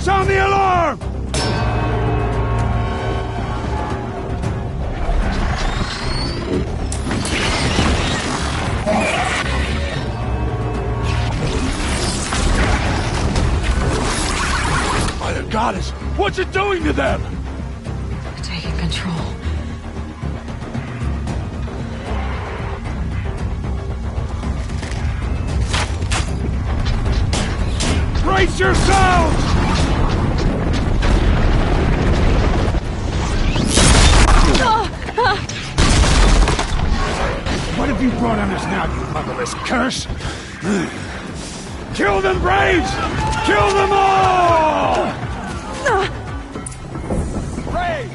Sound the alarm! By the goddess, what's it doing to them? Taking control. Brace yourselves! What have you brought on us now, you motherless curse? Kill them, Braves! Kill them all! Braves,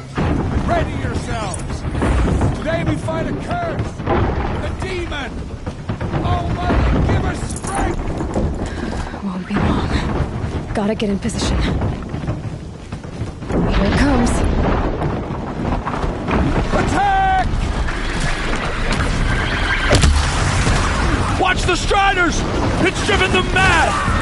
ready yourselves! Today we fight a curse! The demon! Oh, Mother, give us strength! Won't be long. Gotta get in position. Here it comes. Attack! Watch the Striders! It's driven them mad!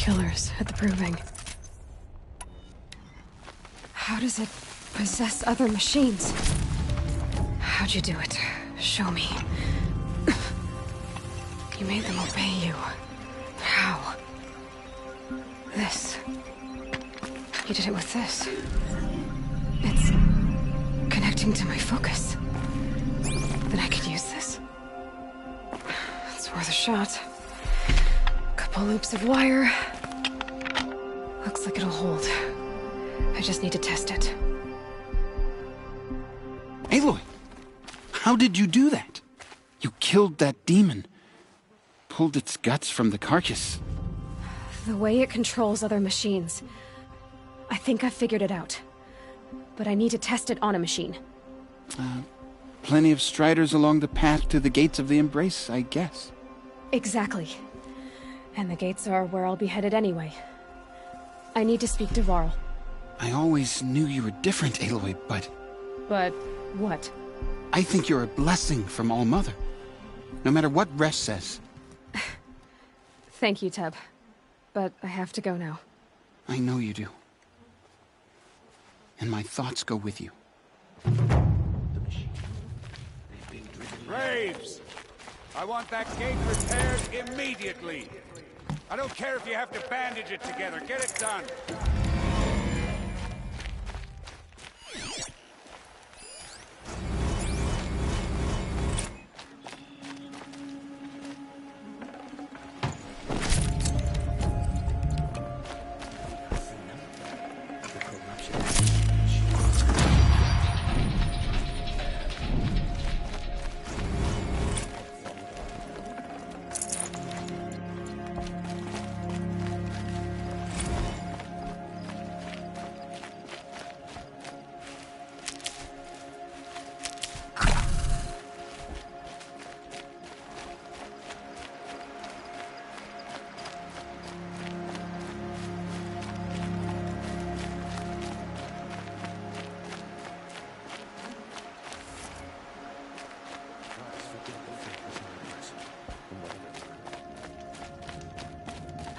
killers at the Proving. How does it possess other machines? How'd you do it? Show me. You made them obey you. How? This. You did it with this. It's connecting to my focus. Then I could use this. It's worth a shot. Couple loops of wire. Looks like it'll hold. I just need to test it. Aloy! How did you do that? You killed that demon. Pulled its guts from the carcass. The way it controls other machines. I think I've figured it out. But I need to test it on a machine. Plenty of striders along the path to the gates of the Embrace, I guess. Exactly. And the gates are where I'll be headed anyway. I need to speak to Varl. I always knew you were different, Aloy, but... But what? I think you're a blessing from All-Mother. No matter what Resh says. Thank you, Teb. But I have to go now. I know you do. And my thoughts go with you. Graves! I want that gate repaired immediately. I don't care if you have to bandage it together. Get it done.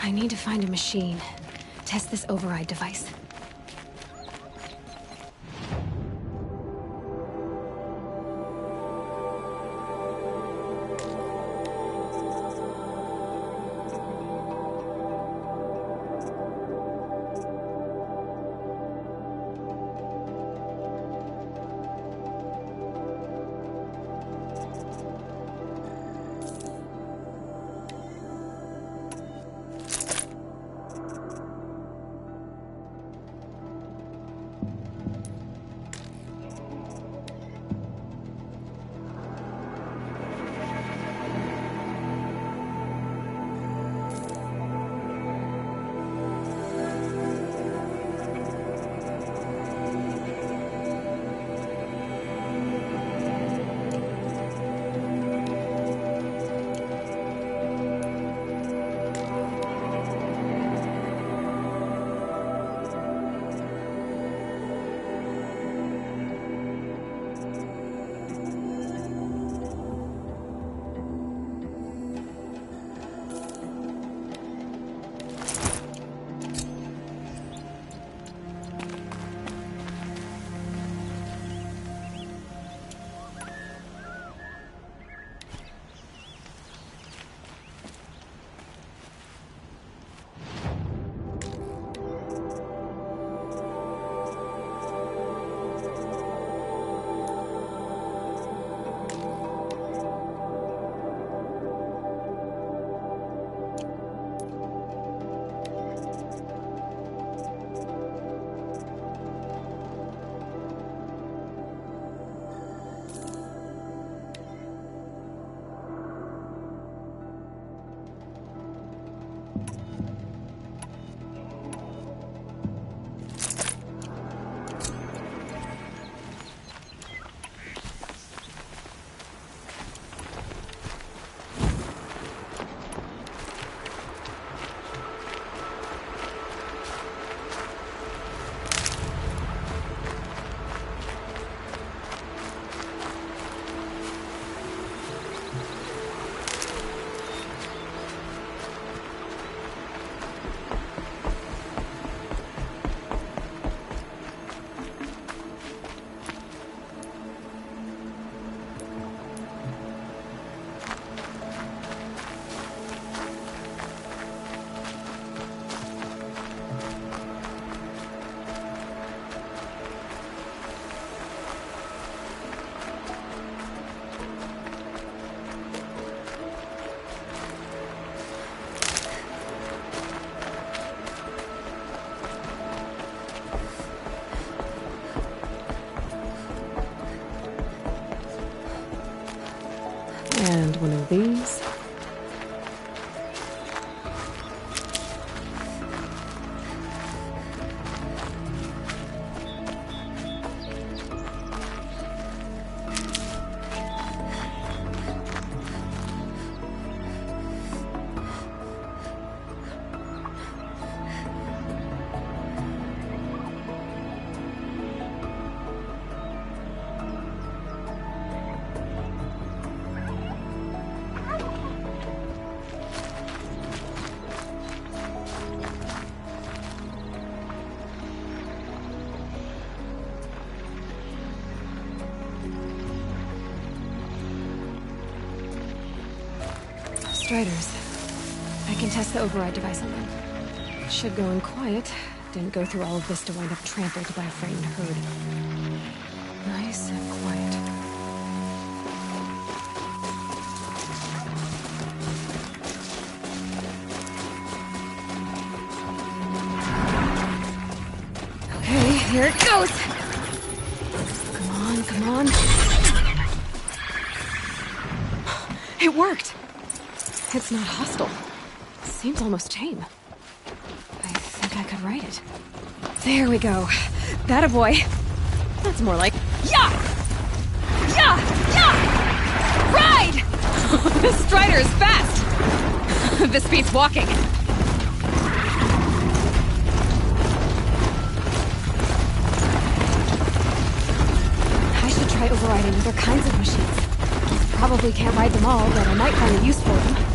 I need to find a machine. Test this override device. And one of these. Striders. I can test the override device on them. It should go in quiet. Didn't go through all of this to wind up trampled by a frightened herd. Nice and quiet. Okay, here it goes! Come on, come on. It worked! It's not hostile. Seems almost tame. I think I could ride it. There we go. That a boy. That's more like yeah! Yeah! Yeah! Ride! This Strider is fast! This beats walking. I should try overriding other kinds of machines. Probably can't ride them all, but I might find a use for them.